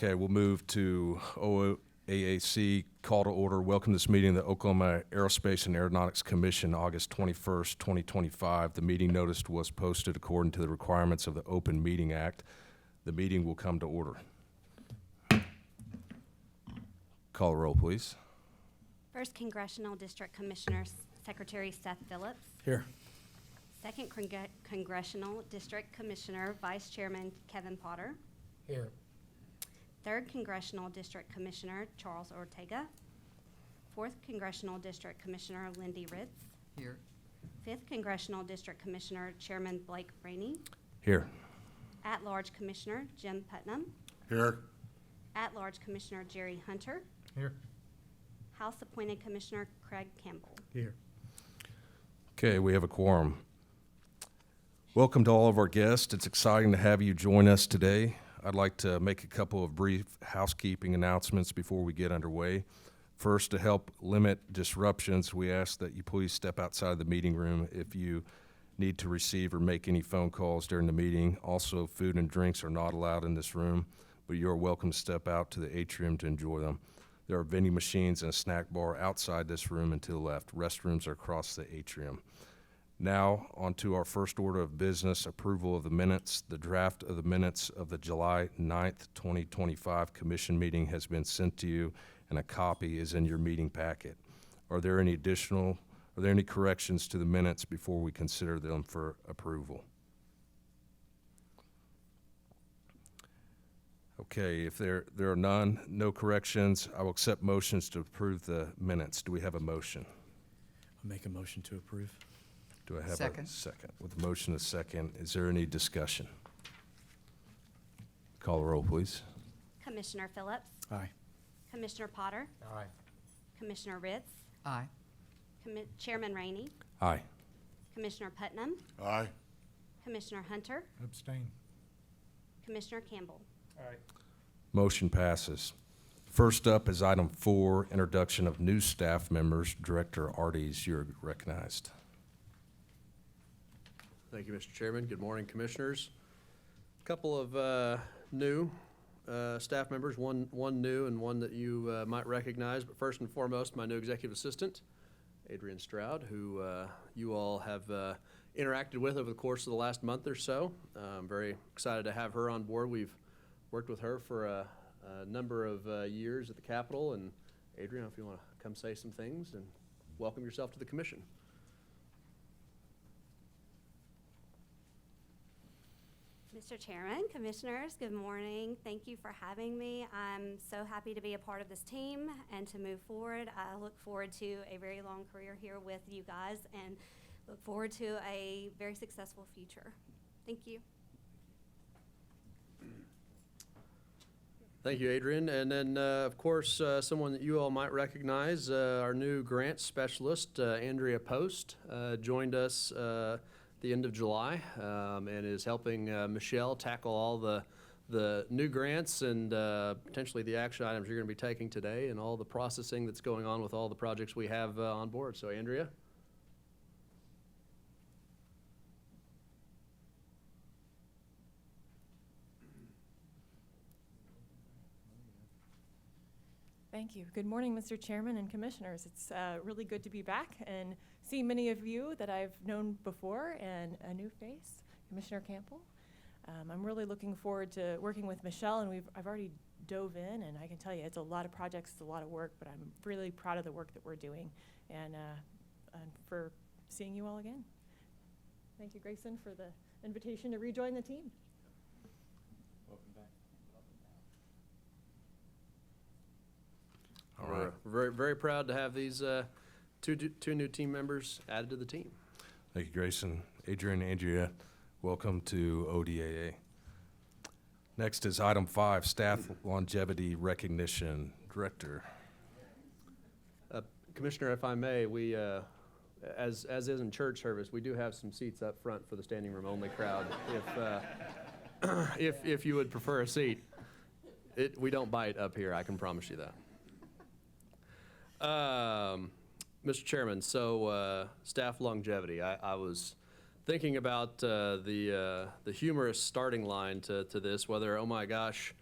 Okay, we'll move to OAAC, call to order. Welcome to this meeting of the Oklahoma Aerospace and Aeronautics Commission, August 21st, 2025. The meeting notice was posted according to the requirements of the Open Meeting Act. The meeting will come to order. Call the roll, please. First Congressional District Commissioner, Secretary Seth Phillips. Here. Second Congressional District Commissioner, Vice Chairman Kevin Potter. Here. Third Congressional District Commissioner, Charles Ortega. Fourth Congressional District Commissioner, Lindy Ritz. Here. Fifth Congressional District Commissioner, Chairman Blake Rainey. Here. At-large Commissioner, Jim Putnam. Here. At-large Commissioner, Jerry Hunter. Here. House-appointed Commissioner, Craig Campbell. Here. Okay, we have a quorum. Welcome to all of our guests. It's exciting to have you join us today. I'd like to make a couple of brief housekeeping announcements before we get underway. First, to help limit disruptions, we ask that you please step outside the meeting room if you need to receive or make any phone calls during the meeting. Also, food and drinks are not allowed in this room, but you're welcome to step out to the atrium to enjoy them. There are vending machines and a snack bar outside this room and to the left. Restrooms are across the atrium. Now, on to our first order of business, approval of the minutes. The draft of the minutes of the July 9th, 2025 commission meeting has been sent to you, and a copy is in your meeting packet. Are there any corrections to the minutes before we consider them for approval? Okay, if there are none, no corrections, I will accept motions to approve the minutes. Do we have a motion? I'll make a motion to approve. Do I have Second. a second? With the motion a second, is there any discussion? Call the roll, please. Commissioner Phillips. Aye. Commissioner Potter. Aye. Commissioner Ritz. Aye. Chairman Rainey. Aye. Commissioner Putnam. Aye. Commissioner Hunter. Abstain. Commissioner Campbell. Aye. Motion passes. First up is item 4, introduction of new staff members. Director Arties, you're recognized. Thank you, Mr. Chairman. Good morning, Commissioners. A couple of new staff members, one new and one that you might recognize. But first and foremost, my new executive assistant, Adrienne Stroud, who you all have interacted with over the course of the last month or so. I'm very excited to have her on board. We've worked with her for a number of years at the Capitol. And Adrienne, if you want to come say some things and welcome yourself to the commission. Mr. Chairman, Commissioners, good morning. Thank you for having me. I'm so happy to be a part of this team and to move forward. I look forward to a very long career here with you guys and look forward to a very successful future. Thank you. Thank you, Adrienne. And then, of course, someone that you all might recognize, our new grant specialist, Andrea Post, joined us the end of July and is helping Michelle tackle all the new grants and potentially the action items you're going to be taking today and all the processing that's going on with all the projects we have on board. So, Andrea. Thank you. Good morning, Mr. Chairman and Commissioners. It's really good to be back and see many of you that I've known before and a new face, Commissioner Campbell. I'm really looking forward to working with Michelle, and I've already dove in, and I can tell you it's a lot of projects, it's a lot of work, but I'm really proud of the work that we're doing and for seeing you all again. Thank you, Grayson, for the invitation to rejoin the team. Welcome back. All right. We're very, very proud to have these two new team members added to the team. Thank you, Grayson. Adrienne, Andrea, welcome to ODAA. Next is item 5, staff longevity recognition. Director. Commissioner, if I may, we, as is in church service, we do have some seats up front for the standing room only crowd. If you would prefer a seat, we don't bite up here. I can promise you that. Mr. Chairman, so staff longevity. I was thinking about the humorous starting line to this, whether, oh my gosh,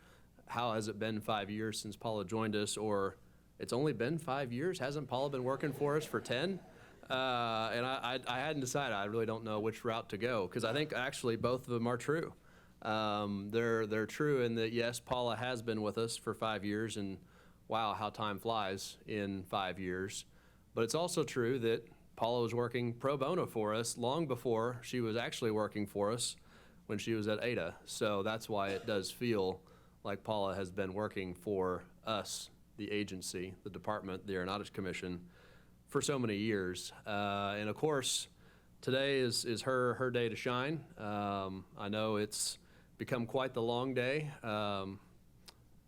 how has it been 5 years since Paula joined us, or it's only been 5 years? Hasn't Paula been working for us for 10? And I hadn't decided. I really don't know which route to go, because I think actually both of them are true. They're true in that, yes, Paula has been with us for 5 years, and wow, how time flies in 5 years. But it's also true that Paula was working pro bono for us long before she was actually working for us when she was at ODAA. So that's why it does feel like Paula has been working for us, the agency, the department, the Aeronautics Commission, for so many years. And of course, today is her day to shine. I know it's become quite the long day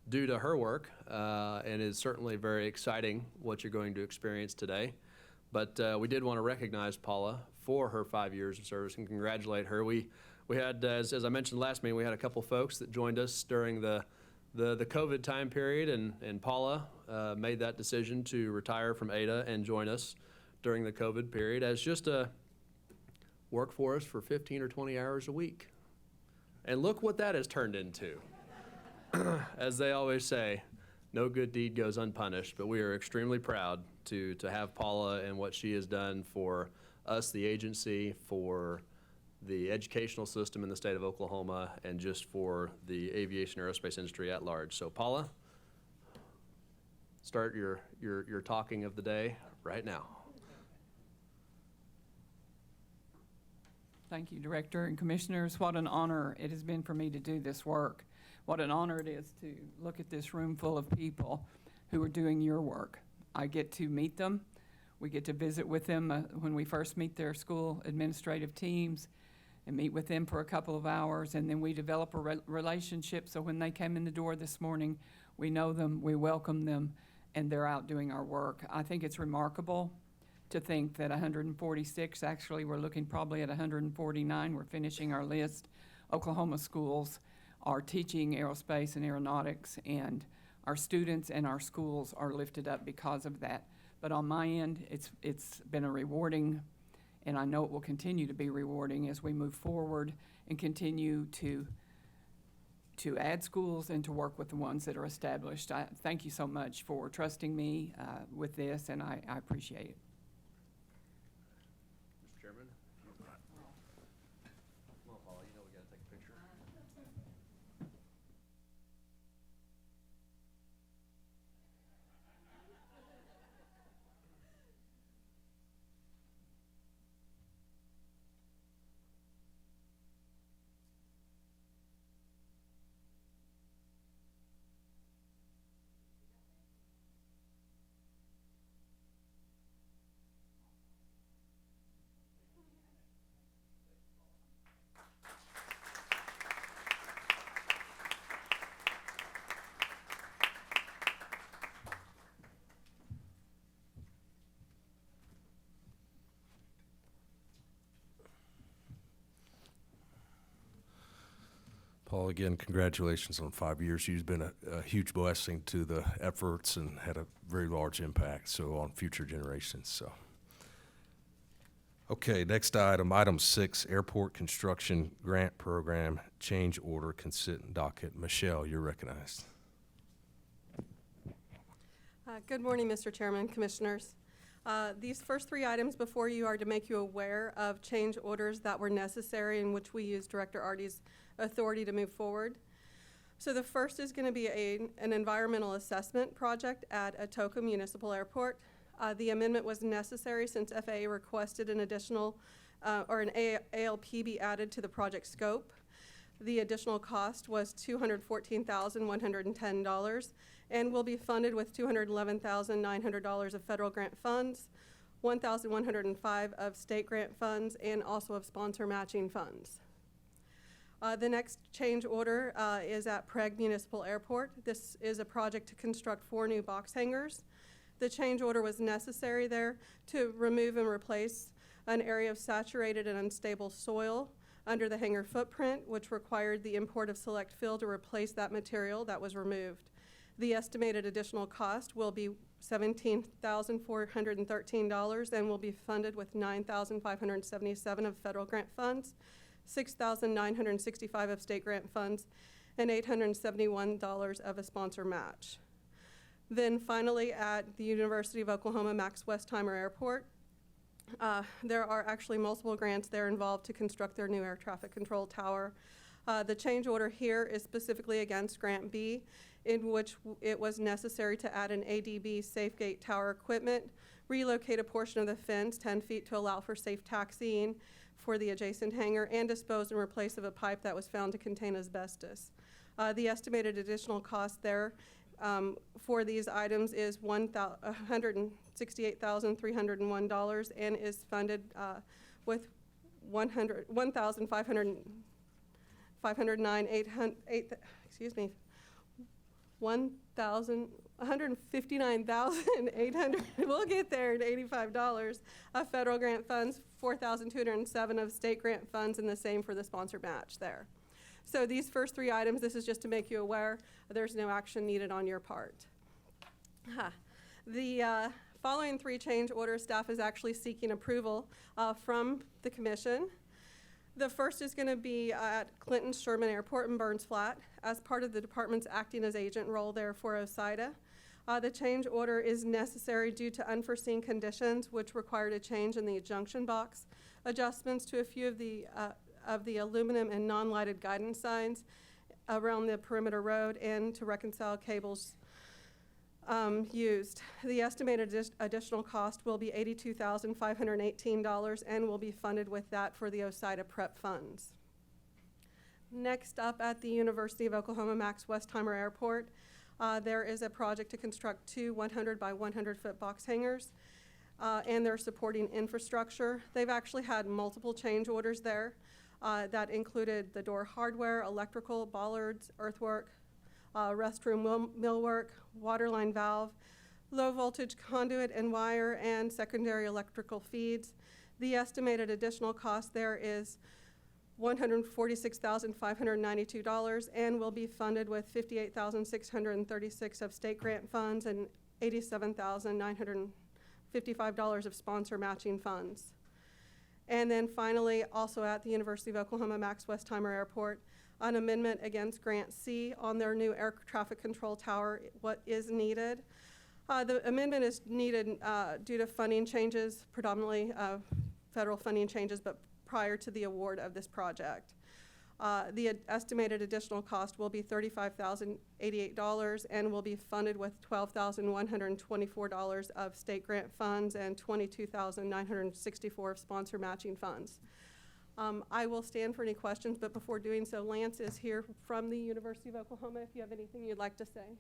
due to her work, and is certainly very exciting what you're going to experience today. But we did want to recognize Paula for her 5 years of service and congratulate her. We had, as I mentioned last meeting, we had a couple folks that joined us during the COVID time period, and Paula made that decision to retire from ODAA and join us during the COVID period as just a work for us for 15 or 20 hours a week. And look what that has turned into. As they always say, no good deed goes unpunished, but we are extremely proud to have Paula and what she has done for us, the agency, for the educational system in the state of Oklahoma, and just for the aviation aerospace industry at large. So Paula, start your talking of the day right now. Thank you, Director and Commissioners. What an honor it has been for me to do this work. What an honor it is to look at this room full of people who are doing your work. I get to meet them. We get to visit with them when we first meet their school administrative teams and meet with them for a couple of hours, and then we develop a relationship, so when they came in the door this morning, we know them, we welcome them, and they're out doing our work. I think it's remarkable to think that 146, actually we're looking probably at 149, we're finishing our list, Oklahoma schools are teaching aerospace and aeronautics, and our students and our schools are lifted up because of that. But on my end, it's been a rewarding, and I know it will continue to be rewarding as we move forward and continue to add schools and to work with the ones that are established. I thank you so much for trusting me with this, and I appreciate it. Mr. Chairman? Come on, Paula, you know we gotta take a picture. Paul, again, congratulations on 5 years. You've been a huge blessing to the efforts and had a very large impact, so on future generations. So, okay, next item, item 6, Airport Construction Grant Program Change Order Consent Docket. Michelle, you're recognized. Good morning, Mr. Chairman, Commissioners. These first 3 items before you are to make you aware of change orders that were necessary in which we use Director Arty's authority to move forward. So the first is going to be an environmental assessment project at Atoka Municipal Airport. The amendment was necessary since FAA requested an additional or an ALP be added to the project scope. The additional cost was $214,110 and will be funded with $211,900 of federal grant funds, $1,105 of state grant funds, and also of sponsor matching funds. The next change order is at Prague Municipal Airport. This is a project to construct 4 new box hangars. The change order was necessary there to remove and replace an area of saturated and unstable soil under the hangar footprint, which required the import of select fill to replace that material that was removed. The estimated additional cost will be $17,413 and will be funded with $9,577 of federal grant funds, $6,965 of state grant funds, and $871 of a sponsor match. Then finally, at the University of Oklahoma Max Westheimer Airport, there are actually multiple grants there involved to construct their new air traffic control tower. The change order here is specifically against Grant B, in which it was necessary to add an ADB safe gate tower equipment, relocate a portion of the fence 10 feet to allow for safe taxiing for the adjacent hangar, and dispose and replace of a pipe that was found to contain asbestos. The estimated additional cost there for these items is $168,301 and is funded with $159,800, we'll get there, and $85 of federal grant funds, $4,207 of state grant funds, and the same for the sponsor match there. So these first three items, this is just to make you aware, there's no action needed on your part. The following three change orders, staff is actually seeking approval from the commission. The first is going to be at Clinton Sherman Airport in Burns Flat as part of the department's acting as agent role there for OSIDA. The change order is necessary due to unforeseen conditions which required a change in the junction box, adjustments to a few of the aluminum and non-lighted guidance signs around the perimeter road, and to reconcile cables used. The estimated additional cost will be $82,518 and will be funded with that for the OSIDA prep funds. Next up, at the University of Oklahoma Max Westheimer Airport, there is a project to construct two 100 by 100 foot box hangars and their supporting infrastructure. They've actually had multiple change orders there that included the door hardware, electrical, bollards, earthwork, restroom millwork, waterline valve, low voltage conduit and wire, and secondary electrical feeds. The estimated additional cost there is $146,592 and will be funded with $58,636 of state grant funds and $87,955 of sponsor matching funds. And then finally, also at the University of Oklahoma Max Westheimer Airport, an amendment against Grant C on their new air traffic control tower, what is needed. The amendment is needed due to funding changes, predominantly federal funding changes, but prior to the award of this project. The estimated additional cost will be $35,088 and will be funded with $12,124 of state grant funds and $22,964 of sponsor matching funds. I will stand for any questions, but before doing so, Lance is here from the University of Oklahoma if you have anything you'd like to say.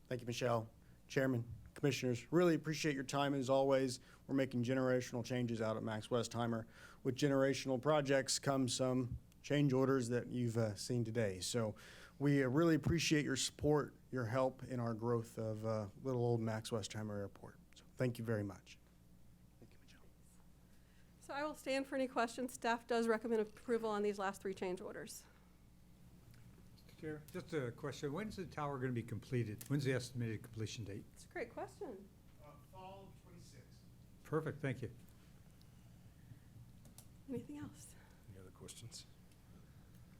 Thank you, Michelle. Chairman, Commissioners, really appreciate your time as always. We're making generational changes out at Max Westheimer. With generational projects come some change orders that you've seen today. So we really appreciate your support, your help in our growth of little old Max Westheimer Airport. So thank you very much. Thank you, Michelle. So I will stand for any questions. Staff does recommend approval on these last three change orders. Mr. Chair, just a question. When's the tower going to be completed? When's the estimated completion date? It's a great question. Fall 26. Perfect, thank you. Anything else? Any other questions?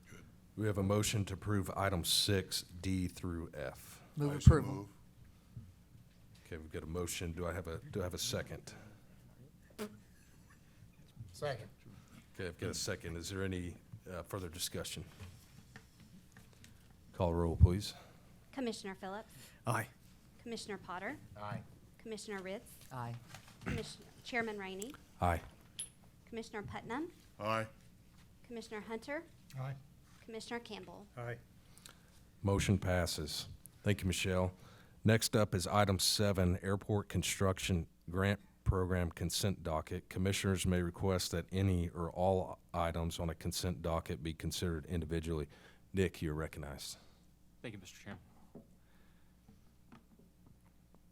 Good. We have a motion to approve items 6D through F. Move approval. Okay, we've got a motion. Do I have a second? Second. Okay, I've got a second. Is there any further discussion? Call roll, please. Commissioner Phillips, Aye. Commissioner Potter, Aye. Commissioner Ritz, Aye. Chairman Rainey, Aye. Commissioner Putnam, Aye. Commissioner Hunter, Aye. Commissioner Campbell. Aye. Motion passes. Thank you, Michelle. Next up is item 7, Airport Construction Grant Program Consent Docket. Commissioners may request that any or all items on a consent docket be considered individually. Nick, you're recognized. Thank you, Mr. Chairman.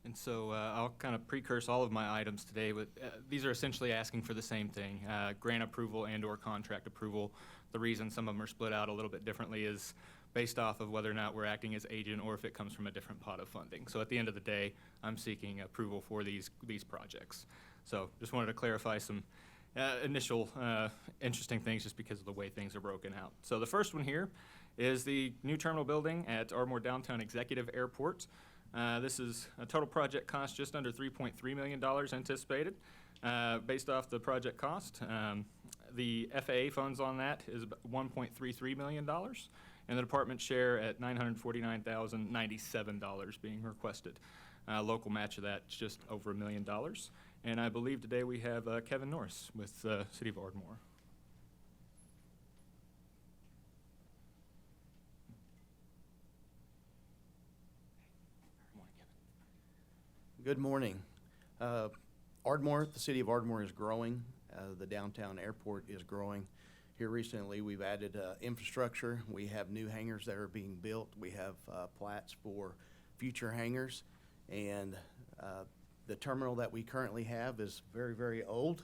And so I'll kind of precurse all of my items today, but these are essentially asking for the same thing, grant approval and or contract approval. The reason some of them are split out a little bit differently is based off of whether or not we're acting as agent or if it comes from a different pot of funding. So at the end of the day, I'm seeking approval for these projects. So just wanted to clarify some initial interesting things just because of the way things are broken out. So the first one here is the new terminal building at Ardmore Downtown Executive Airport. This is a total project cost just under $3.3 million anticipated based off the project cost. The FAA funds on that is $1.33 million, and the department share at $949,097 being requested. Local match of that just over $1 million. And I believe today we have Kevin Norris with the City of Ardmore. Good morning. Ardmore, the city of Ardmore is growing. The downtown airport is growing. Here recently, we've added infrastructure. We have new hangars that are being built. We have plats for future hangars. And the terminal that we currently have is very, very old.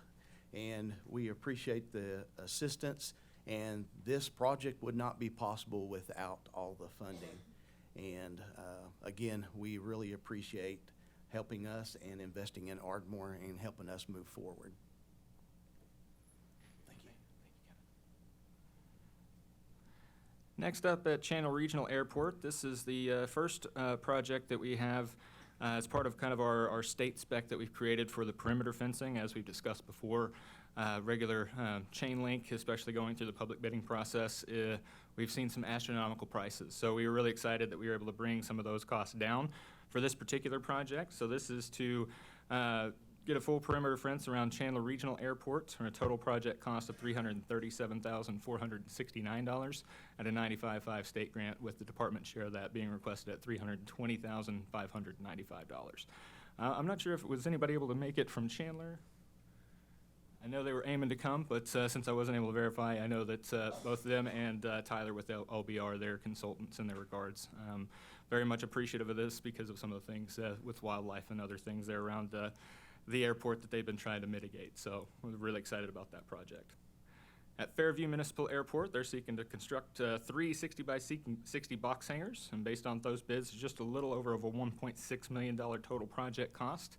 And we appreciate the assistance. And this project would not be possible without all the funding. And again, we really appreciate helping us and investing in Ardmore and helping us move forward. Thank you. Next up at Chandler Regional Airport, this is the first project that we have as part of kind of our state spec that we've created for the perimeter fencing, as we've discussed before. Regular chain link, especially going through the public bidding process, we've seen some astronomical prices. So we were really excited that we were able to bring some of those costs down for this particular project. So this is to get a full perimeter fence around Chandler Regional Airport for a total project cost of $337,469 at a 95.5 state grant, with the department share of that being requested at $320,595. I'm not sure if it was anybody able to make it from Chandler. I know they were aiming to come, but since I wasn't able to verify, I know that both them and Tyler with LBR are their consultants in their regards. Very much appreciative of this because of some of the things with wildlife and other things there around the airport that they've been trying to mitigate. So we're really excited about that project. At Fairview Municipal Airport, they're seeking to construct 3 60 by 60 box hangars, and based on those bids, just a little over of a $1.6 million total project cost,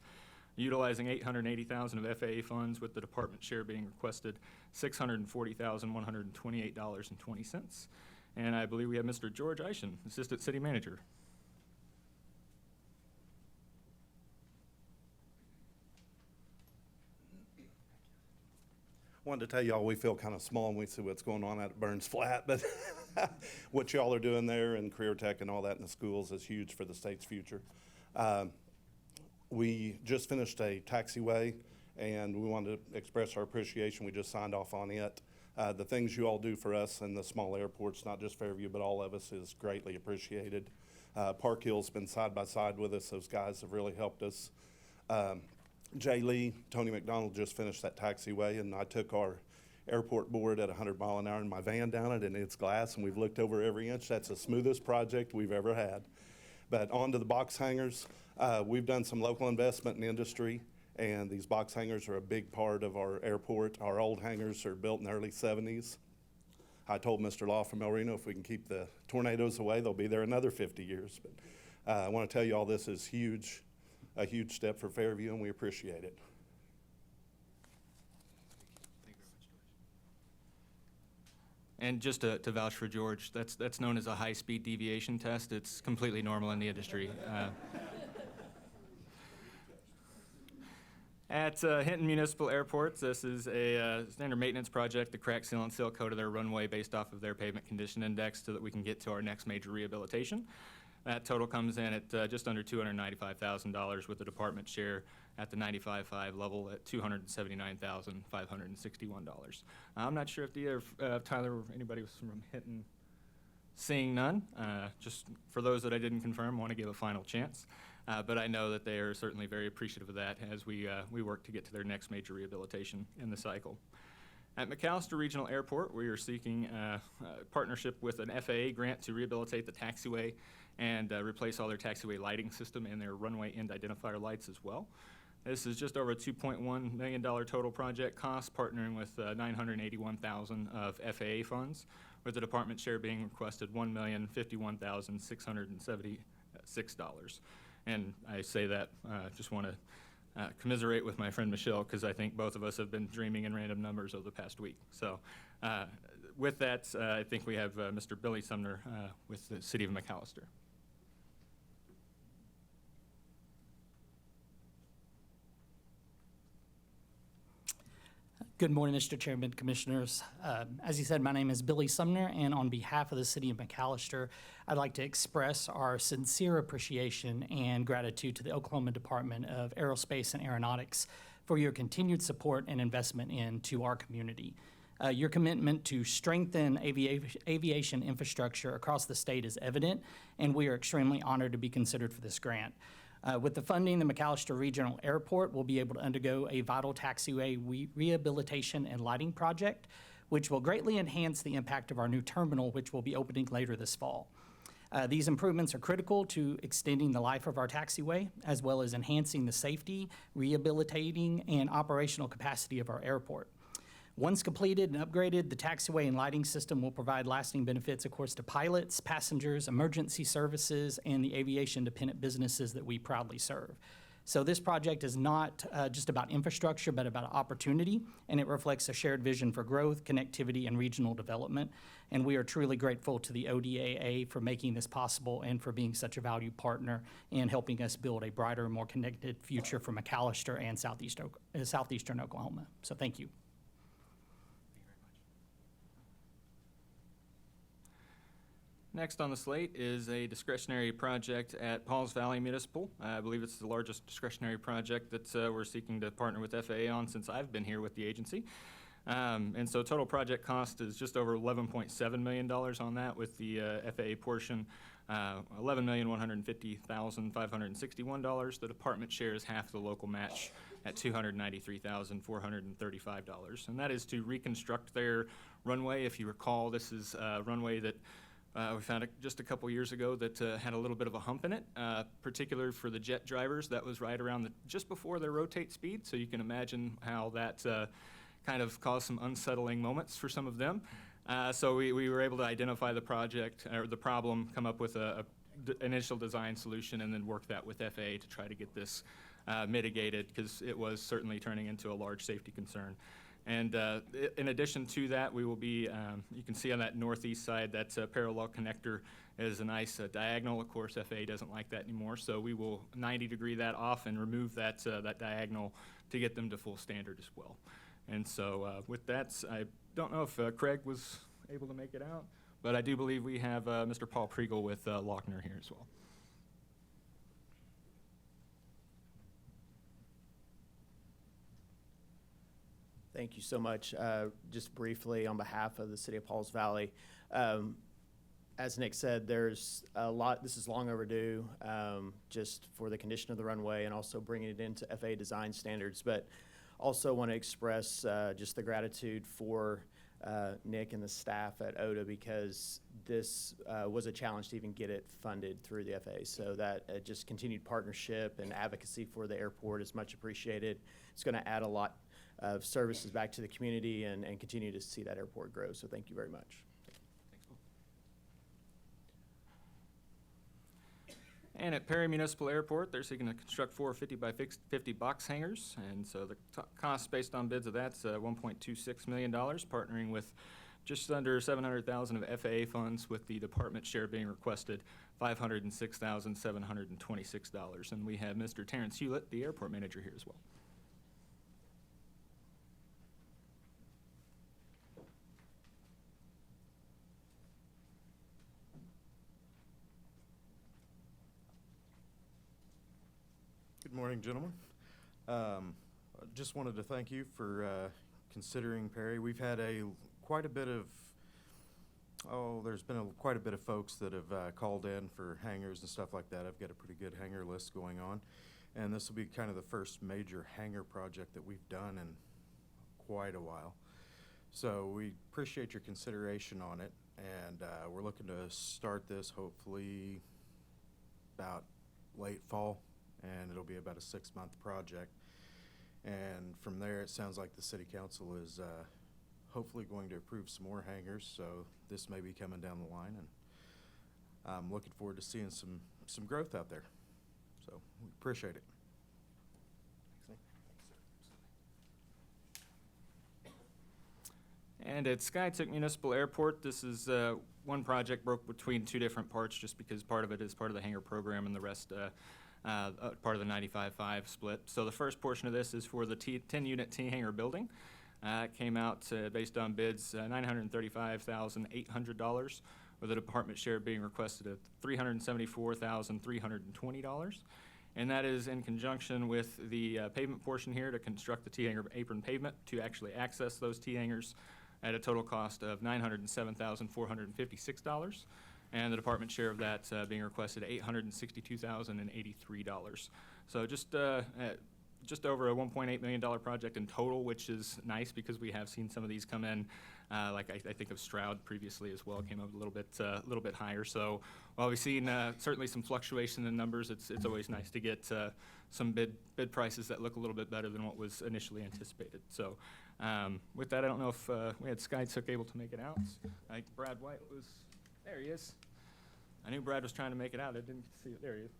utilizing $880,000 of FAA funds, with the department share being requested $640,128.20. And I believe we have Mr. George Eischen, Assistant City Manager. Wanted to tell y'all we feel kind of small when we see what's going on out at Burns Flat, but what y'all are doing there and career tech and all that in the schools is huge for the state's future. We just finished a taxiway, and we wanted to express our appreciation. We just signed off on it. The things you all do for us in the small airports, not just Fairview, but all of us, is greatly appreciated. Park Hill's been side by side with us. Those guys have really helped us. Jay Lee, Tony McDonald just finished that taxiway, and I took our airport board at 100 mile an hour in my van down it, and it's glass, and we've looked over every inch. That's the smoothest project we've ever had. But on to the box hangars. We've done some local investment in industry, and these box hangars are a big part of our airport. Our old hangars are built in the early 70s. I told Mr. Law from El Reno if we can keep the tornadoes away, they'll be there another 50 years. But I want to tell you all this is huge, a huge step for Fairview, and we appreciate it. Thank you very much, George. And just to vouch for George, that's known as a high-speed deviation test. It's completely normal in the industry. At Hinton Municipal Airport, this is a standard maintenance project to crack, seal, and seal coat of their runway based off of their pavement condition index so that we can get to our next major rehabilitation. That total comes in at just under $295,000, with the department share at the 95.5 level at $279,561. I'm not sure if Tyler or anybody was from Hinton. Seeing none, just for those that I didn't confirm, want to give a final chance. But I know that they are certainly very appreciative of that as we work to get to their next major rehabilitation in the cycle. At McAllister Regional Airport, we are seeking a partnership with an FAA grant to rehabilitate the taxiway and replace all their taxiway lighting system and their runway end identifier lights as well. This is just over a $2.1 million total project cost, partnering with $981,000 of FAA funds, with the department share being requested $1,051,676. And I say that, just want to commiserate with my friend Michelle, because I think both of us have been dreaming in random numbers over the past week. So with that, I think we have Mr. Billy Sumner with the City of McAllister. Good morning, Mr. Chairman, Commissioners. As you said, my name is Billy Sumner, and on behalf of the City of McAllister, I'd like to express our sincere appreciation and gratitude to the Oklahoma Department of Aerospace and Aeronautics for your continued support and investment into our community. Your commitment to strengthen aviation infrastructure across the state is evident, and we are extremely honored to be considered for this grant. With the funding, the McAllister Regional Airport will be able to undergo a vital taxiway rehabilitation and lighting project, which will greatly enhance the impact of our new terminal, which will be opening later this fall. These improvements are critical to extending the life of our taxiway, as well as enhancing the safety, rehabilitating, and operational capacity of our airport. Once completed and upgraded, the taxiway and lighting system will provide lasting benefits, of course, to pilots, passengers, emergency services, and the aviation-dependent businesses that we proudly serve. So this project is not just about infrastructure, but about opportunity, and it reflects a shared vision for growth, connectivity, and regional development. And we are truly grateful to the ODAA for making this possible and for being such a valued partner in helping us build a brighter, more connected future for McAllister and southeastern Oklahoma. So thank you. Next on the slate is a discretionary project at Pauls Valley Municipal. I believe it's the largest discretionary project that we're seeking to partner with FAA on since I've been here with the agency. And so total project cost is just over $11.7 million on that, with the FAA portion $11,150,561. The department shares half the local match at $293,435. And that is to reconstruct their runway. If you recall, this is a runway that we found just a couple years ago that had a little bit of a hump in it, particularly for the jet drivers. That was right around just before their rotate speed, so you can imagine how that kind of caused some unsettling moments for some of them. So we were able to identify the project, or the problem, come up with an initial design solution, and then work that with FAA to try to get this mitigated, because it was certainly turning into a large safety concern. And in addition to that, we will be, you can see on that northeast side, that parallel connector is a nice diagonal. Of course, FAA doesn't like that anymore, so we will 90-degree that off and remove that, that diagonal to get them to full standard as well. And so with that, I don't know if Craig was able to make it out, but I do believe we have Mr. Paul Priegel with Lochner here as well. Thank you so much. Just briefly, on behalf of the City of Pauls Valley, as Nick said, there's a lot, this is long overdue, just for the condition of the runway and also bringing it into FAA design standards. But also want to express just the gratitude for Nick and the staff at ODAA, because this was a challenge to even get it funded through the FAA. So that just continued partnership and advocacy for the airport is much appreciated. It's going to add a lot of services back to the community and continue to see that airport grow. So thank you very much. And at Perry Municipal Airport, they're seeking to construct 4 50 by 50 box hangars. And so the cost based on bids of that's $1.26 million, partnering with just under $700,000 of FAA funds, with the department share being requested $506,726. And we have Mr. Terrence Hewlett, the airport manager, here as well. Good morning, gentlemen. Just wanted to thank you for considering Perry. We've had quite a bit of folks that have called in for hangars and stuff like that. I've got a pretty good hangar list going on, and this will be kind of the first major hangar project that we've done in quite a while. So we appreciate your consideration on it, and we're looking to start this hopefully about late fall, and it'll be about a 6-month project. And from there, it sounds like the city council is hopefully going to approve some more hangars, so this may be coming down the line, and I'm looking forward to seeing some growth out there. So we appreciate it. And at Skytook Municipal Airport, this is one project broke between two different parts just because part of it is part of the hangar program and the rest part of the 95-5 split. So the first portion of this is for the 10-unit T-hangar building. It came out based on bids $935,800, with the department share being requested at $374,320. And that is in conjunction with the pavement portion here to construct the T-hangar apron pavement to actually access those T-hangars at a total cost of $907,456, and the department share of that being requested at $862,083. So just over a $1.8 million project in total, which is nice because we have seen some of these come in, like I think of Stroud previously as well, came up a little bit higher. So while we've seen certainly some fluctuation in numbers, it's always nice to get some bid prices that look a little bit better than what was initially anticipated. So with that, I don't know if we had Skytook able to make it out. I think Brad White was, there he is. I knew Brad was trying to make it out. I didn't see it. There he is.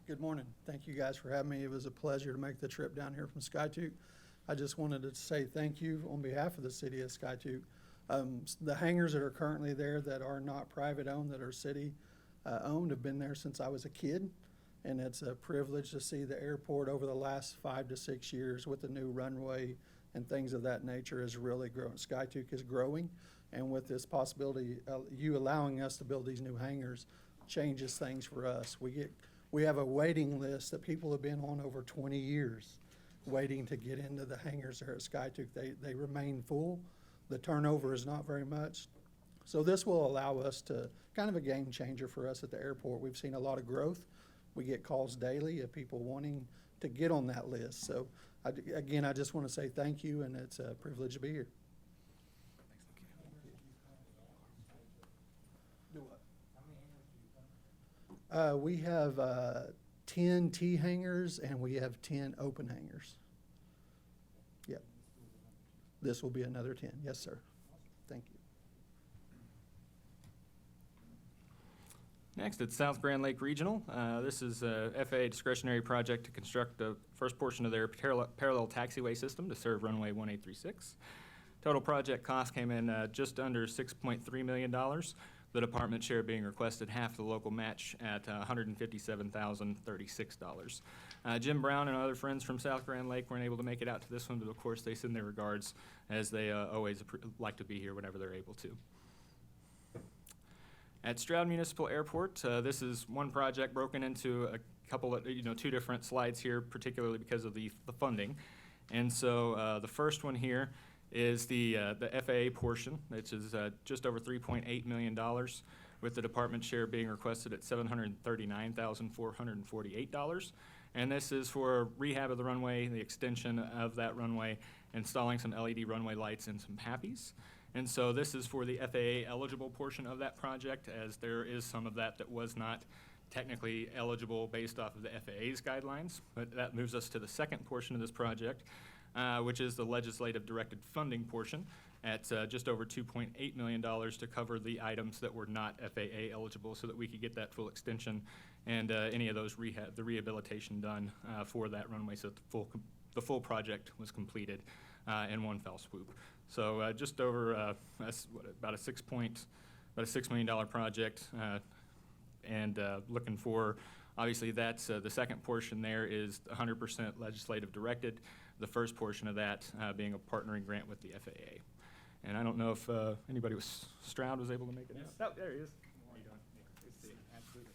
Good morning. Thank you guys for having me. It was a pleasure to make the trip down here from Skytook. I just wanted to say thank you on behalf of the city of Skytook. The hangars that are currently there that are not private owned, that are city owned, have been there since I was a kid. And it's a privilege to see the airport over the last 5 to 6 years with the new runway and things of that nature is really growing. Skytook is growing, and with this possibility, you allowing us to build these new hangars changes things for us. We have a waiting list that people have been on over 20 years waiting to get into the hangars there at Skytook. They remain full. The turnover is not very much. So this will allow us to, kind of a game changer for us at the airport. We've seen a lot of growth. We get calls daily of people wanting to get on that list. So again, I just want to say thank you, and it's a privilege to be here. We have 10 T hangars and we have 10 open hangars. Yep. This will be another 10. Yes, sir. Thank you. Next, it's South Grand Lake Regional. This is a FAA discretionary project to construct the first portion of their parallel taxiway system to serve runway 1836. Total project cost came in just under $6.3 million. The department share being requested half the local match at $157,036. Jim Brown and other friends from South Grand Lake weren't able to make it out to this one, but of course they send their regards as they always like to be here whenever they're able to. At Stroud Municipal Airport, this is one project broken into a couple of, two different slides here, particularly because of the funding. And so the first one here is the FAA portion, which is just over $3.8 million, with the department share being requested at $739,448. And this is for rehab of the runway, the extension of that runway, installing some LED runway lights and some PAPIs. And so this is for the FAA eligible portion of that project, as there is some of that was not technically eligible based off of the FAA's guidelines. But that moves us to the second portion of this project, which is the legislative directed funding portion at just over $2.8 million to cover the items that were not FAA eligible, so that we could get that full extension and any of those the rehabilitation done for that runway, so that the full project was completed in one fell swoop. So just over about a $6 million project, and looking for, obviously that's the second portion there is 100% legislative directed. The first portion of that being a partnering grant with the FAA. And I don't know if anybody was, Stroud was able to make it out. Oh, there he is. How you doing? Good to see you. Absolutely.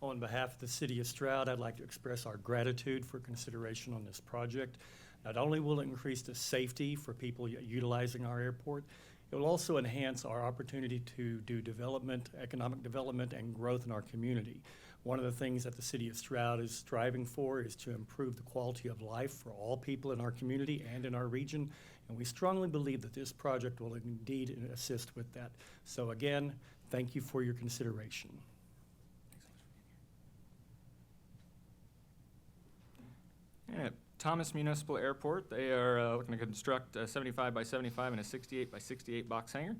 On behalf of the City of Stroud, I'd like to express our gratitude for consideration on this project. Not only will it increase the safety for people utilizing our airport, it will also enhance our opportunity to do development, economic development, and growth in our community. One of the things that the City of Stroud is striving for is to improve the quality of life for all people in our community and in our region, and we strongly believe that this project will indeed assist with that. So again, thank you for your consideration. And at Thomas Municipal Airport, they are looking to construct a 75 by 75 and a 68 by 68 box hangar.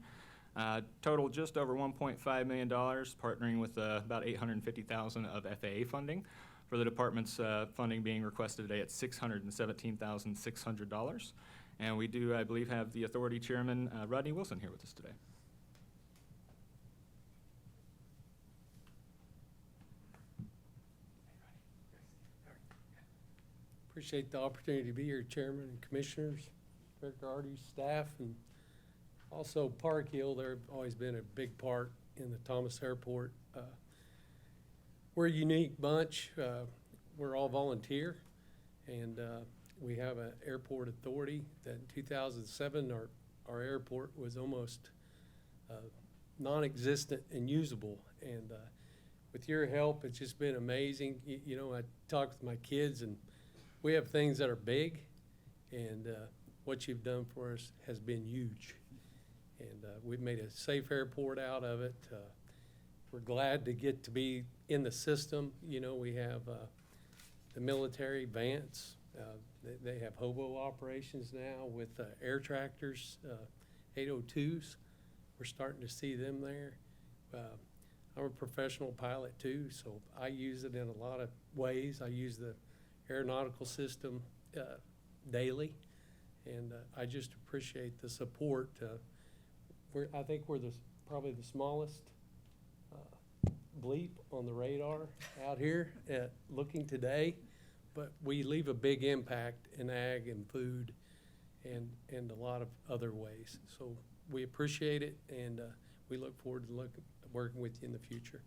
Total just over $1.5 million, partnering with about $850,000 of FAA funding, for the department's funding being requested today at $617,600. And we do, I believe, have the authority chairman, Rodney Wilson, here with us today. Appreciate the opportunity to be here, Chairman and Commissioners, Director Artie, staff, and also Park Hill. They've always been a big part in the Thomas Airport. We're a unique bunch. We're all volunteer, and we have an airport authority that in 2007, our airport was almost non-existent and usable. And with your help, it's just been amazing. You know, I talk with my kids, and we have things that are big, and what you've done for us has been huge. And we've made a safe airport out of it. We're glad to get to be in the system. You know, we have the military, Vance. They have hobo operations now with air tractors, 802s. We're starting to see them there. I'm a professional pilot too, so I use it in a lot of ways. I use the aeronautical system daily, and I just appreciate the support. I think we're probably the smallest bleep on the radar out here looking today, but we leave a big impact in ag and food and a lot of other ways. So we appreciate it, and we look forward to working with you in the future.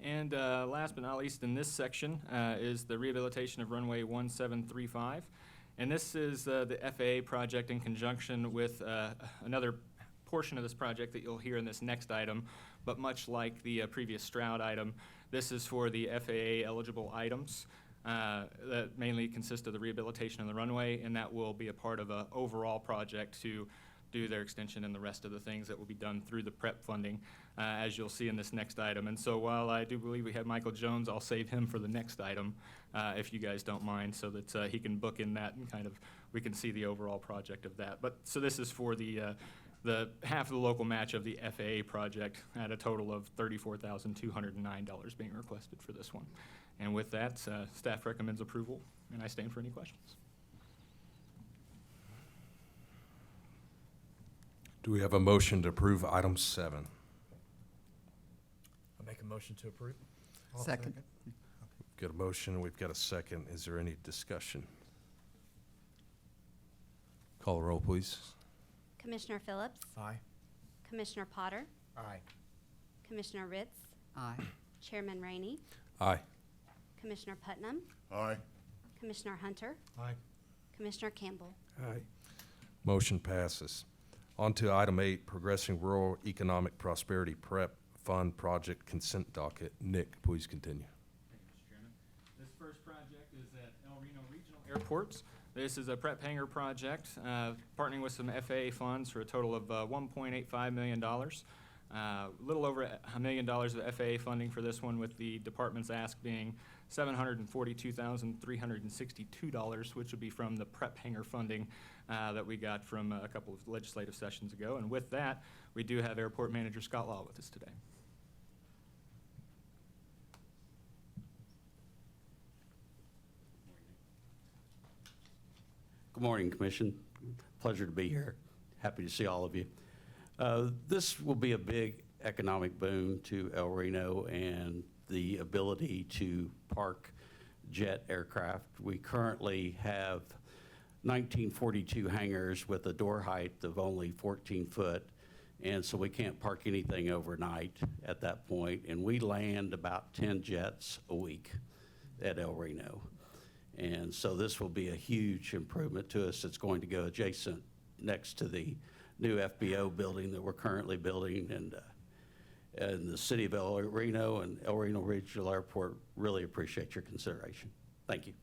And last but not least in this section is the rehabilitation of runway 1735. And this is the FAA project in conjunction with another portion of this project that you'll hear in this next item. But much like the previous Stroud item, this is for the FAA eligible items that mainly consist of the rehabilitation of the runway, and that will be a part of an overall project to do their extension and the rest of the things that will be done through the PREP funding, as you'll see in this next item. And so while I do believe we have Michael Jones, I'll save him for the next item, if you guys don't mind, so that he can book in that and kind of, we can see the overall project of that. But, so this is for the half of the local match of the FAA project at a total of $34,209 being requested for this one. And with that, staff recommends approval, and I stand for any questions. Do we have a motion to approve item 7? I'll make a motion to approve. Second. Got a motion, we've got a second. Is there any discussion? Call the roll, please. Commissioner Phillips? Aye. Commissioner Potter? Aye. Commissioner Ritz? Aye. Chairman Rainey? Aye. Commissioner Putnam? Aye. Commissioner Hunter? Aye. Commissioner Campbell? Aye. Motion passes. On to item 8, Progressing Rural Economic Prosperity PREP Fund Project Consent Docket. Nick, please continue. Thank you, Mr. Chairman. This first project is at El Reno Regional Airports. This is a prep hangar project, partnering with some FAA funds for a total of $1.85 million. A little over $1 million of FAA funding for this one, with the department's ask being $742,362, which would be from the prep hangar funding that we got from a couple of legislative sessions ago. And with that, we do have Airport Manager Scott Law with us today. Good morning, Commission. Pleasure to be here. Happy to see all of you. This will be a big economic boon to El Reno and the ability to park jet aircraft. We currently have 1942 hangars with a door height of only 14 foot, and so we can't park anything overnight at that point, and we land about 10 jets a week at El Reno. And so this will be a huge improvement to us. It's going to go adjacent next to the new FBO building that we're currently building, and the city of El Reno and El Reno Regional Airport really appreciate your consideration. Thank you.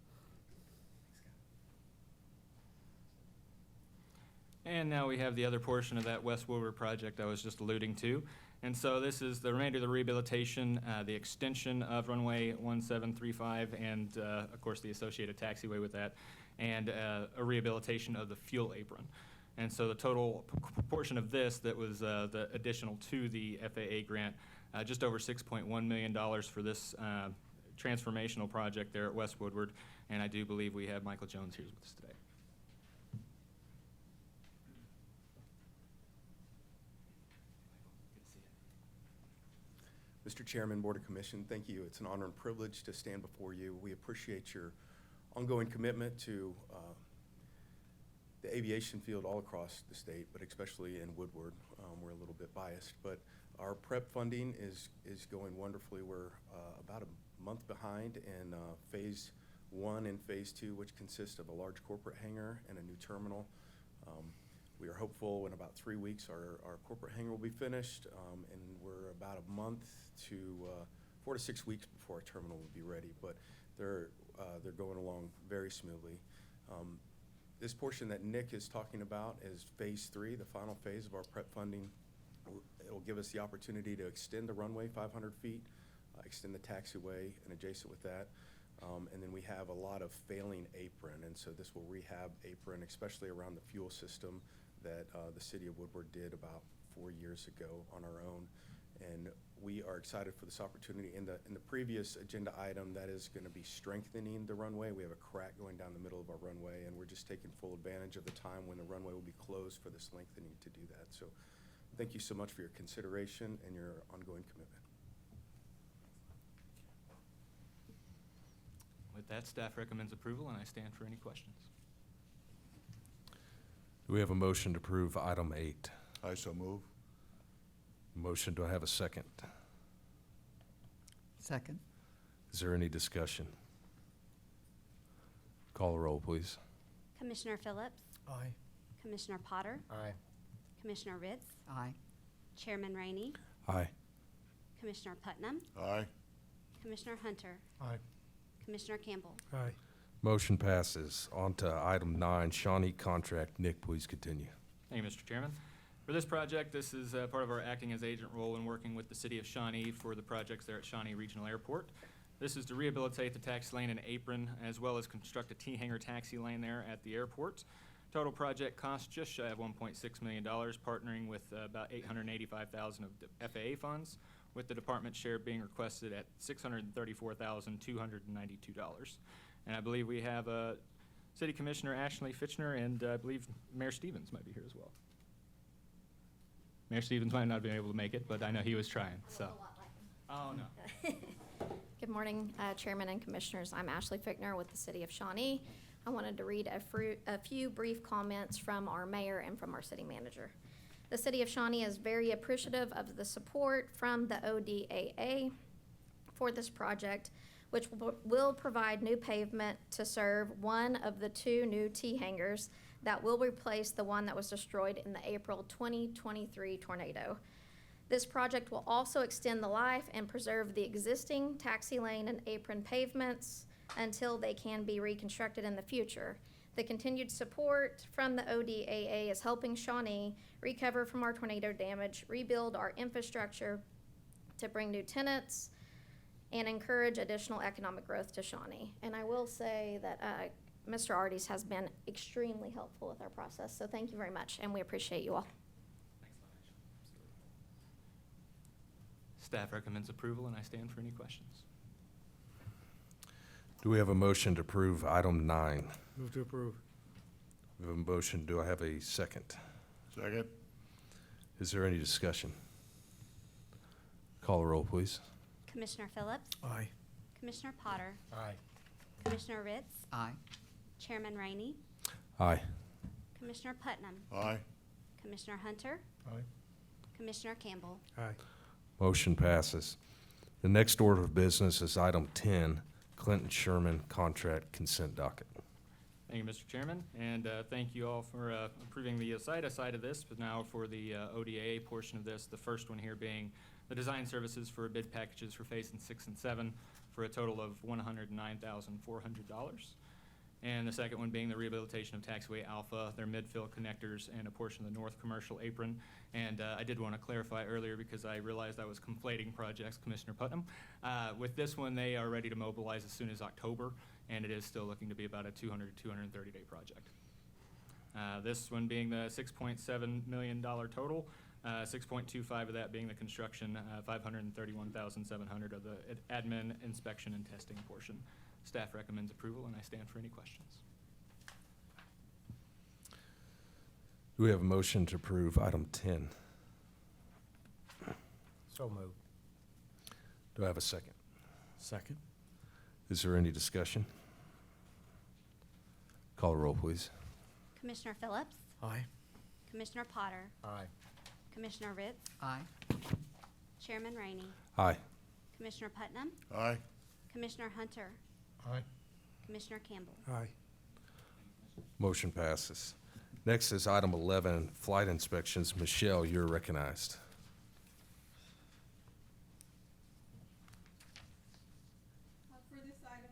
And now we have the other portion of that West Woodward project I was just alluding to. And so this is the remainder of the rehabilitation, the extension of runway 1735, and of course the associated taxiway with that, and a rehabilitation of the fuel apron. And so the total portion of this that was the additional to the FAA grant, just over $6.1 million for this transformational project there at West Woodward. And I do believe we have Michael Jones here with us today. Mr. Chairman, Board of Commission, thank you. It's an honor and privilege to stand before you. We appreciate your ongoing commitment to the aviation field all across the state, but especially in Woodward. We're a little bit biased, but our prep funding is going wonderfully. We're about a month behind in phase 1 and phase 2, which consist of a large corporate hangar and a new terminal. We are hopeful in about 3 weeks our corporate hangar will be finished, and we're about a month to 4 to 6 weeks before our terminal will be ready. But they're going along very smoothly. This portion that Nick is talking about is phase 3, the final phase of our prep funding. It'll give us the opportunity to extend the runway 500 feet, extend the taxiway and adjacent with that. And then we have a lot of failing apron, and so this will rehab apron, especially around the fuel system that the city of Woodward did about 4 years ago on our own. And we are excited for this opportunity. In the previous agenda item, that is going to be strengthening the runway. We have a crack going down the middle of our runway, and we're just taking full advantage of the time when the runway will be closed for this lengthening to do that. So thank you so much for your consideration and your ongoing commitment. With that, staff recommends approval, and I stand for any questions. Do we have a motion to approve item 8? I so move. Motion, do I have a second? Second. Is there any discussion? Call the roll, please. Commissioner Phillips, Aye. Commissioner Potter, Aye. Commissioner Ritz, Aye. Chairman Rainey, Aye. Commissioner Putnam, Aye. Commissioner Hunter, Aye. Commissioner Campbell. Aye. Motion passes. On to item 9, Shawnee contract. Nick, please continue. Thank you, Mr. Chairman. For this project, this is part of our acting as agent role in working with the city of Shawnee for the projects there at Shawnee Regional Airport. This is to rehabilitate the taxi lane and apron, as well as construct a T-hanger taxi lane there at the airport. Total project cost just shy of $1.6 million, partnering with about $885,000 of FAA funds, with the department share being requested at $634,292. And I believe we have City Commissioner Ashley Fitchner, and I believe Mayor Stevens might be here as well. Mayor Stevens might not have been able to make it, but I know he was trying, so. Oh, no. Good morning, Chairman and Commissioners. I'm Ashley Fickner with the City of Shawnee. I wanted to read a few brief comments from our mayor and from our city manager. The City of Shawnee is very appreciative of the support from the ODAA for this project, which will provide new pavement to serve one of the 2 new T-hangars that will replace the one that was destroyed in the April 2023 tornado. This project will also extend the life and preserve the existing taxi lane and apron pavements until they can be reconstructed in the future. The continued support from the ODAA is helping Shawnee recover from our tornado damage, rebuild our infrastructure to bring new tenants, and encourage additional economic growth to Shawnee. And I will say that Mr. Arties has been extremely helpful with our process, so thank you very much, and we appreciate you all. Staff recommends approval, and I stand for any questions. Do we have a motion to approve item 9? Move to approve. We have a motion. Do I have a second? Second. Is there any discussion? Call the roll, please. Commissioner Phillips, Aye. Commissioner Potter, Aye. Commissioner Ritz, Aye. Chairman Rainey, Aye. Commissioner Putnam, Aye. Commissioner Hunter, Aye. Commissioner Campbell. Aye. Motion passes. The next order of business is item 10, Clinton Sherman contract consent docket. Thank you, Mr. Chairman, and thank you all for approving the side of this, but now for the ODAA portion of this, the first one here being the design services for bid packages for phases 6 and 7 for a total of $109,400. And the second one being the rehabilitation of Taxiway Alpha, their midfill connectors, and a portion of the north commercial apron. And I did want to clarify earlier because I realized I was conflating projects, Commissioner Putnam. With this one, they are ready to mobilize as soon as October, and it is still looking to be about a 200 to 230-day project. This one being the $6.7 million total, 6.25 of that being the construction, 531,700 of the admin, inspection, and testing portion. Staff recommends approval, and I stand for any questions. Do we have a motion to approve item 10? So moved. Do I have a second? Second. Is there any discussion? Call the roll, please. Commissioner Phillips, Aye. Commissioner Potter, Aye. Commissioner Ritz, Aye. Chairman Rainey, Aye. Commissioner Putnam, Aye. Commissioner Hunter, Aye. Commissioner Campbell. Aye. Motion passes. Next is item 11, flight inspections. Michelle, you're recognized. For this item,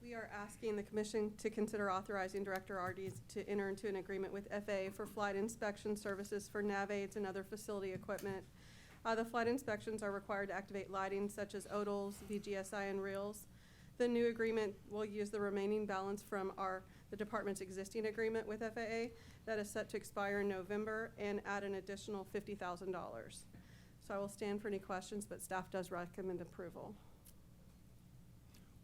we are asking the commission to consider authorizing Director Ardes to enter into an agreement with FAA for flight inspection services for nav aids and other facility equipment. The flight inspections are required to activate lighting such as ODALs, VGSI, and reels. The new agreement will use the remaining balance from the department's existing agreement with FAA that is set to expire in November and add an additional $50,000. So I will stand for any questions, but staff does recommend approval.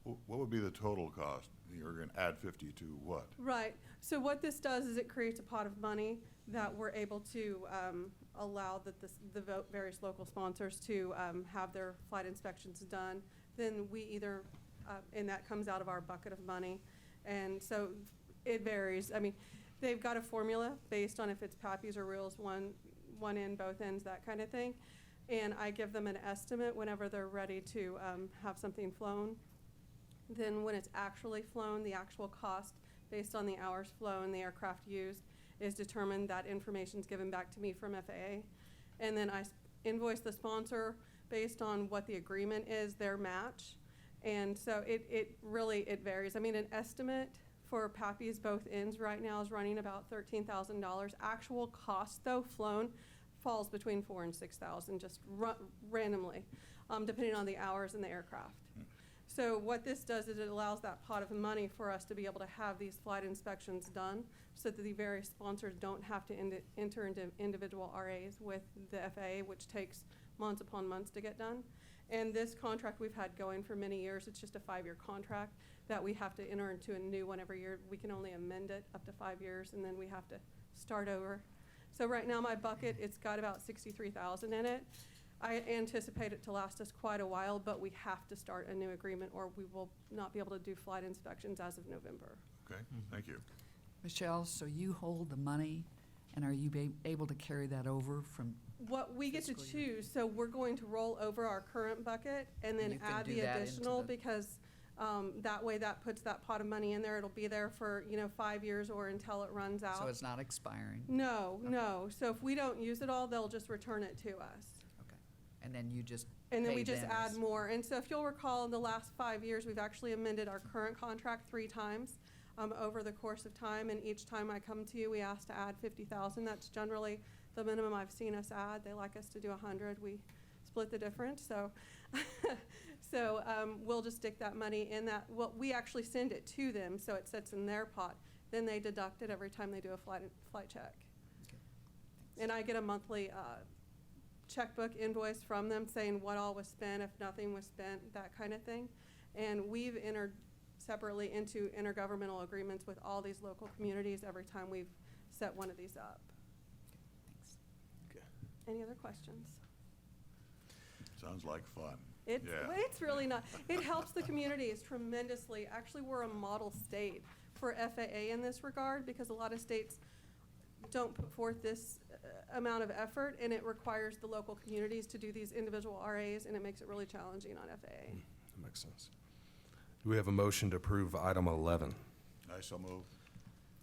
What would be the total cost? You're going to add 50 to what? Right. So what this does is it creates a pot of money that we're able to allow the various local sponsors to have their flight inspections done. Then we either, and that comes out of our bucket of money. And so it varies. I mean, they've got a formula based on if it's PAPIs or reels, one end, both ends, that kind of thing. And I give them an estimate whenever they're ready to have something flown. Then when it's actually flown, the actual cost based on the hours flown, the aircraft used, is determined. That information is given back to me from FAA. And then I invoice the sponsor based on what the agreement is, their match. And so it really varies. I mean, an estimate for PAPIs both ends right now is running about $13,000. Actual cost, though, flown, falls between $4,000 and $6,000, just randomly, depending on the hours and the aircraft. So what this does is it allows that pot of money for us to be able to have these flight inspections done so that the various sponsors don't have to enter into individual RAs with the FAA, which takes months upon months to get done. And this contract we've had going for many years. It's just a 5-year contract that we have to enter into a new one every year. We can only amend it up to 5 years, and then we have to start over. So right now my bucket, it's got about $63,000 in it. I anticipate it to last us quite a while, but we have to start a new agreement or we will not be able to do flight inspections as of November. Okay, thank you. Michelle, so you hold the money, and are you able to carry that over from? What we get to fiscal year? choose, so we're going to roll over our current bucket and then You can add do the that into additional the- because that way that puts that pot of money in there. It'll be there for, 5 years or until it runs out. So it's not expiring? No, no. So if we don't use it all, they'll just return it to us. Okay. And then you just And then pay we just them add as- more. And so if you'll recall, in the last 5 years, we've actually amended our current contract 3 times over the course of time. And each time I come to you, we ask to add 50,000. That's generally the minimum I've seen us add. They like us to do 100. We split the difference. So, we'll just stick that money in that. Well, we actually send it to them, so it sits in their pot. Then they deduct it every time they do a flight check. Okay. And I get a monthly checkbook invoice from them saying what all was spent, if nothing was spent, that kind of thing. And we've entered separately into intergovernmental agreements with all these local communities every time we've set one of these up. Thanks. Okay. Any other questions? Sounds like fun. It's, Yeah. well, it's really not. It helps the communities tremendously. Actually, we're a model state for FAA in this regard because a lot of states don't put forth this amount of effort, and it requires the local communities to do these individual RAs, and it makes it really challenging on FAA. That makes sense. Do we have a motion to approve item 11? I so move.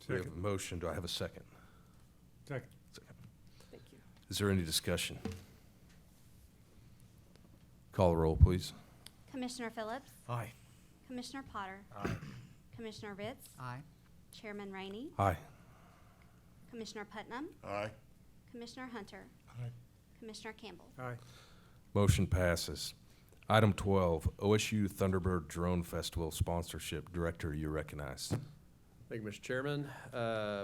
We have a motion. Do I have a second? Second. Thank you. Is there any discussion? Call the roll, please. Commissioner Phillips, Aye. Commissioner Potter, Aye. Commissioner Ritz, Aye. Chairman Rainey, Aye. Commissioner Putnam, Aye. Commissioner Hunter, Aye. Commissioner Campbell. Aye. Motion passes. Item 12, OSU Thunderbird Drone Festival sponsorship. Director, you recognized. Thank you, Mr. Chairman.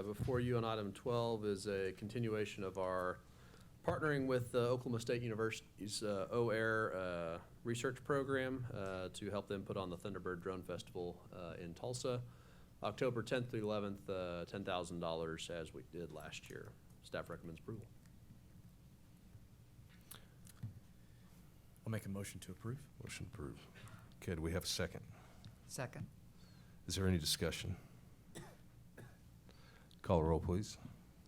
Before you on item 12 is a continuation of our partnering with Oklahoma State University's OAir research program to help them put on the Thunderbird Drone Festival in Tulsa. October 10th through 11th, $10,000 as we did last year. Staff recommends approval. I'll make a motion to approve. Motion approved. Okay, do we have a second? Second. Is there any discussion? Call the roll, please.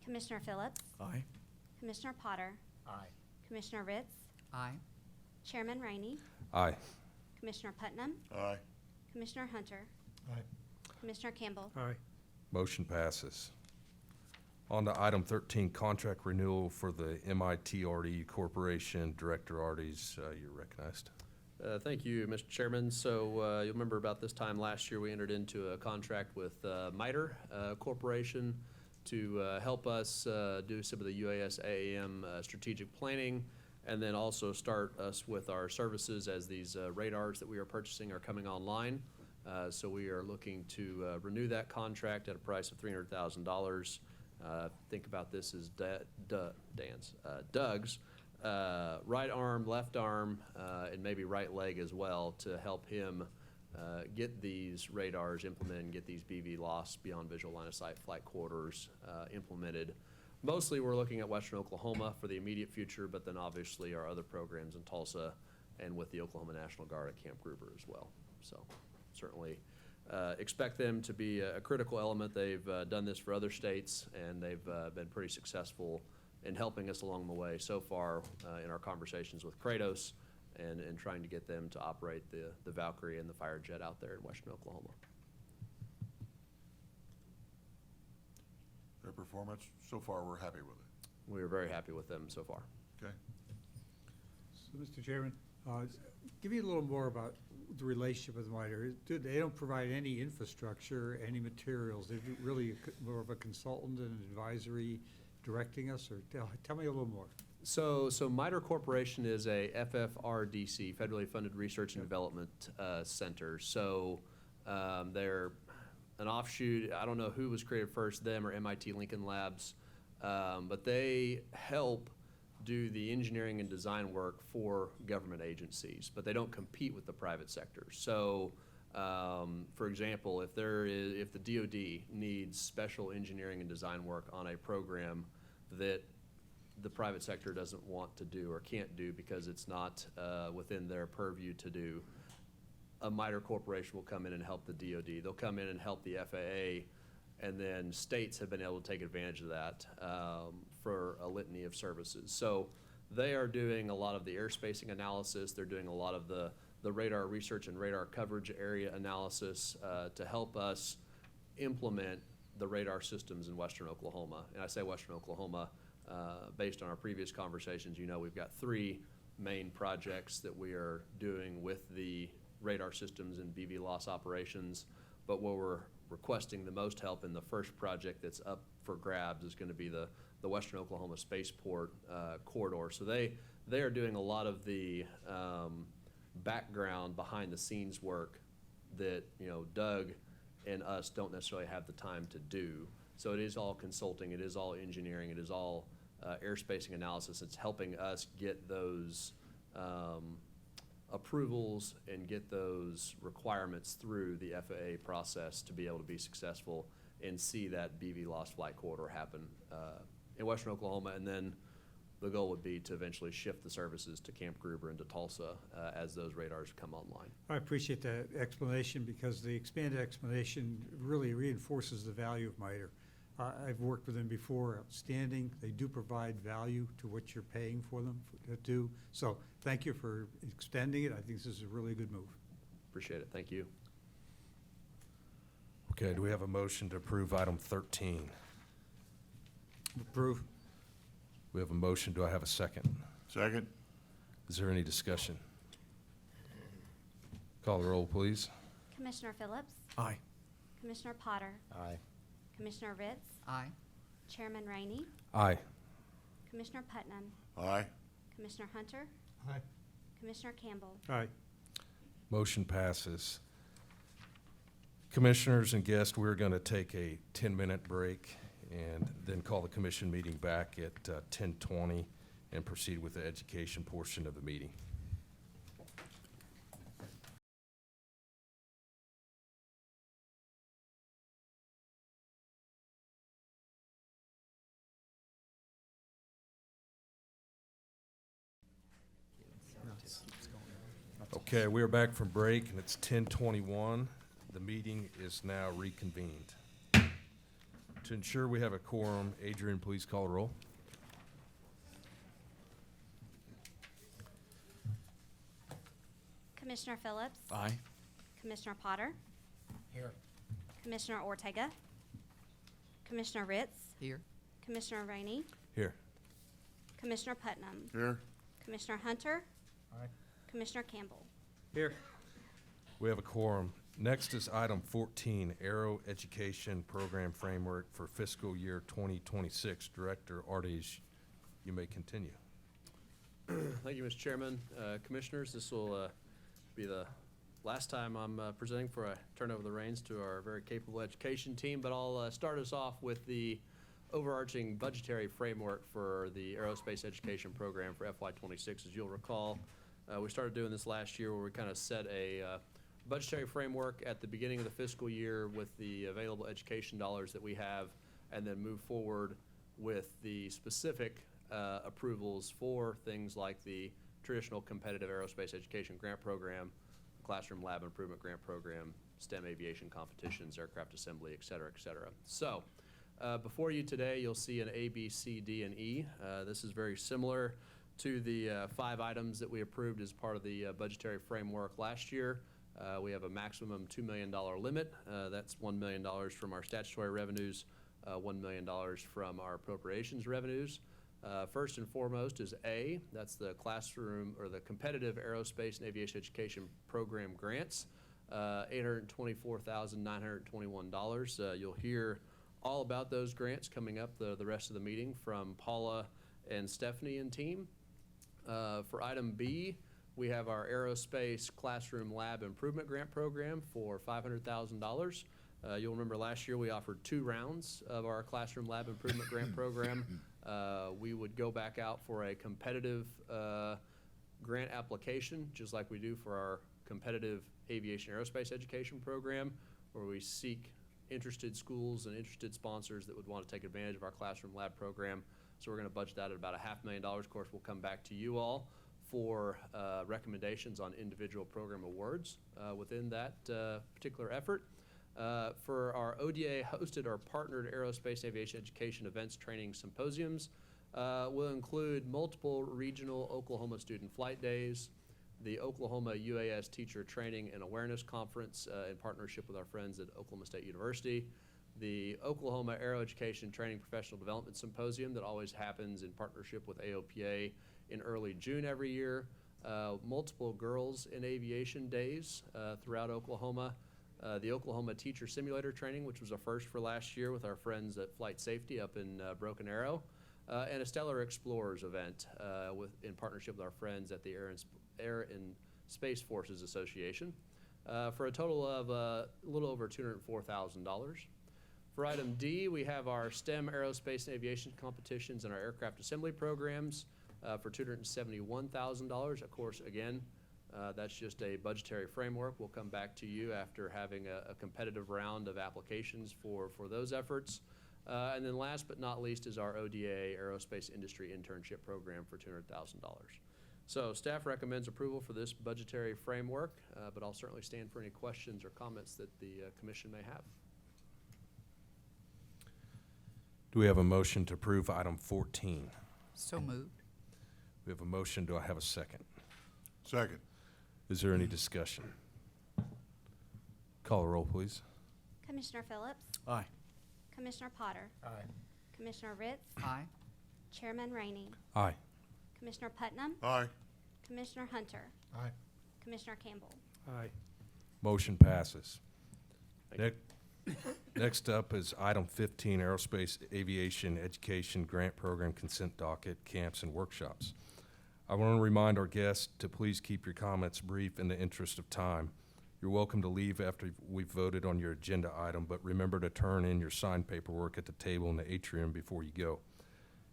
Commissioner Phillips, Aye. Commissioner Potter, Aye. Commissioner Ritz, Aye. Chairman Rainey, Aye. Commissioner Putnam, Aye. Commissioner Hunter, Aye. Commissioner Campbell. Aye. Motion passes. On to item 13, contract renewal for the MITRE Corporation. Director Arties, you're recognized. Thank you, Mr. Chairman. So you'll remember about this time last year, we entered into a contract with MITRE Corporation to help us do some of the UAS AAM strategic planning, and then also start us with our services as these radars that we are purchasing are coming online. So we are looking to renew that contract at a price of $300,000. Think about this as Doug's right arm, left arm, and maybe right leg as well to help him get these radars implemented and get these BV loss beyond visual line of sight flight quarters implemented. Mostly we're looking at Western Oklahoma for the immediate future, but then obviously our other programs in Tulsa and with the Oklahoma National Guard at Camp Gruber as well. So certainly expect them to be a critical element. They've done this for other states, and they've been pretty successful in helping us along the way so far in our conversations with Kratos and trying to get them to operate the Valkyrie and the Firejet out there in Western Oklahoma. Their performance, so far, we're happy with it. We are very happy with them so far. Okay. So, Mr. Chairman, give me a little more about the relationship with MITRE. They don't provide any infrastructure, any materials. They're really more of a consultant and an advisory directing us, or tell me a little more. So MITRE Corporation is a FFRDC, Federally Funded Research and Development Center. So they're an offshoot. I don't know who was created first, them or MIT Lincoln Labs, but they help do the engineering and design work for government agencies, but they don't compete with the private sector. So, for example, if the DoD needs special engineering and design work on a program that the private sector doesn't want to do or can't do because it's not within their purview to do, a MITRE Corporation will come in and help the DoD. They'll come in and help the FAA, and then states have been able to take advantage of that for a litany of services. So they are doing a lot of the airspacing analysis. They're doing a lot of the radar research and radar coverage area analysis to help us implement the radar systems in Western Oklahoma. And I say Western Oklahoma based on our previous conversations. You know, we've got 3 main projects that we are doing with the radar systems and BV loss operations, but where we're requesting the most help in the first project that's up for grabs is going to be the Western Oklahoma Spaceport corridor. So they are doing a lot of the background behind the scenes work that, you know, Doug and us don't necessarily have the time to do. So it is all consulting, it is all engineering, it is all airspacing analysis. It's helping us get those approvals and get those requirements through the FAA process to be able to be successful and see that BV lost flight corridor happen in Western Oklahoma. And then the goal would be to eventually shift the services to Camp Gruber and to Tulsa as those radars come online. I appreciate that explanation, because the expanded explanation really reinforces the value of MITRE. I've worked with them before, outstanding. They do provide value to what you're paying for them to do. So thank you for extending it. I think this is a really good move. Appreciate it. Thank you. Okay, do we have a motion to approve item 13? Approve. We have a motion. Do I have a second? Second. Is there any discussion? Call the roll, please. Commissioner Phillips, Aye. Commissioner Potter, Aye. Commissioner Ritz, Aye. Chairman Rainey, Aye. Commissioner Putnam, Aye. Commissioner Hunter, Aye. Commissioner Campbell. Aye. Motion passes. Commissioners and guests, we're going to take a 10-minute break and then call the commission meeting back at 10:20 and proceed with the education portion of the meeting. Okay, we are back from break, and it's 10:21. The meeting is now reconvened. To ensure we have a quorum, Adrian, please call the roll. Commissioner Phillips, Aye. Commissioner Potter, Here. Commissioner Ortega, Commissioner Ritz, Here. Commissioner Rainey, Here. Commissioner Putnam, Here. Commissioner Hunter, Aye. Commissioner Campbell. Here. We have a quorum. Next is item 14, Aero Education Program Framework for fiscal year 2026. Director Artis, you may continue. Thank you, Mr. Chairman. Commissioners, this will be the last time I'm presenting before I turn over the reins to our very capable education team, but I'll start us off with the overarching budgetary framework for the aerospace education program for FY26. As you'll recall, we started doing this last year where we kind of set a budgetary framework at the beginning of the fiscal year with the available education dollars that we have, and then move forward with the specific approvals for things like the traditional competitive aerospace education grant program, classroom lab improvement grant program, STEM aviation competitions, aircraft assembly, et cetera, et cetera. So before you today, you'll see an A, B, C, D, and E. This is very similar to the 5 items that we approved as part of the budgetary framework last year. We have a maximum $2 million limit. That's $1 million from our statutory revenues, $1 million from our appropriations revenues. First and foremost is A, that's the classroom or the competitive aerospace and aviation education program grants, $824,921. You'll hear all about those grants coming up the rest of the meeting from Paula and Stephanie and team. For item B, we have our aerospace classroom lab improvement grant program for $500,000. You'll remember last year we offered 2 rounds of our classroom lab improvement grant program. We would go back out for a competitive grant application, just like we do for our competitive aviation aerospace education program, where we seek interested schools and interested sponsors that would want to take advantage of our classroom lab program. So we're going to budget that at about $500,000. Of course, we'll come back to you all for recommendations on individual program awards within that particular effort. For our ODA hosted or partnered aerospace aviation education events, training, symposiums, will include multiple regional Oklahoma student flight days, the Oklahoma UAS Teacher Training and Awareness Conference in partnership with our friends at Oklahoma State University, the Oklahoma Aero Education Training Professional Development Symposium that always happens in partnership with AOPA in early June every year, multiple Girls in Aviation Days throughout Oklahoma, the Oklahoma Teacher Simulator Training, which was a first for last year with our friends at Flight Safety up in Broken Arrow, and a Stellar Explorers event in partnership with our friends at the Air and Space Forces Association, for a total of a little over $204,000. For item D, we have our STEM aerospace and aviation competitions and our aircraft assembly programs for $271,000. Of course, again, that's just a budgetary framework. We'll come back to you after having a competitive round of applications for those efforts. And then last but not least is our ODA Aerospace Industry Internship Program for $200,000. So staff recommends approval for this budgetary framework, but I'll certainly stand for any questions or comments that the commission may have. Do we have a motion to approve item 14? So moved. We have a motion. Do I have a second? Second. Is there any discussion? Call a roll, please. Commissioner Phillips, Aye. Commissioner Potter, Aye. Commissioner Ritz, Aye. Chairman Rainey, Aye. Commissioner Putnam, Aye. Commissioner Hunter, Aye. Commissioner Campbell. Aye. Motion passes. Thank you. Next up is item 15, Aerospace Aviation Education Grant Program Consent Docket, Camps and Workshops. I want to remind our guests to please keep your comments brief in the interest of time. You're welcome to leave after we've voted on your agenda item, but remember to turn in your signed paperwork at the table in the atrium before you go.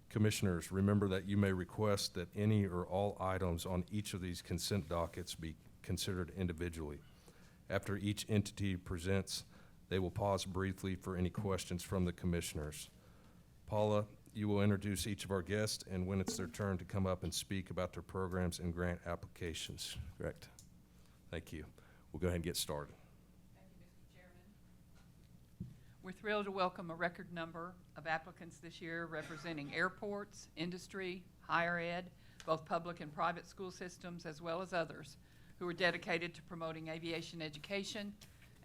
Commissioners, remember that you may request that any or all items on each of these consent dockets be considered individually. After each entity presents, they will pause briefly for any questions from the commissioners. Paula, you will introduce each of our guests, and when it's their turn to come up and speak about their programs and grant applications. Correct. Thank you. We'll go ahead and get started. Thank you, Mr. Chairman. We're thrilled to welcome a record number of applicants this year representing airports, industry, higher ed, both public and private school systems, as well as others who are dedicated to promoting aviation education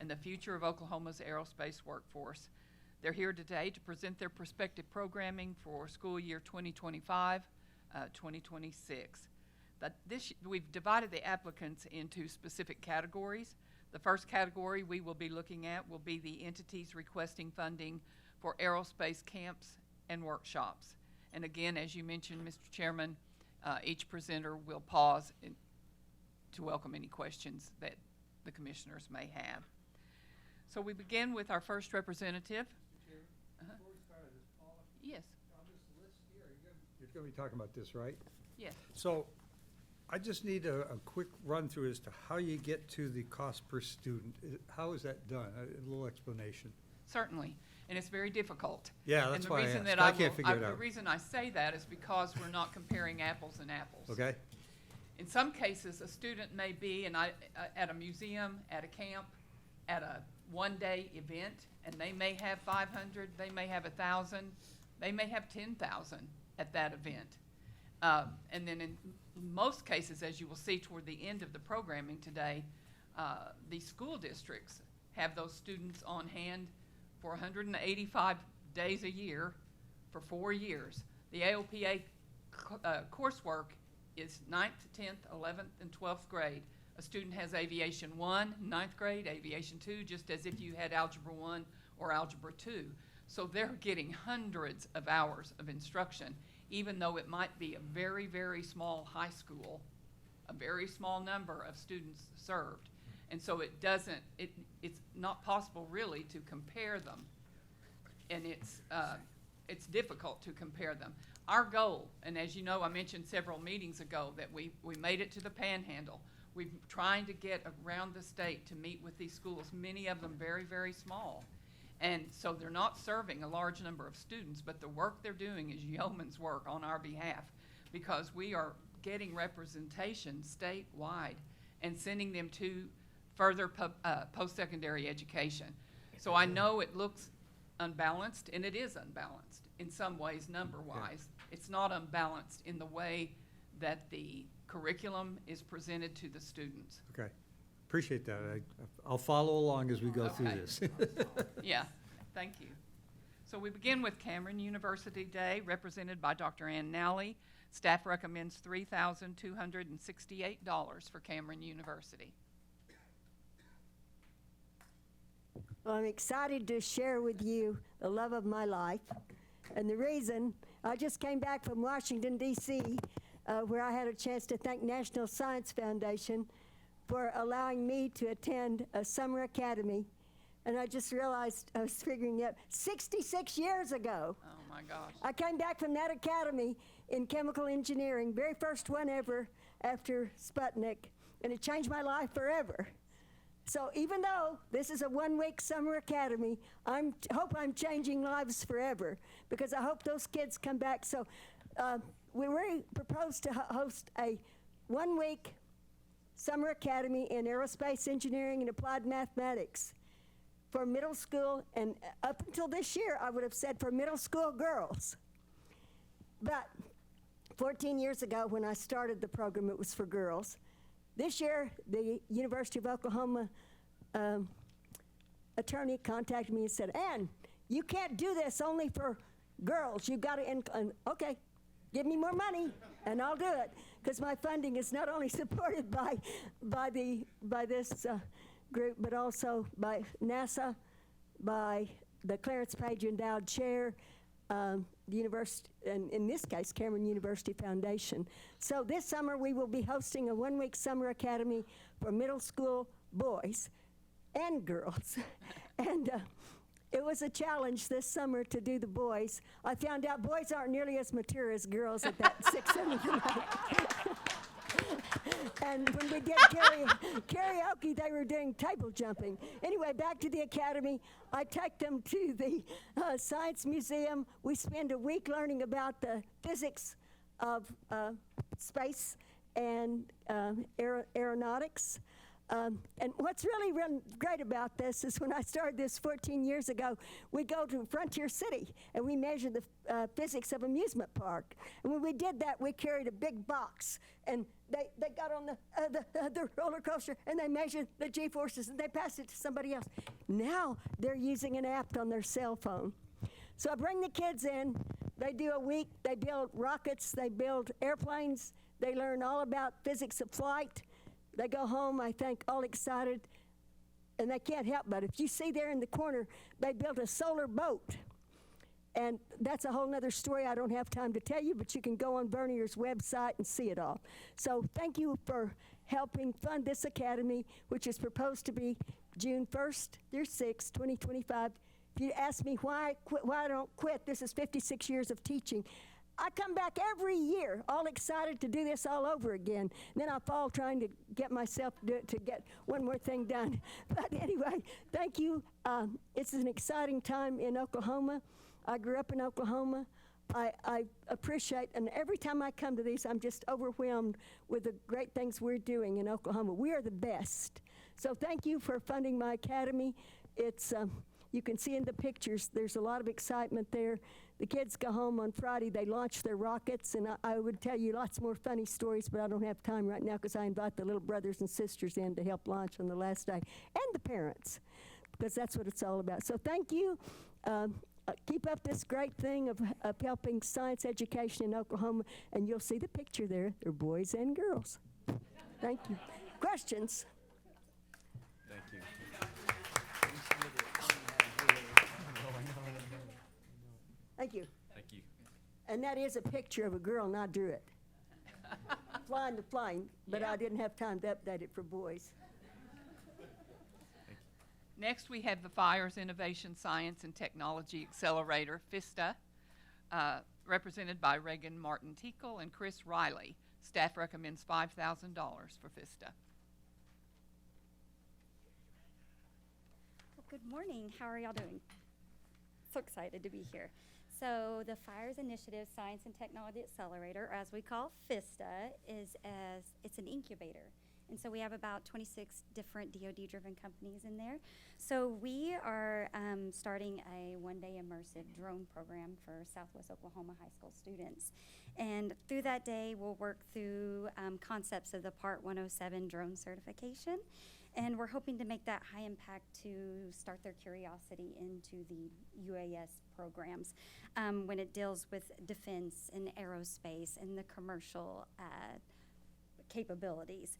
and the future of Oklahoma's aerospace workforce. They're here today to present their prospective programming for school year 2025, 2026. But we've divided the applicants into specific categories. The first category we will be looking at will be the entities requesting funding for aerospace camps and workshops. And again, as you mentioned, Mr. Chairman, each presenter will pause to welcome any questions that the commissioners may have. So we begin with our first representative. Before we start this, Paula? Yes. On this list here, you're going to be talking about this, right? Yes. So I just need a quick run through as to how you get to the cost per student. How is that done? A little explanation. Certainly, and it's very difficult. Yeah, that's why I reason asked. that I can't figure it The out. reason I say that is because we're not comparing apples and apples. Okay? In some cases, a student may be at a museum, at a camp, at a one-day event, and they may have 500, they may have 1,000, they may have 10,000 at that event. And then in most cases, as you will see toward the end of the programming today, the school districts have those students on hand for 185 days a year for 4 years. The AOPA coursework is 9th, 10th, 11th, and 12th grade. A student has Aviation 1, 9th grade, Aviation 2, just as if you had Algebra 1 or Algebra 2. So they're getting hundreds of hours of instruction, even though it might be a very, very small high school, a very small number of students served. And so it's not possible really to compare them. And it's difficult to compare them. Our goal, and as you know, I mentioned several meetings ago that we made it to the Panhandle. We're trying to get around the state to meet with these schools, many of them very, very small. And so they're not serving a large number of students, but the work they're doing is yeoman's work on our behalf, because we are getting representation statewide and sending them to further post-secondary education. So I know it looks unbalanced, and it is unbalanced in some ways number-wise. It's not unbalanced in the way that the curriculum is presented to the students. Okay. Appreciate that. I'll follow along as we go through Okay. this. Yeah, thank you. So we begin with Cameron University Day, represented by Dr. Ann Nally. Staff recommends $3,268 for Cameron University. Well, I'm excited to share with you the love of my life. And the reason, I just came back from Washington, D.C., where I had a chance to thank National Science Foundation for allowing me to attend a summer academy. And I just realized, I was figuring out, 66 years ago. Oh my gosh. I came back from that academy in chemical engineering, very first one ever after Sputnik, and it changed my life forever. So even though this is a one-week summer academy, I hope I'm changing lives forever, because I hope those kids come back. So we really proposed to host a one-week summer academy in aerospace engineering and applied mathematics for middle school, and up until this year, I would have said for middle school girls. But 14 years ago, when I started the program, it was for girls. This year, the University of Oklahoma attorney contacted me and said, Ann, you can't do this only for girls. You've got to, okay, give me more money, and I'll do it. Because my funding is not only supported by this group, but also by NASA, by the Clarence Page Endowed Chair, the university, and in this case, Cameron University Foundation. So this summer, we will be hosting a one-week summer academy for middle school boys and girls. And it was a challenge this summer to do the boys. I found out boys aren't nearly as mature as girls at that 6th, 7th, and 8th. And when we did karaoke, they were doing table jumping. Anyway, back to the academy. I take them to the Science Museum. We spend a week learning about the physics of space and aeronautics. And what's really great about this is when I started this 14 years ago, we go to Frontier City and we measure the physics of amusement park. And when we did that, we carried a big box and they got on the roller coaster and they measured the G-forces and they passed it to somebody else. Now they're using an app on their cell phone. So I bring the kids in, they do a week, they build rockets, they build airplanes, they learn all about physics of flight. They go home, I think, all excited, and they can't help but. If you see there in the corner, they built a solar boat. And that's a whole nother story I don't have time to tell you, but you can go on Vernier's website and see it all. So thank you for helping fund this academy, which is proposed to be June 1st through 6th, 2025. If you ask me why I don't quit, this is 56 years of teaching. I come back every year, all excited to do this all over again. Then I fall trying to get myself to get one more thing done. But anyway, thank you. It's an exciting time in Oklahoma. I grew up in Oklahoma. I appreciate, and every time I come to these, I'm just overwhelmed with the great things we're doing in Oklahoma. We are the best. So thank you for funding my academy. It's you can see in the pictures, there's a lot of excitement there. The kids go home on Friday, they launch their rockets, and I would tell you lots more funny stories, but I don't have time right now because I invite the little brothers and sisters in to help launch on the last day, and the parents, because that's what it's all about. So thank you. Keep up this great thing of helping science education in Oklahoma, and you'll see the picture there. They're boys and girls. Thank you. Questions? Thank you. Thank you. Thank you. And that is a picture of a girl, and I drew it. Flying the plane, but Yeah. I didn't have time to update it for boys. Next, we have the Fires Innovation Science and Technology Accelerator, FISTA, represented by Reagan Martin Teakle and Chris Riley. Staff recommends $5,000 for FISTA. Well, good morning. How are y'all doing? So excited to be here. So the Fires Initiative Science and Technology Accelerator, or as we call FISTA, it's an incubator. And so we have about 26 different DoD-driven companies in there. So we are starting a one-day immersive drone program for Southwest Oklahoma high school students. And through that day, we'll work through concepts of the Part 107 drone certification. And we're hoping to make that high impact to start their curiosity into the UAS programs when it deals with defense and aerospace and the commercial capabilities.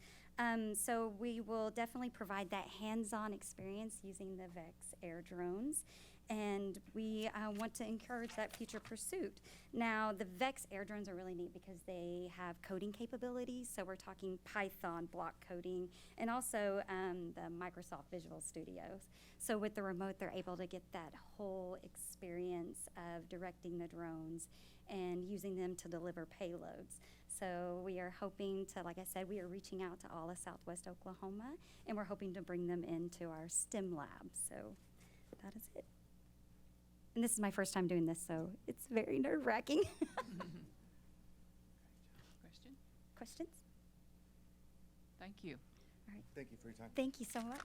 So we will definitely provide that hands-on experience using the VEX air drones. And we want to encourage that future pursuit. Now, the VEX air drones are really neat because they have coding capabilities. So we're talking Python block coding and also the Microsoft Visual Studios. So with the remote, they're able to get that whole experience of directing the drones and using them to deliver payloads. So we are hoping to, like I said, we are reaching out to all of Southwest Oklahoma, and we're hoping to bring them into our STEM lab. So that is it. And this is my first time doing this, so it's very nerve-wracking. Question? Questions? Thank you. All right. Thank you for your time. Thank you so much.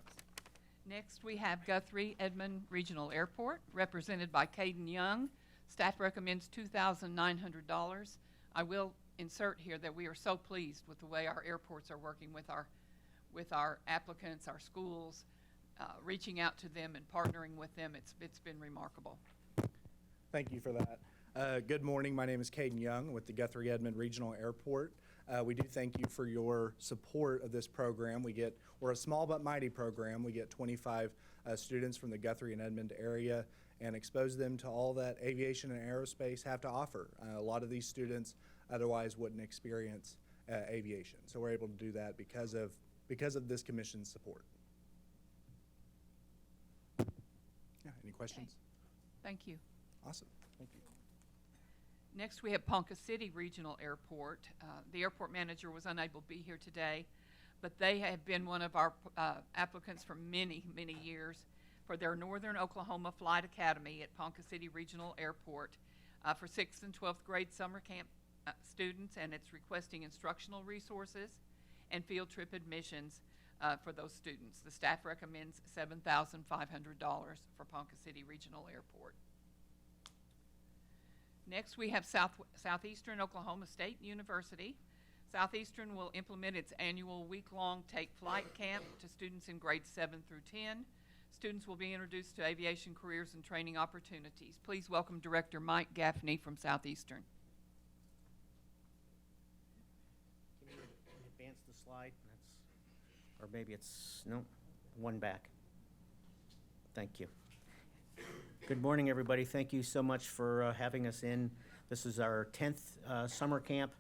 Next, we have Guthrie Edmond Regional Airport, represented by Caden Young. Staff recommends $2,900. I will insert here that we are so pleased with the way our airports are working with our applicants, our schools, reaching out to them and partnering with them. It's been remarkable. Thank you for that. Good morning. My name is Caden Young with the Guthrie Edmond Regional Airport. We do thank you for your support of this program. We're a small but mighty program. We get 25 students from the Guthrie and Edmond area and expose them to all that aviation and aerospace have to offer. A lot of these students otherwise wouldn't experience aviation. So we're able to do that because of this commission's support. Yeah, any questions? Thank you. Awesome. Thank you. Next, we have Ponca City Regional Airport. The airport manager was unable to be here today, but they have been one of our applicants for many, many years for their Northern Oklahoma Flight Academy at Ponca City Regional Airport for 6th and 12th grade summer camp students, and it's requesting instructional resources and field trip admissions for those students. The staff recommends $7,500 for Ponca City Regional Airport. Next, we have Southeastern Oklahoma State University. Southeastern will implement its annual week-long Take Flight Camp to students in grades 7 through 10. Students will be introduced to aviation careers and training opportunities. Please welcome Director Mike Gaffney from Southeastern. Can you advance the slide? Or maybe it's, no, one back. Thank you. Good morning, everybody. Thank you so much for having us in. This is our 10th summer camp.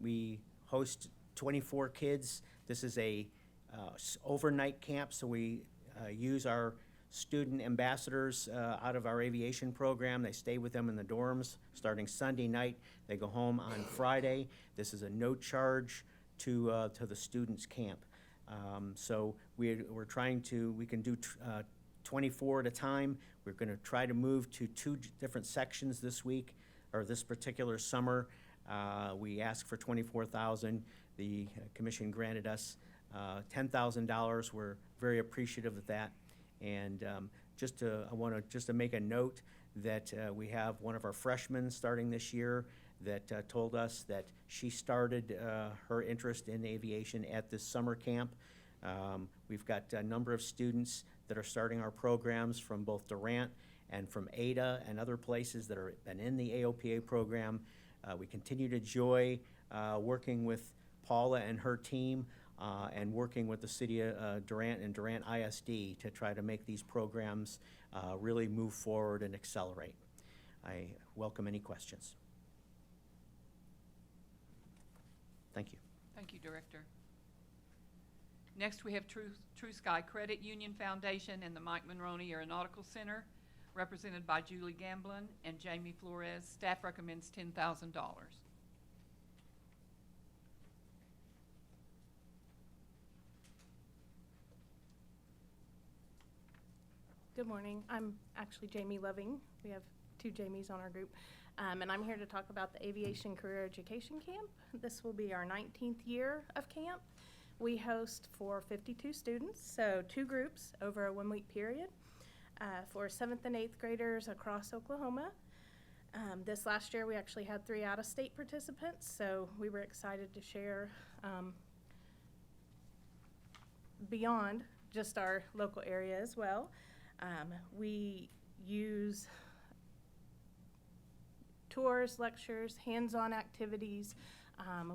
We host 24 kids. This is a overnight camp, so we use our student ambassadors out of our aviation program. They stay with them in the dorms starting Sunday night. They go home on Friday. This is a no charge to the students' camp. So we're trying to, we can do 24 at a time. We're going to try to move to 2 different sections this week, or this particular summer. We asked for $24,000. The commission granted us $10,000. We're very appreciative of that. And I want to make a note that we have one of our freshmen starting this year that told us that she started her interest in aviation at this summer camp. We've got a number of students that are starting our programs from both Durant and from Ada and other places that are been in the AOPA program. We continue to enjoy working with Paula and her team and working with the city of Durant and Durant ISD to try to make these programs really move forward and accelerate. I welcome any questions. Thank you. Thank you, Director. Next, we have True Sky Credit Union Foundation and the Mike Monroney Aeronautical Center, represented by Julie Gamblin and Jamie Flores. Staff recommends $10,000. Good morning. I'm actually Jamie Loving. We have 2 Jamies on our group. And I'm here to talk about the Aviation Career Education Camp. This will be our 19th year of camp. We host for 52 students, so 2 groups over a 1-week period for 7th and 8th graders across Oklahoma. This last year we actually had 3 out-of-state participants, so we were excited to share beyond just our local area as well. We use tours, lectures, hands-on activities.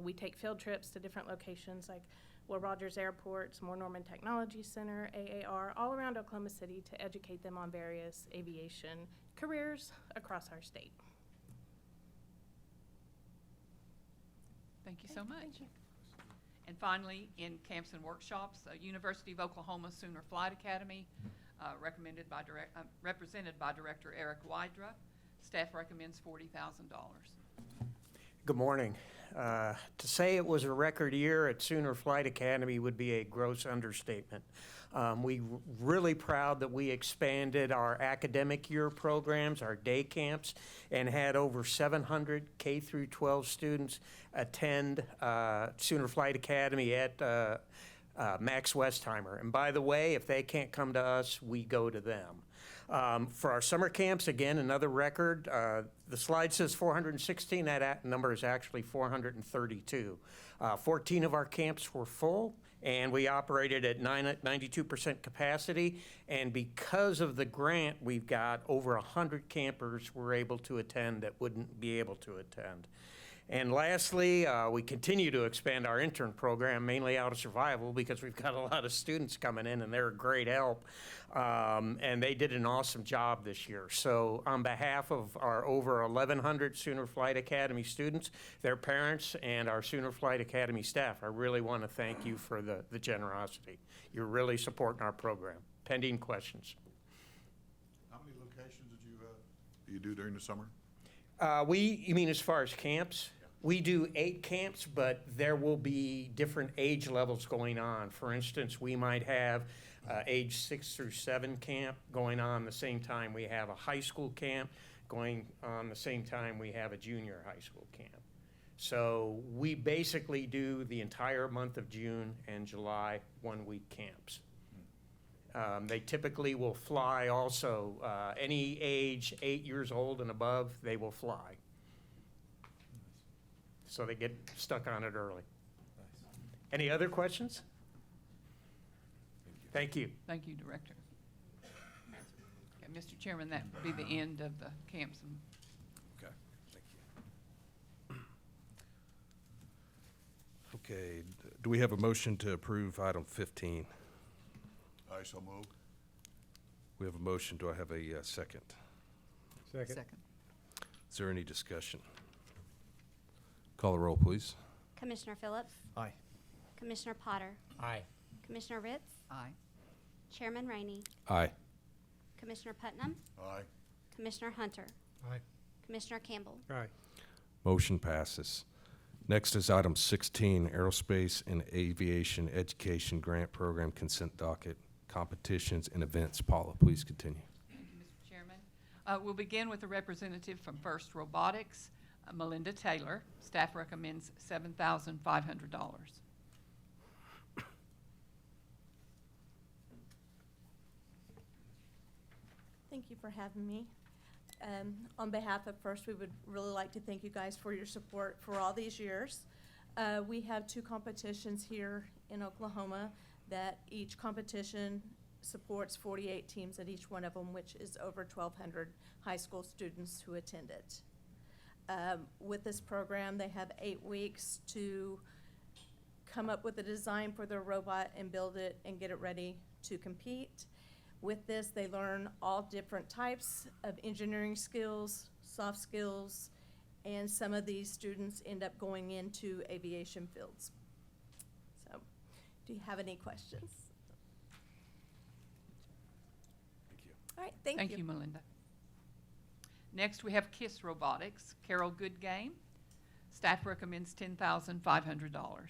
We take field trips to different locations like Will Rogers Airport, Moore Norman Technology Center, AAR, all around Oklahoma City to educate them on various aviation careers across our state. Thank you so much. Thank you. And finally, in camps and workshops, University of Oklahoma Sooner Flight Academy, represented by Director Eric Wydra. Staff recommends $40,000. Good morning. To say it was a record year at Sooner Flight Academy would be a gross understatement. We're really proud that we expanded our academic year programs, our day camps, and had over 700 K through 12 students attend Sooner Flight Academy at Max Westheimer. And by the way, if they can't come to us, we go to them. For our summer camps, again, another record. The slide says 416. That number is actually 432. 14 of our camps were full, and we operated at 92% capacity. And because of the grant we've got, over 100 campers were able to attend that wouldn't be able to attend. And lastly, we continue to expand our intern program, mainly out of survival, because we've got a lot of students coming in, and they're a great help. And they did an awesome job this year. So on behalf of our over 1,100 Sooner Flight Academy students, their parents, and our Sooner Flight Academy staff, I really want to thank you for the generosity. You're really supporting our program. Pending questions. How many locations do you do during the summer? You mean as far as camps? We do 8 camps, but there will be different age levels going on. For instance, we might have age 6 through 7 camp going on the same time we have a high school camp going on the same time we have a junior high school camp. So we basically do the entire month of June and July 1-week camps. They typically will fly also. Any age 8 years old and above, they will fly. So they get stuck on it early. Any other questions? Thank you. Thank you, Director. Okay, Mr. Chairman, that would be the end of the camps. Okay, thank you. Okay, do we have a motion to approve item 15? I so move. We have a motion. Do I have a second? Second. Is there any discussion? Call the roll, please. Commissioner Phillips? Aye. Commissioner Potter? Aye. Commissioner Ritz? Aye. Chairman Rainey? Aye. Commissioner Putnam? Aye. Commissioner Hunter? Aye. Commissioner Campbell? Aye. Motion passes. Next is item 16, Aerospace and Aviation Education Grant Program Consent Docket, Competitions and Events. Paula, please continue. Thank you, Mr. Chairman. We'll begin with a representative from First Robotics, Melinda Taylor. Staff recommends $7,500. Thank you for having me. On behalf of First, we would really like to thank you guys for your support for all these years. We have 2 competitions here in Oklahoma that each competition supports 48 teams at each one of them, which is over 1,200 high school students who attend it. With this program, they have 8 weeks to come up with a design for their robot and build it and get it ready to compete. With this, they learn all different types of engineering skills, soft skills, and some of these students end up going into aviation fields. So, do you have any questions? Thank you. All right, thank you. Thank you, Melinda. Next, we have KISS Robotics, Carol Goodgame. Staff recommends $10,500. Carol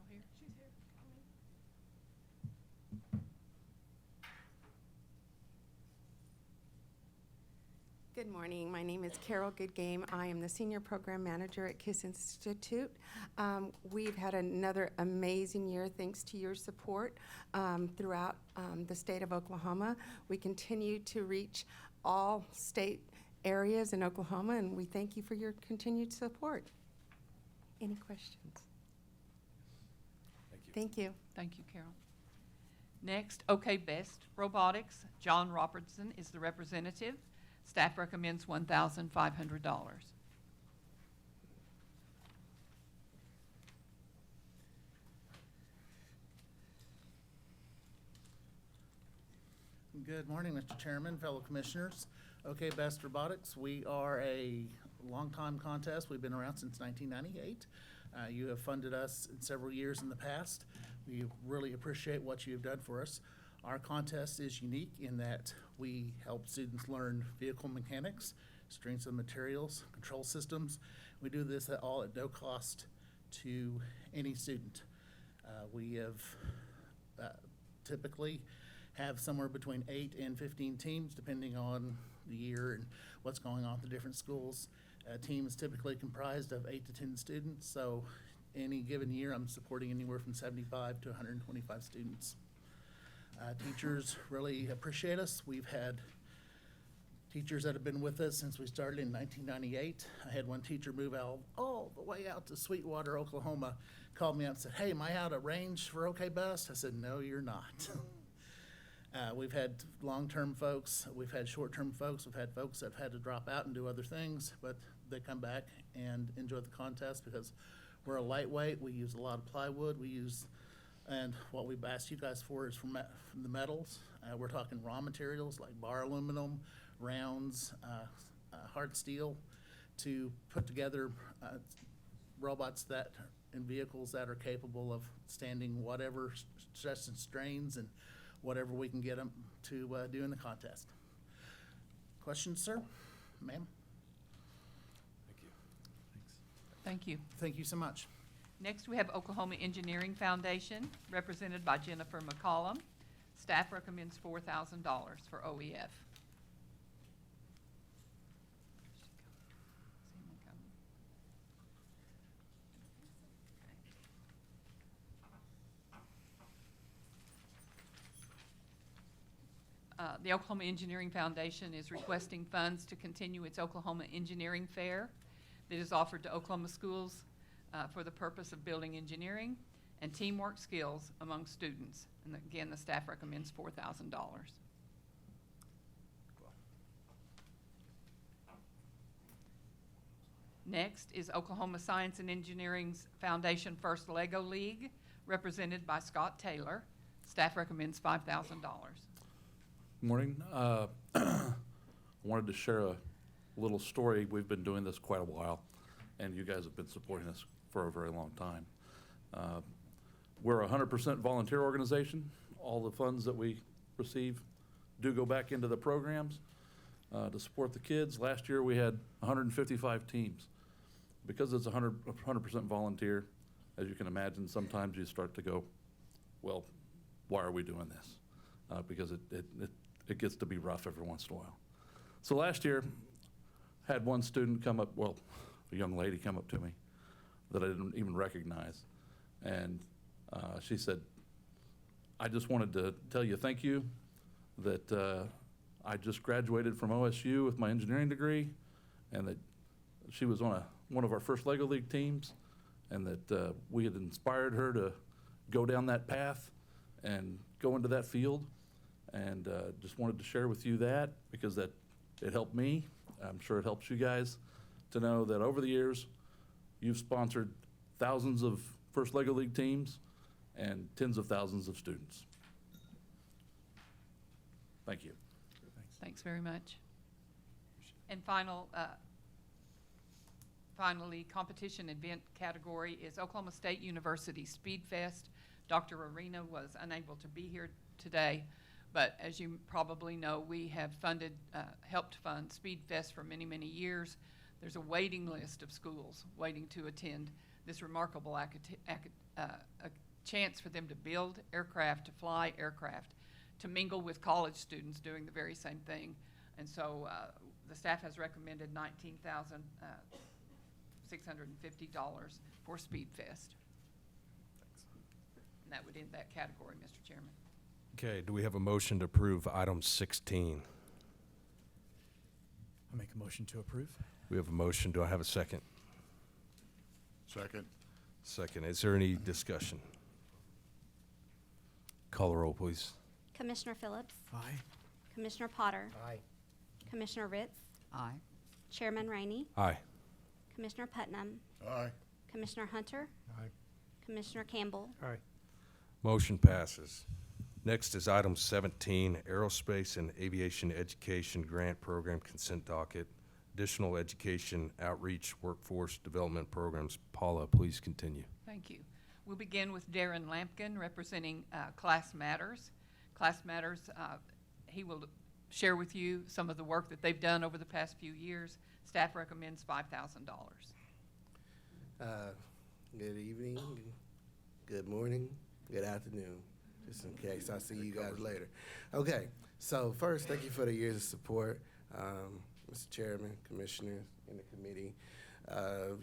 here? She's here. Good morning. My name is Carol Goodgame. I am the Senior Program Manager at KISS Institute. We've had another amazing year thanks to your support throughout the state of Oklahoma. We continue to reach all state areas in Oklahoma, and we thank you for your continued support. Any questions? Thank you. Thank you. Thank you, Carol. Next, OK Best Robotics. John Robertson is the representative. Staff recommends $1,500. Good morning, Mr. Chairman, fellow commissioners. OK Best Robotics, we are a long-time contest. We've been around since 1998. You have funded us in several years in the past. We really appreciate what you have done for us. Our contest is unique in that we help students learn vehicle mechanics, strengths of materials, control systems. We do this all at no cost to any student. We have typically have somewhere between 8 and 15 teams, depending on the year and what's going on at the different schools. A team is typically comprised of 8 to 10 students, so any given year I'm supporting anywhere from 75 to 125 students. Teachers really appreciate us. We've had teachers that have been with us since we started in 1998. I had one teacher move out all the way out to Sweetwater, Oklahoma, called me up and said, "Hey, am I out of range for OK Best?" I said, "No, you're not." We've had long-term folks, we've had short-term folks, we've had folks that have had to drop out and do other things, but they come back and enjoy the contest because we're a lightweight, we use a lot of plywood, and what we've asked you guys for is from the metals. We're talking raw materials like bar aluminum, rounds, hard steel, to put together robots and vehicles that are capable of standing whatever stress and strains and whatever we can get them to do in the contest. Questions, sir? Ma'am? Thank you. Thank you so much. Next, we have Oklahoma Engineering Foundation, represented by Jennifer McCollum. Staff recommends $4,000 for OEF. The Oklahoma Engineering Foundation is requesting funds to continue its Oklahoma Engineering Fair that is offered to Oklahoma schools for the purpose of building engineering and teamwork skills among students. And again, the staff recommends $4,000. Next is Oklahoma Science and Engineering's Foundation First Lego League, represented by Scott Taylor. Staff recommends $5,000. Morning. I wanted to share a little story. We've been doing this quite a while, and you guys have been supporting us for a very long time. We're a 100% volunteer organization. All the funds that we receive do go back into the programs to support the kids. Last year we had 155 teams. Because it's 100% volunteer, as you can imagine, sometimes you start to go, well, why are we doing this? Because it gets to be rough every once in a while. So last year, had one student come up, well, a young lady come up to me that I didn't even recognize. And she said, I just wanted to tell you thank you that I just graduated from OSU with my engineering degree, and that she was on one of our first Lego League teams, and that we had inspired her to go down that path and go into that field. And just wanted to share with you that because it helped me. I'm sure it helps you guys to know that over the years, you've sponsored thousands of First Lego League teams and tens of thousands of students. Thank you. Thanks very much. And finally, competition event category is Oklahoma State University Speed Fest. Dr. Arena was unable to be here today, but as you probably know, we have helped fund Speed Fest for many, many years. There's a waiting list of schools waiting to attend this remarkable chance for them to build aircraft, to fly aircraft, to mingle with college students doing the very same thing. And so the staff has recommended $19,650 for Speed Fest. And that would end that category, Mr. Chairman. Okay, do we have a motion to approve item 16? I'll make a motion to approve. We have a motion. Do I have a second? Second. Second. Is there any discussion? Call the roll, please. Commissioner Phillips? Aye. Commissioner Potter? Aye. Commissioner Ritz? Aye. Chairman Rainey? Aye. Commissioner Putnam? Aye. Commissioner Hunter? Aye. Commissioner Campbell? Aye. Motion passes. Next is item 17, Aerospace and Aviation Education Grant Program Consent Docket, Additional Education Outreach Workforce Development Programs. Paula, please continue. Thank you. We'll begin with Darren Lampkin, representing Class Matters. Class Matters, he will share with you some of the work that they've done over the past few years. Staff recommends $5,000. Good evening, good morning, good afternoon, just in case I see you guys later. Okay, so first, thank you for the years of support, Mr. Chairman, Commissioners, and the committee.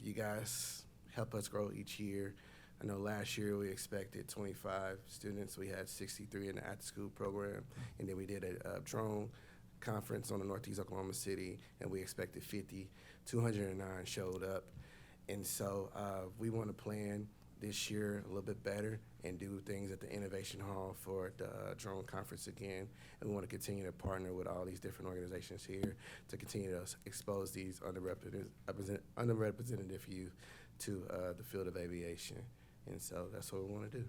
You guys help us grow each year. I know last year we expected 25 students. We had 63 in the after-school program, and then we did a drone conference on the Northeast Oklahoma City, and we expected 50. 209 showed up. And so we want to plan this year a little bit better and do things at the Innovation Hall for the drone conference again. And we want to continue to partner with all these different organizations here to continue to expose these underrepresented youth to the field of aviation. And so that's what we want to do.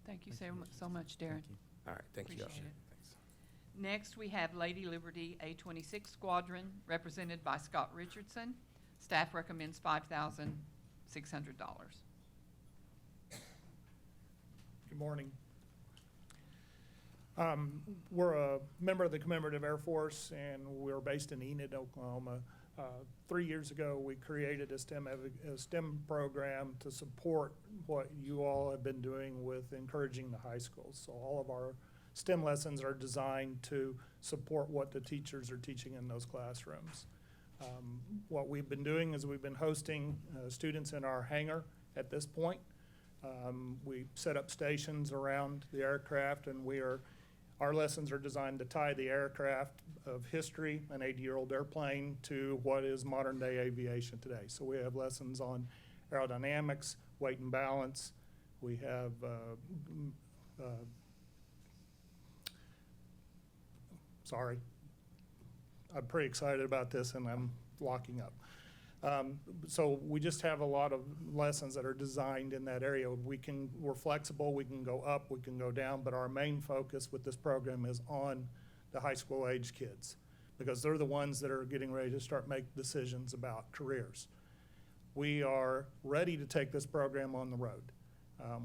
Thank you so much, Darren. All right, thank you. Appreciate it. Next, we have Lady Liberty A-26 Squadron, represented by Scott Richardson. Staff recommends $5,600. Good morning. We're a member of the Commemorative Air Force, and we're based in Enid, Oklahoma. 3 years ago, we created a STEM program to support what you all have been doing with encouraging the high schools. So all of our STEM lessons are designed to support what the teachers are teaching in those classrooms. What we've been doing is we've been hosting students in our hangar at this point. We set up stations around the aircraft, and our lessons are designed to tie the aircraft of history, an 80-year-old airplane, to what is modern-day aviation today. So we have lessons on aerodynamics, weight and balance. We have sorry, I'm pretty excited about this, and I'm locking up. So we just have a lot of lessons that are designed in that area. We're flexible, we can go up, we can go down, but our main focus with this program is on the high school age kids, because they're the ones that are getting ready to start make decisions about careers. We are ready to take this program on the road.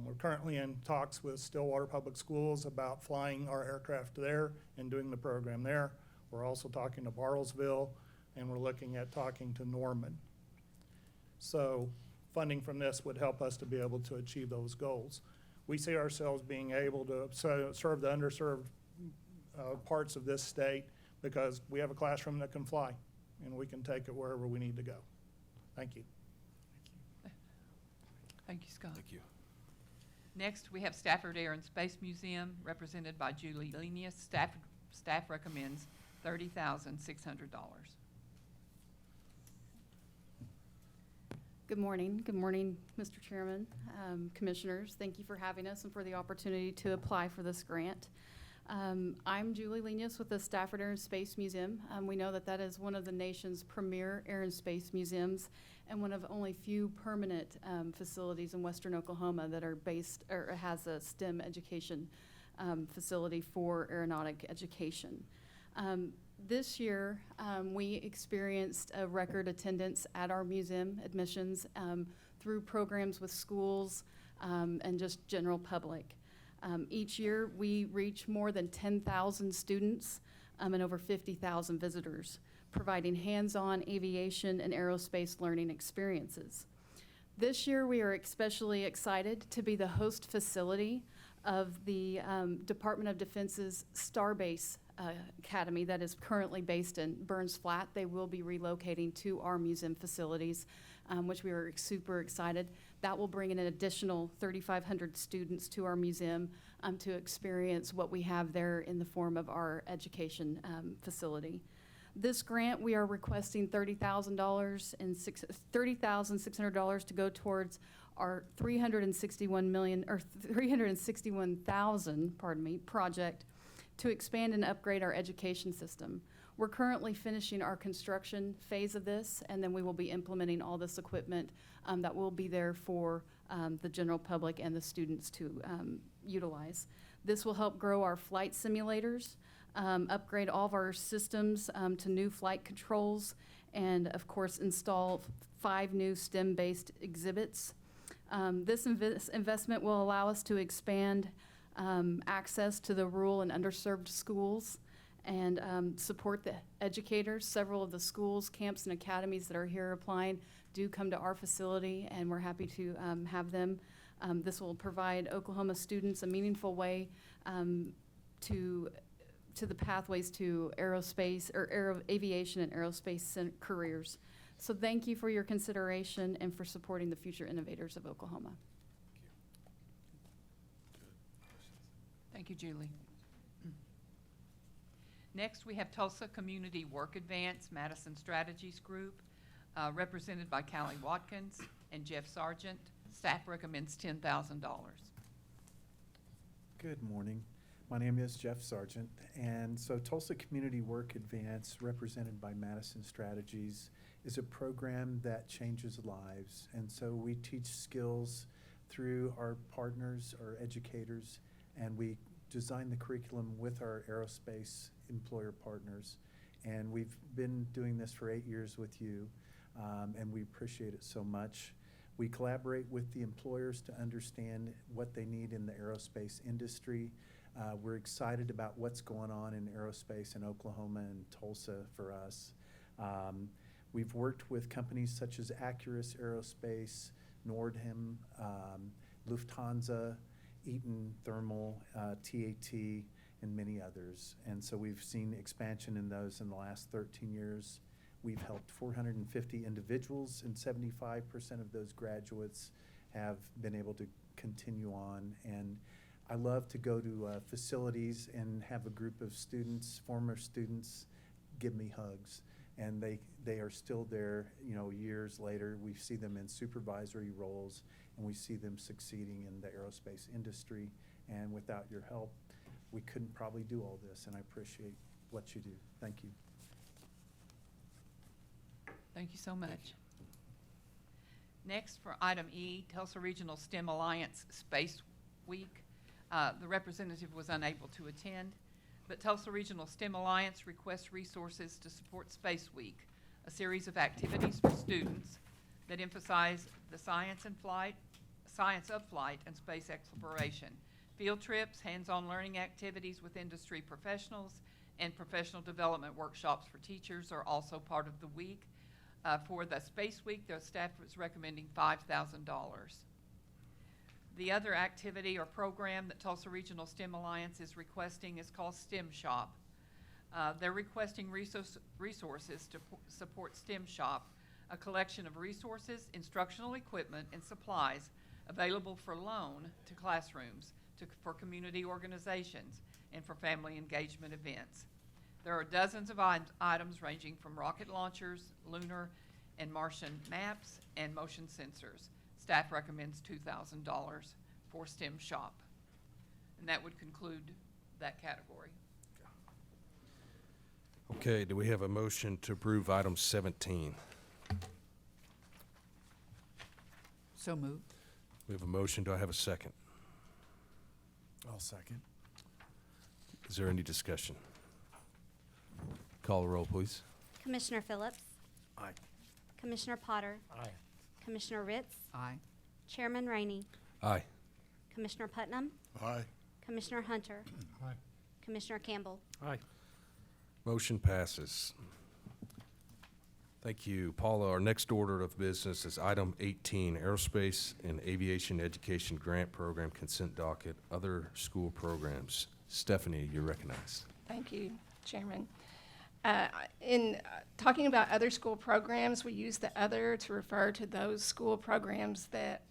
We're currently in talks with Stillwater Public Schools about flying our aircraft there and doing the program there. We're also talking to Bartlesville, and we're looking at talking to Norman. So funding from this would help us to be able to achieve those goals. We see ourselves being able to serve the underserved parts of this state, because we have a classroom that can fly, and we can take it wherever we need to go. Thank you. Thank you, Scott. Thank you. Next, we have Stafford Air and Space Museum, represented by Julie Lenius. Staff recommends $30,600. Good morning. Good morning, Mr. Chairman, Commissioners. Thank you for having us and for the opportunity to apply for this grant. I'm Julie Lenius with the Stafford Air and Space Museum. We know that that is one of the nation's premier air and space museums, and one of only few permanent facilities in western Oklahoma that are based or has a STEM education facility for aeronautic education. This year, we experienced a record attendance at our museum admissions through programs with schools and just general public. Each year, we reach more than 10,000 students and over 50,000 visitors, providing hands-on aviation and aerospace learning experiences. This year, we are especially excited to be the host facility of the Department of Defense's Starbase Academy that is currently based in Burns Flat. They will be relocating to our museum facilities, which we are super excited. That will bring in an additional 3,500 students to our museum to experience what we have there in the form of our education facility. This grant, we are requesting $30,000 and $30,600 to go towards our $361,000 project to expand and upgrade our education system. We're currently finishing our construction phase of this, and then we will be implementing all this equipment that will be there for the general public and the students to utilize. This will help grow our flight simulators, upgrade all of our systems to new flight controls, and of course install 5 new STEM-based exhibits. This investment will allow us to expand access to the rural and underserved schools and support the educators. Several of the schools, camps, and academies that are here applying do come to our facility, and we're happy to have them. This will provide Oklahoma students a meaningful way to the pathways to aerospace or aviation and aerospace careers. So thank you for your consideration and for supporting the future innovators of Oklahoma. Thank you, Julie. Next, we have Tulsa Community Work Advance, Madison Strategies Group. represented by Callie Watkins and Jeff Sargent. Staff recommends $10,000. Good morning. My name is Jeff Sargent, and so Tulsa Community Work Advance, represented by Madison Strategies, is a program that changes lives. And so we teach skills through our partners, our educators, and we design the curriculum with our aerospace employer partners. And we've been doing this for 8 years with you, and we appreciate it so much. We collaborate with the employers to understand what they need in the aerospace industry. We're excited about what's going on in aerospace in Oklahoma and Tulsa for us. We've worked with companies such as Accurus Aerospace, Nordheim, Lufthansa, Eaton Thermal, TAT, and many others. And so we've seen expansion in those in the last 13 years. We've helped 450 individuals, and 75% of those graduates have been able to continue on. And I love to go to facilities and have a group of students, former students, give me hugs. And they are still there, years later. We see them in supervisory roles, and we see them succeeding in the aerospace industry. And without your help, we couldn't probably do all this, and I appreciate what you do. Thank you. Thank you so much. Next, for item E, Tulsa Regional STEM Alliance Space Week. The representative was unable to attend, but Tulsa Regional STEM Alliance requests resources to support Space Week, a series of activities for students that emphasize the science of flight and space exploration. Field trips, hands-on learning activities with industry professionals, and professional development workshops for teachers are also part of the week. For the Space Week, the staff is recommending $5,000. The other activity or program that Tulsa Regional STEM Alliance is requesting is called STEM Shop. They're requesting resources to support STEM Shop, a collection of resources, instructional equipment, and supplies available for loan to classrooms, for community organizations, and for family engagement events. There are dozens of items ranging from rocket launchers, lunar and Martian maps, and motion sensors. Staff recommends $2,000 for STEM Shop. And that would conclude that category. Okay, do we have a motion to approve item 17? So moved. We have a motion. Do I have a second? I'll second. Is there any discussion? Call the roll, please. Commissioner Phillips? Aye. Commissioner Potter? Aye. Commissioner Ritz? Aye. Chairman Rainey? Aye. Commissioner Putnam? Aye. Commissioner Hunter? Aye. Commissioner Campbell? Aye. Motion passes. Thank you. Paula, our next order of business is item 18, Aerospace and Aviation Education Grant Program Consent Docket, Other School Programs. Stephanie, you're recognized. Thank you, Chairman. In talking about other school programs, we use the other to refer to those school programs that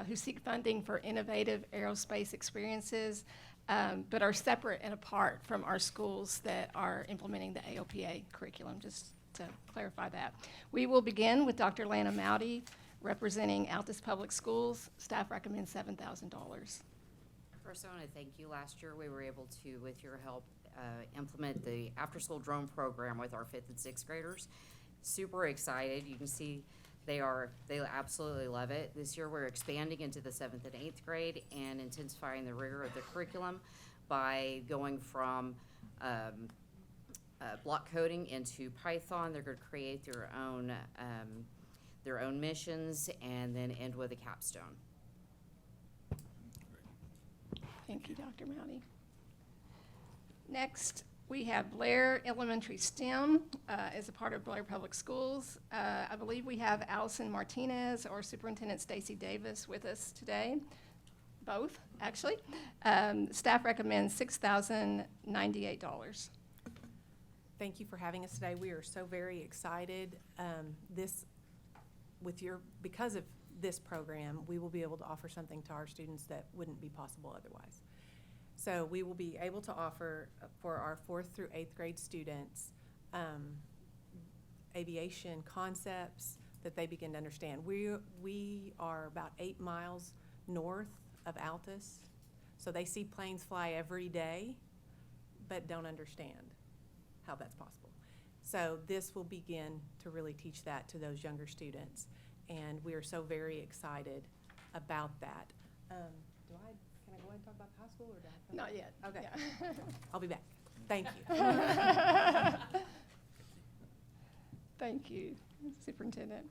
who seek funding for innovative aerospace experiences, but are separate and apart from our schools that are implementing the AOPA curriculum, just to clarify that. We will begin with Dr. Lana Mowdy, representing Altus Public Schools. Staff recommends $7,000. First, I want to thank you. Last year, we were able to, with your help, implement the after-school drone program with our 5th and 6th graders. Super excited. You can see they absolutely love it. This year, we're expanding into the 7th and 8th grade and intensifying the rigor of the curriculum by going from block coding into Python. They're going to create their own missions and then end with a capstone. Thank you, Dr. Mowdy. Next, we have Blair Elementary STEM as a part of Blair Public Schools. I believe we have Allison Martinez or Superintendent Stacy Davis with us today. Both, actually. Staff recommends $6,098. Thank you for having us today. We are so very excited. Because of this program, we will be able to offer something to our students that wouldn't be possible otherwise. So we will be able to offer for our 4th through 8th grade students aviation concepts, that they begin to understand. We are about 8 miles north of Altus, so they see planes fly every day, but don't understand how that's possible. So this will begin to really teach that to those younger students, and we are so very excited about that. Can I go ahead and talk about the high school, or do I? Not yet. Okay. Yeah. I'll be back. Thank you. Thank you, Superintendent.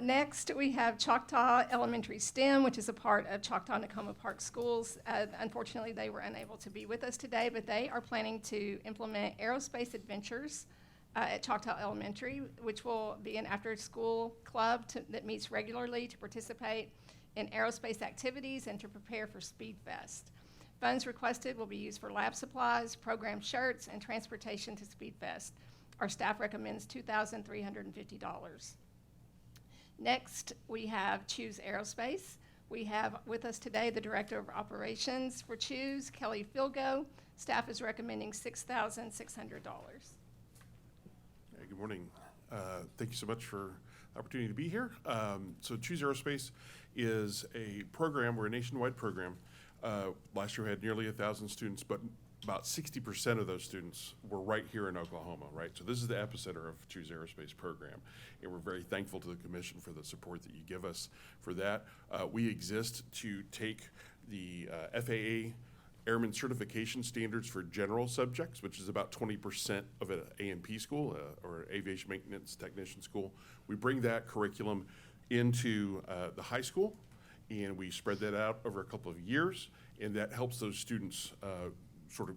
Next, we have Choctaw Elementary STEM, which is a part of Choctaw-Nakoma Park Schools. Unfortunately, they were unable to be with us today, but they are planning to implement aerospace adventures at Choctaw Elementary, which will be an after-school club that meets regularly to participate in aerospace activities and to prepare for Speed Fest. Funds requested will be used for lab supplies, program shirts, and transportation to Speed Fest. Our staff recommends $2,350. Next, we have Choose Aerospace. We have with us today the Director of Operations for Choose, Kelly Filgo. Staff is recommending $6,600. Good morning. Thank you so much for the opportunity to be here. So Choose Aerospace is a program, we're a nationwide program. Last year we had nearly 1,000 students, but about 60% of those students were right here in Oklahoma, right? So this is the epicenter of Choose Aerospace program, and we're very thankful to the commission for the support that you give us for that. We exist to take the FAA Airman Certification Standards for general subjects, which is about 20% of an A&P school, or Aviation Maintenance Technician School. We bring that curriculum into the high school, and we spread that out over a couple of years, and that helps those students sort of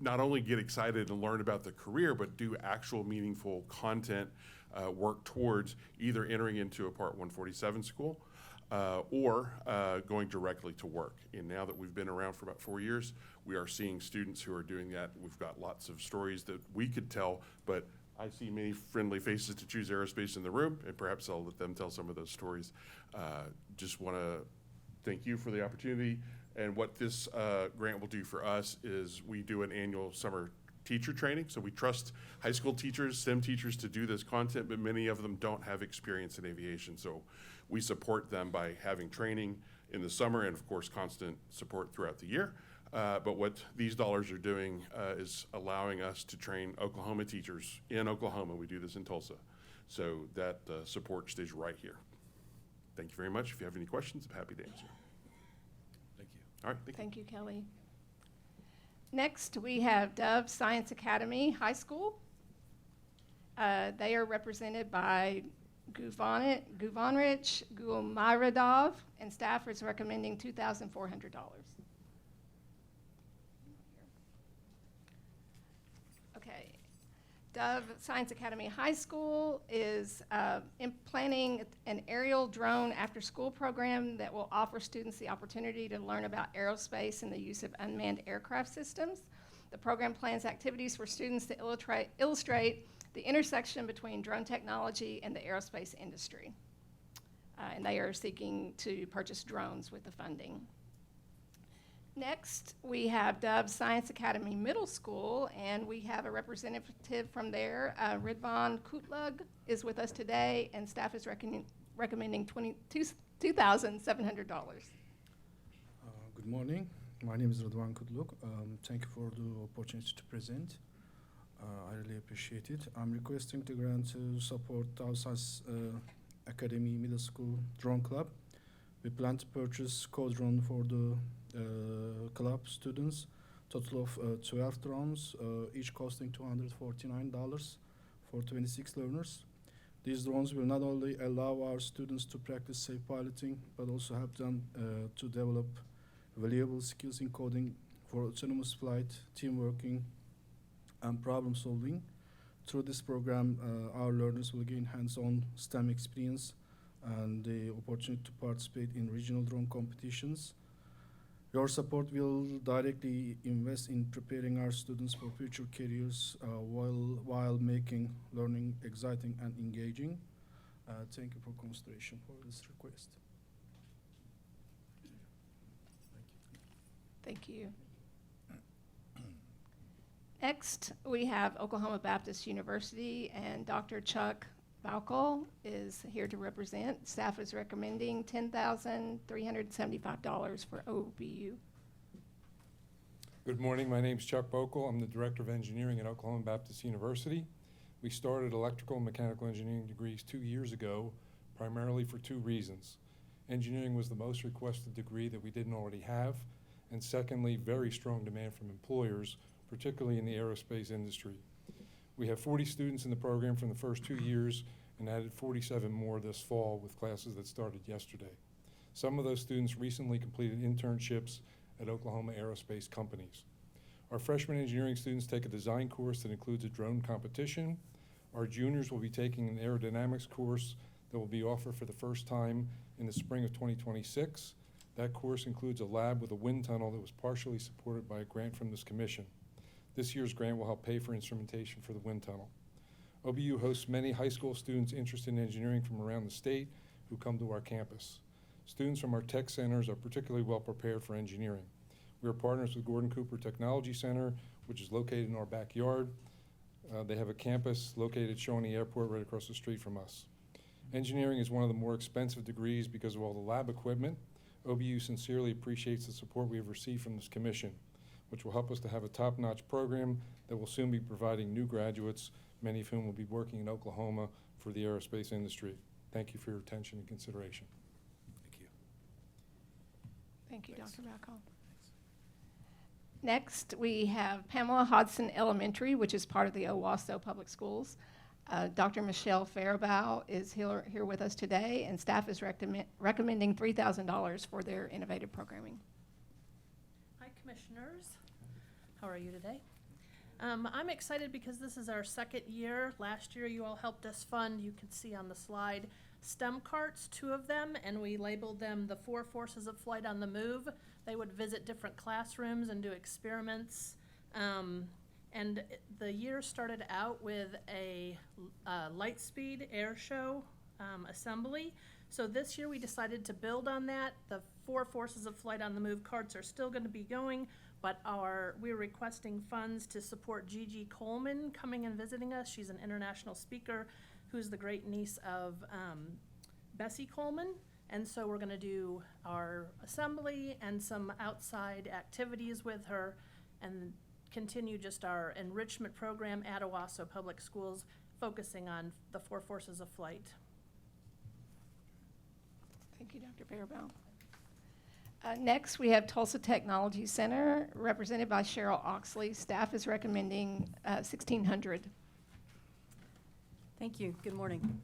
not only get excited and learn about the career, but do actual meaningful content, work towards either entering into a Part 147 school or going directly to work. And now that we've been around for about 4 years, we are seeing students who are doing that. We've got lots of stories that we could tell, but I see many friendly faces to Choose Aerospace in the room, and perhaps I'll let them tell some of those stories. Just want to thank you for the opportunity. And what this grant will do for us is we do an annual summer teacher training. So we trust high school teachers, STEM teachers to do this content, but many of them don't have experience in aviation. So we support them by having training in the summer and, of course, constant support throughout the year. But what these dollars are doing is allowing us to train Oklahoma teachers in Oklahoma. We do this in Tulsa. So that support stays right here. Thank you very much. If you have any questions, I'm happy to answer. Thank you. All right, Thank you, Kelly. Next, we have Dove Science Academy High School. They are represented by Guvanrich Gumiradov, and staff is recommending $2,400. Okay. Dove Science Academy High School is planning an aerial drone after-school program that will offer students the opportunity to learn about aerospace and the use of unmanned aircraft systems. The program plans activities for students to illustrate the intersection between drone technology and the aerospace industry. And they are seeking to purchase drones with the funding. Next, we have Dove Science Academy Middle School, and we have a representative from there. Ridvan Kutlug is with us today, and staff is recommending $2,700. Good morning. My name is Ridvan Kutlug. Thank you for the opportunity to present. I really appreciate it. I'm requesting the grant to support Dove Science Academy Middle School Drone Club. We plan to purchase co-drone for the club students, total of 12 drones, each costing $249 for 26 learners. These drones will not only allow our students to practice safe piloting, but also help them to develop valuable skills in coding for autonomous flight, team working, and problem solving. Through this program, our learners will gain hands-on STEM experience and the opportunity to participate in regional drone competitions. Your support will directly invest in preparing our students for future careers while making learning exciting and engaging. Thank you for consideration for this request. Thank you. Next, we have Oklahoma Baptist University and Dr. Chuck Balcall is here to represent. Staff is recommending $10,375 for OBU. Good morning, my name's Chuck Bokel. I'm the Director of Engineering at Oklahoma Baptist University. We started electrical and mechanical engineering degrees 2 years ago, primarily for 2 reasons. Engineering was the most requested degree that we didn't already have, and secondly, very strong demand from employers, particularly in the aerospace industry. We have 40 students in the program from the first 2 years and added 47 more this fall with classes that started yesterday. Some of those students recently completed internships at Oklahoma aerospace companies. Our freshman engineering students take a design course that includes a drone competition. Our juniors will be taking an aerodynamics course that will be offered for the first time in the spring of 2026. That course includes a lab with a wind tunnel that was partially supported by a grant from this commission. This year's grant will help pay for instrumentation for the wind tunnel. OBU hosts many high school students interested in engineering from around the state who come to our campus. Students from our tech centers are particularly well prepared for engineering. We are partners with Gordon Cooper Technology Center, which is located in our backyard. They have a campus located at Shawnee Airport right across the street from us. Engineering is one of the more expensive degrees because of all the lab equipment. OBU sincerely appreciates the support we have received from this commission, which will help us to have a top-notch program that will soon be providing new graduates, many of whom will be working in Oklahoma for the aerospace industry. Thank you for your attention and consideration. Thank you. Thank you, Dr. Balcall. Next, we have Pamela Hodson Elementary, which is part of the Owasso Public Schools. Dr. Michelle Faribault is here with us today, and staff is recommending $3,000 for their innovative programming. Hi, Commissioners. How are you today? I'm excited because this is our second year. Last year, you all helped us fund, you can see on the slide, STEM carts, 2 of them, and we labeled them the 4 Forces of Flight on the Move. They would visit different classrooms and do experiments. And the year started out with a Lightspeed air show assembly. So this year we decided to build on that. The 4 Forces of Flight on the Move carts are still going to be going, but we're requesting funds to support Gigi Coleman coming and visiting us. She's an international speaker who's the great niece of Bessie Coleman. And so we're going to do our assembly and some outside activities with her and continue just our enrichment program at Owasso Public Schools, focusing on the 4 Forces of Flight. Thank you, Dr. Faribault. Next, we have Tulsa Technology Center, represented by Cheryl Oxley. Staff is recommending $1,600. Thank you. Good morning.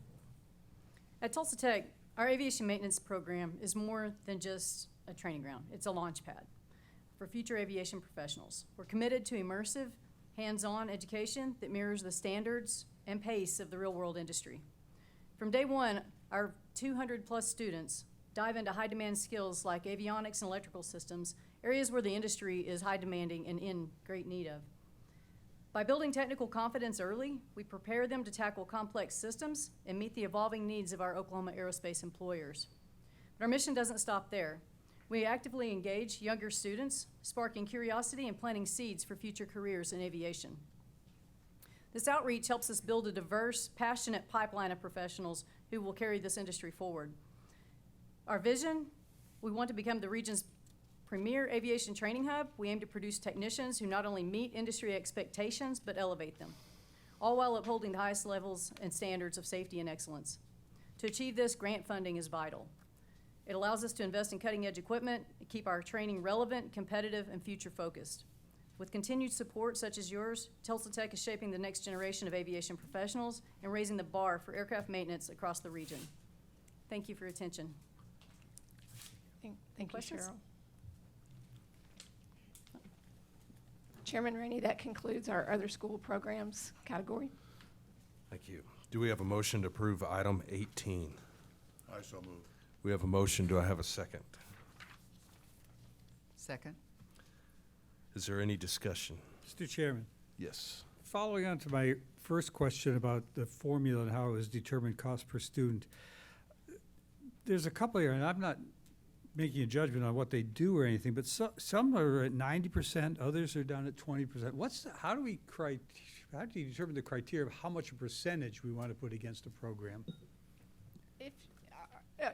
At Tulsa Tech, our aviation maintenance program is more than just a training ground. It's a launch pad for future aviation professionals. We're committed to immersive, hands-on education that mirrors the standards and pace of the real-world industry. From day one, our 200-plus students dive into high-demand skills like avionics and electrical systems, areas where the industry is high-demanding and in great need of. By building technical confidence early, we prepare them to tackle complex systems and meet the evolving needs of our Oklahoma aerospace employers. But our mission doesn't stop there. We actively engage younger students, sparking curiosity and planting seeds for future careers in aviation. This outreach helps us build a diverse, passionate pipeline of professionals who will carry this industry forward. Our vision, we want to become the region's premier aviation training hub. We aim to produce technicians who not only meet industry expectations, but elevate them, all while upholding the highest levels and standards of safety and excellence. To achieve this, grant funding is vital. It allows us to invest in cutting-edge equipment, keep our training relevant, competitive, and future-focused. With continued support such as yours, Tulsa Tech is shaping the next generation of aviation professionals and raising the bar for aircraft maintenance across the region. Thank you for your attention. Thank you, Questions? Cheryl. Chairman Rainey, that concludes our other school programs category. Thank you. Do we have a motion to approve item 18? I so move. We have a motion. Do I have a second? Second. Is there any discussion? Mr. Chairman, Yes. following on to my first question about the formula and how it was determined cost per student, there's a couple here, and I'm not making a judgment on what they do or anything, but some are at 90%, others are down at 20%. How do we how do you determine the criteria of how much a percentage we want to put against a program? If,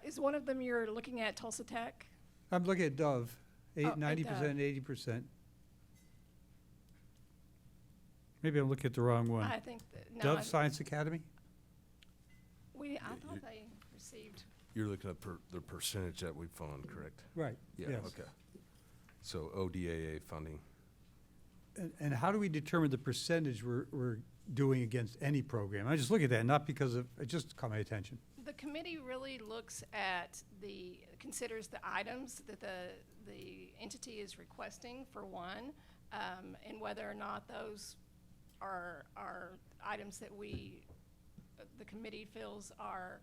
is one of them you're looking at Tulsa Tech? I'm looking at Dove, Oh, at 90%, Dove. 80%. Maybe I'm looking at the wrong one. I think that, no. Dove Science Academy? I thought they received, You're looking at the percentage that we fund, correct? Right, Yeah, yes. okay. So ODAA funding. And how do we determine the percentage we're doing against any program? I just look at that, not because of, it just caught my attention. the committee really looks at considers the items that the entity is requesting, for one, and whether or not those are items that the committee feels are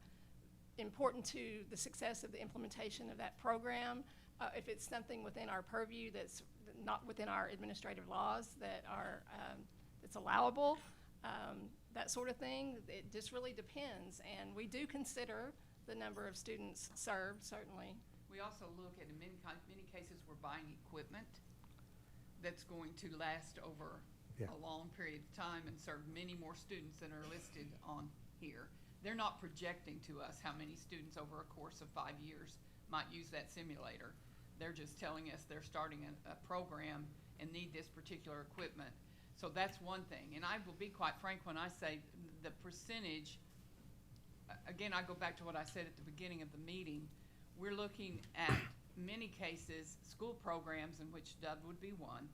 important to the success of the implementation of that program. If it's something within our purview that's not within our administrative laws that are, that's allowable, that sort of thing, it just really depends. And we do consider the number of students served, certainly. We also look at, in many cases, we're buying equipment that's going to last over a long period of time and serve many more students than are listed on here. They're not projecting to us how many students over a course of 5 years might use that simulator. They're just telling us they're starting a program and need this particular equipment. So that's one thing. And I will be quite frank when I say the percentage, again, I go back to what I said at the beginning of the meeting. We're looking at many cases, school programs in which Dove would be one.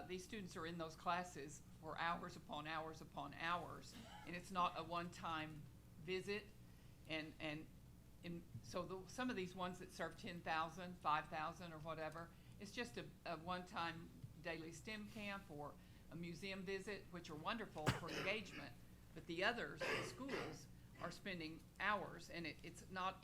These students are in those classes for hours upon hours upon hours, and it's not a one-time visit. And so some of these ones that serve 10,000, 5,000 or whatever, it's just a one-time daily STEM camp or a museum visit, which are wonderful for engagement. But the others, the schools, are spending hours, and it's not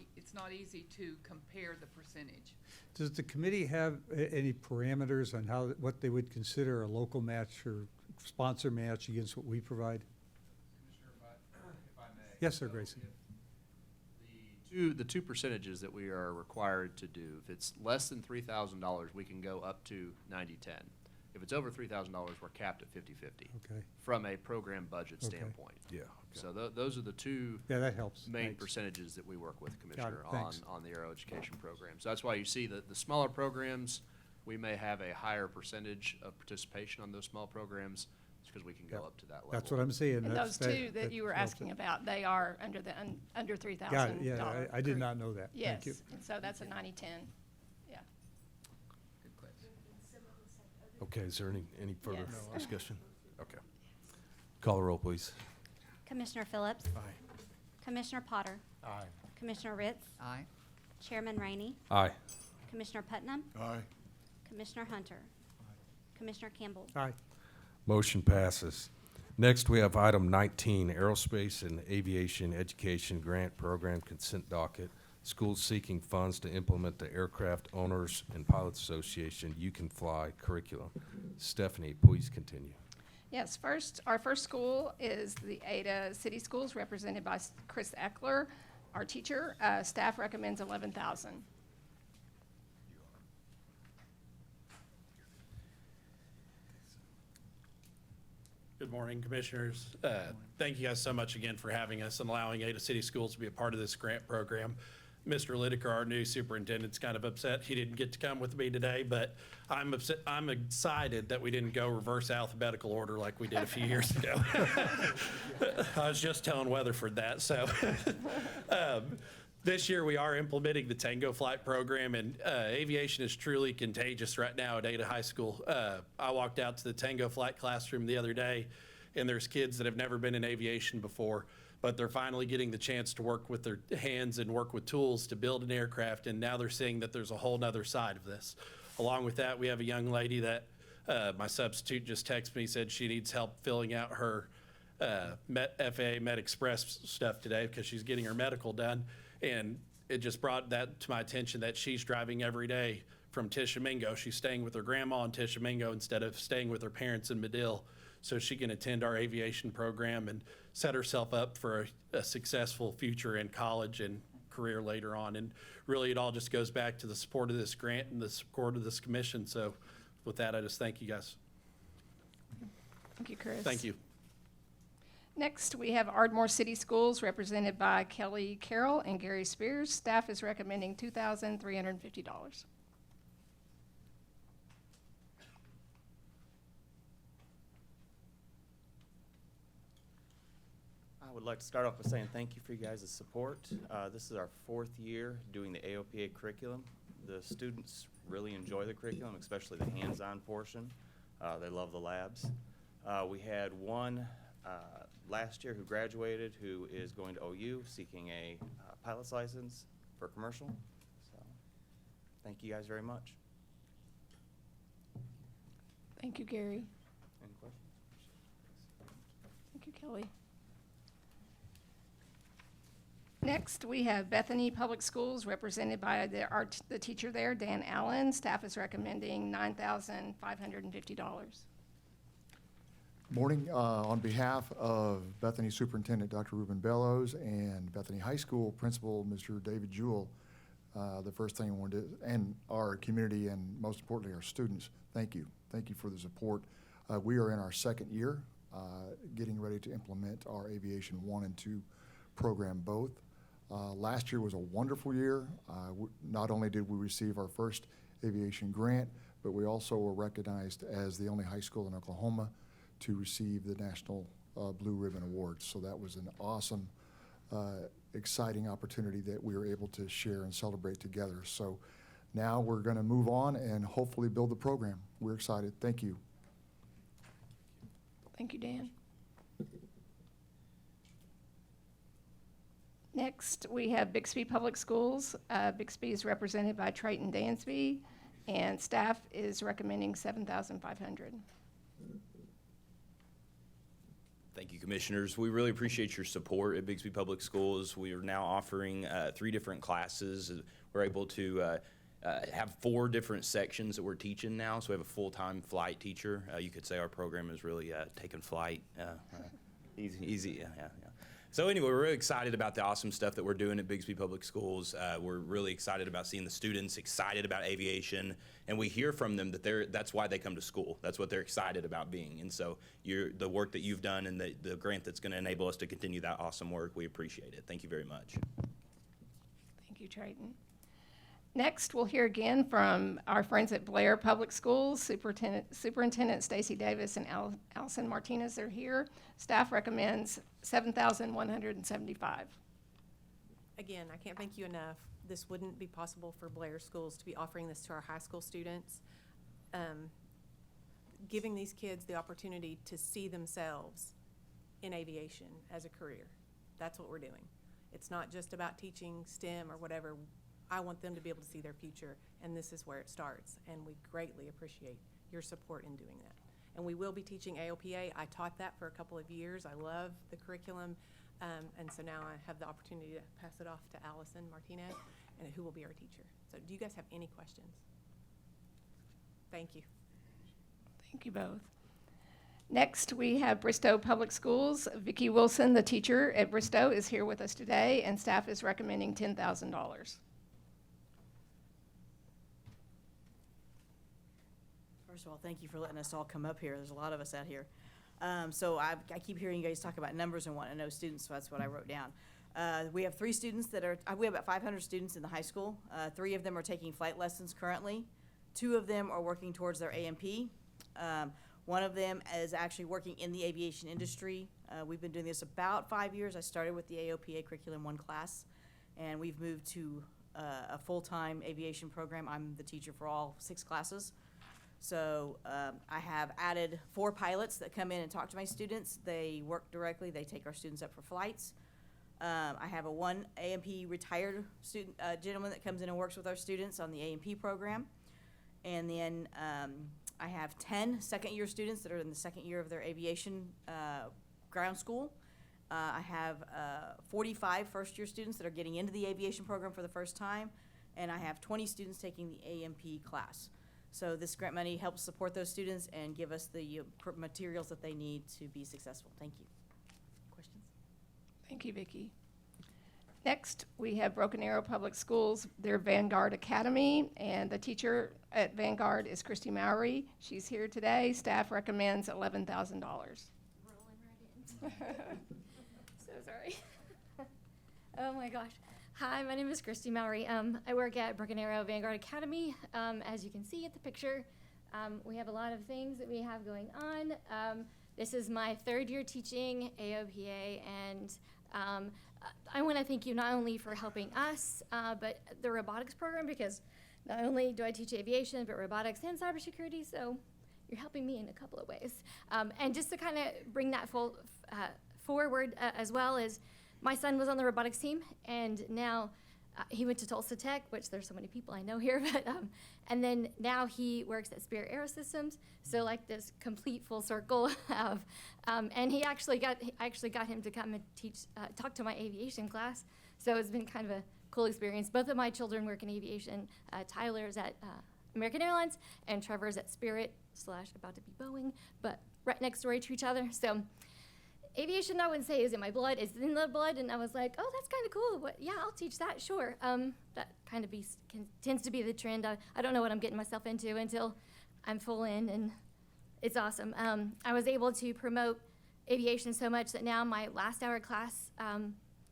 easy to compare the percentage. Does the committee have any parameters on what they would consider a local match or sponsor match against what we provide? Commissioner, if I may. Yes, sir, Grayson. The two percentages that we are required to do, if it's less than $3,000, we can go up to 90-10. If it's over $3,000, we're capped at 50-50. Okay. From a program budget Okay. standpoint. Yeah. So those are the two that helps. main Thanks. percentages that we work with, Commissioner, Thanks. on the Aero Education program. So that's why you see the smaller programs, we may have a higher percentage of participation on those small programs, because we can go up to that level. That's what I'm saying. And That's- those two that you were helps asking it. about, they are under the under $3,000. Got it, yeah, I did not know that. Yes, Thank you. and so that's a 90-10, yeah. Good question. Okay, is there any further Yes. No. discussion? Okay. Call the roll, please. Commissioner Phillips? Aye. Commissioner Potter? Aye. Commissioner Ritz? Aye. Chairman Rainey? Aye. Commissioner Putnam? Aye. Commissioner Hunter? Commissioner Campbell? Aye. Motion passes. Next, we have item 19, Aerospace and Aviation Education Grant Program Consent Docket. Schools seeking funds to implement the Aircraft Owners and Pilots Association You Can Fly curriculum. Stephanie, please continue. Yes, our first school is the Ada City Schools, represented by Chris Eckler, our teacher. Staff recommends $11,000. Good morning, Commissioners. Thank you guys so much again for having us and allowing Ada City Schools to be a part of this grant program. Mr. Lideker, our new superintendent's kind of upset he didn't get to come with me today, but I'm excited that we didn't go reverse alphabetical order like we did a few years ago. I was just telling Weatherford that, so. This year, we are implementing the Tango Flight program, and aviation is truly contagious right now at Ada High School. I walked out to the Tango Flight classroom the other day, and there's kids that have never been in aviation before, but they're finally getting the chance to work with their hands and work with tools to build an aircraft, and now they're seeing that there's a whole nother side of this. Along with that, we have a young lady that my substitute just texted me, said she needs help filling out her FAA Med Express stuff today because she's getting her medical done. And it just brought that to my attention that she's driving every day from Tishomingo. She's staying with her grandma in Tishomingo instead of staying with her parents in Medill, so she can attend our aviation program and set herself up for a successful future in college and career later on. And really, it all just goes back to the support of this grant and the support of this commission. So with that, I just thank you guys. Thank you, Chris. Thank you. Next, we have Ardmore City Schools, represented by Kelly Carroll and Gary Spears. Staff is recommending $2,350. I would like to start off by saying thank you for you guys' support. This is our 4th year doing the AOPA curriculum. The students really enjoy the curriculum, especially the hands-on portion. They love the labs. We had one last year who graduated who is going to OU seeking a pilot's license for commercial. So thank you guys very much. Thank you, Gary. Any questions? Thank you, Kelly. Next, we have Bethany Public Schools, represented by the teacher there, Dan Allen. Staff is recommending $9,550. Morning. On behalf of Bethany Superintendent Dr. Ruben Bellows and Bethany High School Principal Mr. David Jewell, the first thing I wanted to, and our community and most importantly our students, thank you. Thank you for the support. We are in our 2nd year, getting ready to implement our Aviation 1 and 2 program both. Last year was a wonderful year. Not only did we receive our first aviation grant, but we also were recognized as the only high school in Oklahoma to receive the National Blue Ribbon Award. So that was an awesome, exciting opportunity that we were able to share and celebrate together. So now we're going to move on and hopefully build the program. We're excited. Thank you. Thank you, Dan. Next, we have Bixby Public Schools. Bixby is represented by Triton Dansby, and staff is recommending $7,500. Thank you, Commissioners. We really appreciate your support at Bixby Public Schools. We are now offering 3 different classes. We're able to have 4 different sections that we're teaching now. So we have a full-time flight teacher. You could say our program is really taking flight. Easy, yeah. So anyway, we're really excited about the awesome stuff that we're doing at Bixby Public Schools. We're really excited about seeing the students excited about aviation, and we hear from them that that's why they come to school. That's what they're excited about being. And so the work that you've done and the grant that's going to enable us to continue that awesome work, we appreciate it. Thank you very much. Thank you, Triton. Next, we'll hear again from our friends at Blair Public Schools. Superintendent Stacy Davis and Allison Martinez are here. Staff recommends $7,175. Again, I can't thank you enough. This wouldn't be possible for Blair Schools to be offering this to our high school students. Giving these kids the opportunity to see themselves in aviation as a career. That's what we're doing. It's not just about teaching STEM or whatever. I want them to be able to see their future, and this is where it starts, and we greatly appreciate your support in doing that. And we will be teaching AOPA. I taught that for a couple of years. I love the curriculum, and so now I have the opportunity to pass it off to Allison Martinez, and who will be our teacher. So do you guys have any questions? Thank you. Thank you both. Next, we have Bristow Public Schools. Vicki Wilson, the teacher at Bristow, is here with us today, and staff is recommending $10,000. First of all, thank you for letting us all come up here. There's a lot of us out here. So I keep hearing you guys talk about numbers and want to know students, so that's what I wrote down. We have 3 students we have about 500 students in the high school. 3 of them are taking flight lessons currently. 2 of them are working towards their AMP. One of them is actually working in the aviation industry. We've been doing this about 5 years. I started with the AOPA Curriculum 1 class, and we've moved to a full-time aviation program. I'm the teacher for all 6 classes. So I have added 4 pilots that come in and talk to my students. They work directly. They take our students up for flights. I have a 1 AMP retired student gentleman that comes in and works with our students on the AMP program. And then I have 10 second-year students that are in the 2nd year of their aviation ground school. I have 45 first-year students that are getting into the aviation program for the first time. And I have 20 students taking the AMP class. So this grant money helps support those students and give us the materials that they need to be successful. Thank you. Questions? Thank you, Vicki. Next, we have Broken Arrow Public Schools, their Vanguard Academy, and the teacher at Vanguard is Christy Mowry. She's here today. Staff recommends $11,000. So sorry. Oh my gosh. Hi, my name is Christy Mallory. I work at Broken Arrow Vanguard Academy. As you can see at the picture, we have a lot of things that we have going on. This is my 3rd year teaching AOPA, and I want to thank you not only for helping us, but the robotics program, because not only do I teach aviation, but robotics and cybersecurity, so you're helping me in a couple of ways. And just to kind of bring that forward as well, as my son was on the robotics team, and now he went to Tulsa Tech, which there's so many people I know here, but and then now he works at Spirit Aerosystems, so like this complete full circle of, and I actually got him to come and talk to my aviation class, so it's been kind of a cool experience. Both of my children work in aviation. Tyler's at American Airlines, and Trevor's at Spirit / about to be Boeing, but right next door to each other. So aviation, I wouldn't say is in my blood, it's in the blood, and I was like, oh, that's kind of cool. But yeah, I'll teach that, sure. That kind of tends to be the trend. I don't know what I'm getting myself into until I'm full in, and it's awesome. I was able to promote aviation so much that now my last hour class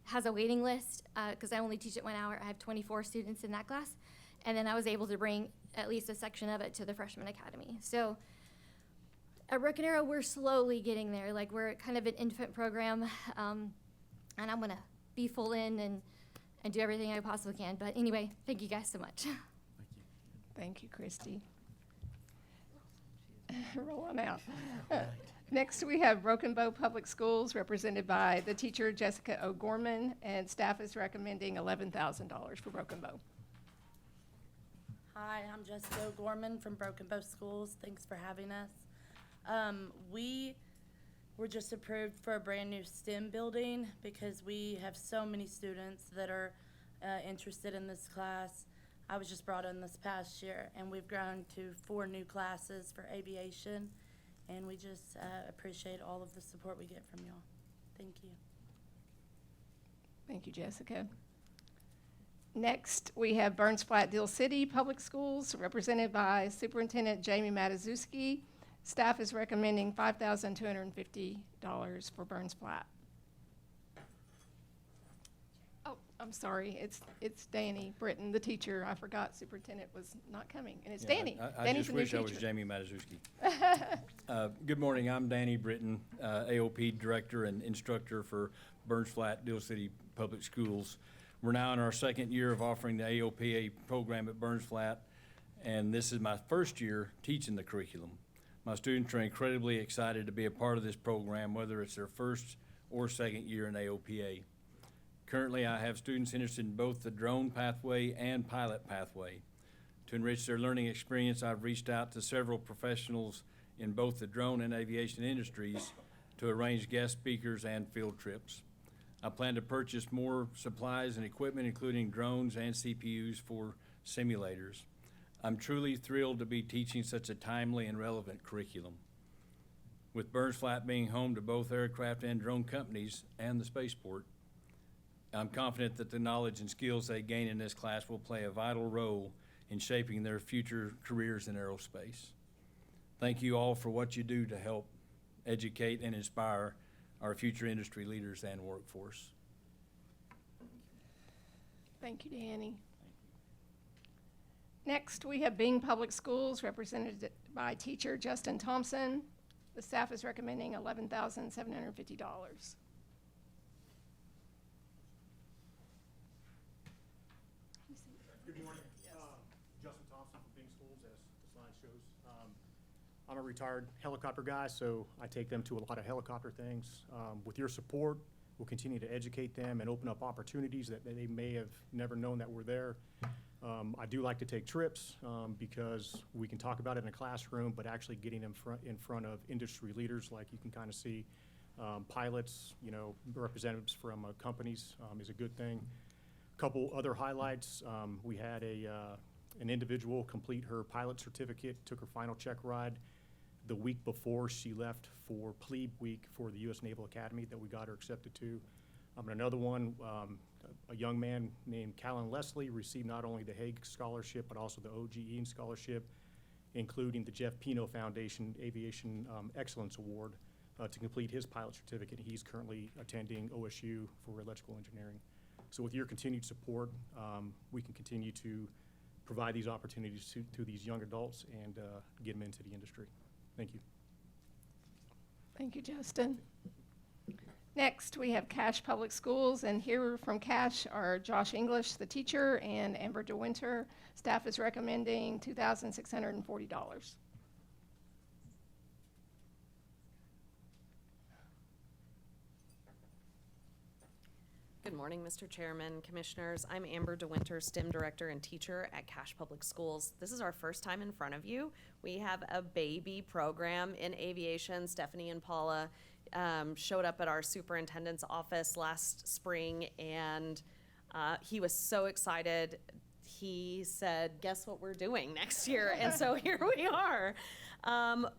has a waiting list, because I only teach it 1 hour. I have 24 students in that class, and then I was able to bring at least a section of it to the freshman academy. So at Broken Arrow, we're slowly getting there. Like, we're kind of an infant program, and I'm gonna be full in and do everything I possibly can. But anyway, thank you guys so much. Thank you, Christy. Roll on out. Next, we have Broken Bow Public Schools, represented by the teacher Jessica O'Gorman, and staff is recommending $11,000 for Broken Bow. Hi, I'm Jessica O'Gorman from Broken Bow Schools. Thanks for having us. We were just approved for a brand new STEM building because we have so many students that are interested in this class. I was just brought in this past year, and we've grown to 4 new classes for aviation, and we just appreciate all of the support we get from y'all. Thank you. Thank you, Jessica. Next, we have Burns Flat Deal City Public Schools, represented by Superintendent Jamie Matuszewski. Staff is recommending $5,250 for Burns Flat. Oh, I'm sorry, it's Danny Britton, the teacher. I forgot Superintendent was not coming, and it's Danny. I Danny's just the new wish I was teacher. Jamie Matuszewski. Good morning, I'm Danny Britton, AOP Director and Instructor for Burns Flat Deal City Public Schools. We're now in our 2nd year of offering the AOPA program at Burns Flat, and this is my 1st year teaching the curriculum. My students are incredibly excited to be a part of this program, whether it's their 1st or 2nd year in AOPA. Currently, I have students interested in both the drone pathway and pilot pathway. To enrich their learning experience, I've reached out to several professionals in both the drone and aviation industries to arrange guest speakers and field trips. I plan to purchase more supplies and equipment, including drones and CPUs for simulators. I'm truly thrilled to be teaching such a timely and relevant curriculum. With Burns Flat being home to both aircraft and drone companies and the spaceport, I'm confident that the knowledge and skills they gain in this class will play a vital role in shaping their future careers in aerospace. Thank you all for what you do to help educate and inspire our future industry leaders and workforce. Thank you, Danny. Next, we have Bing Public Schools, represented by teacher Justin Thompson. The staff is recommending $11,750. Good morning. Justin Thompson from Bing Schools, as the slide shows. I'm a retired helicopter guy, so I take them to a lot of helicopter things. With your support, we'll continue to educate them and open up opportunities that they may have never known that were there. I do like to take trips because we can talk about it in a classroom, but actually getting them in front of industry leaders, like you can kind of see, pilots, representatives from companies is a good thing. Couple other highlights, we had an individual complete her pilot certificate, took her final check ride the week before she left for plebe week for the U.S. Naval Academy that we got her accepted to. And another one, a young man named Callan Leslie received not only the Hague Scholarship, but also the OGE Scholarship, including the Jeff Pino Foundation Aviation Excellence Award to complete his pilot certificate. He's currently attending OSU for electrical engineering. So with your continued support, we can continue to provide these opportunities to these young adults and get them into the industry. Thank you. Thank you, Justin. Next, we have Cache Public Schools, and here from Cache are Josh English, the teacher, and Amber DeWinter. Staff is recommending $2,640. Good morning, Mr. Chairman, Commissioners. I'm Amber DeWinter, STEM Director and Teacher at Cache Public Schools. This is our first time in front of you. We have a baby program in aviation. Stephanie and Paula showed up at our superintendent's office last spring, and he was so excited. He said, guess what we're doing next year? And so here we are.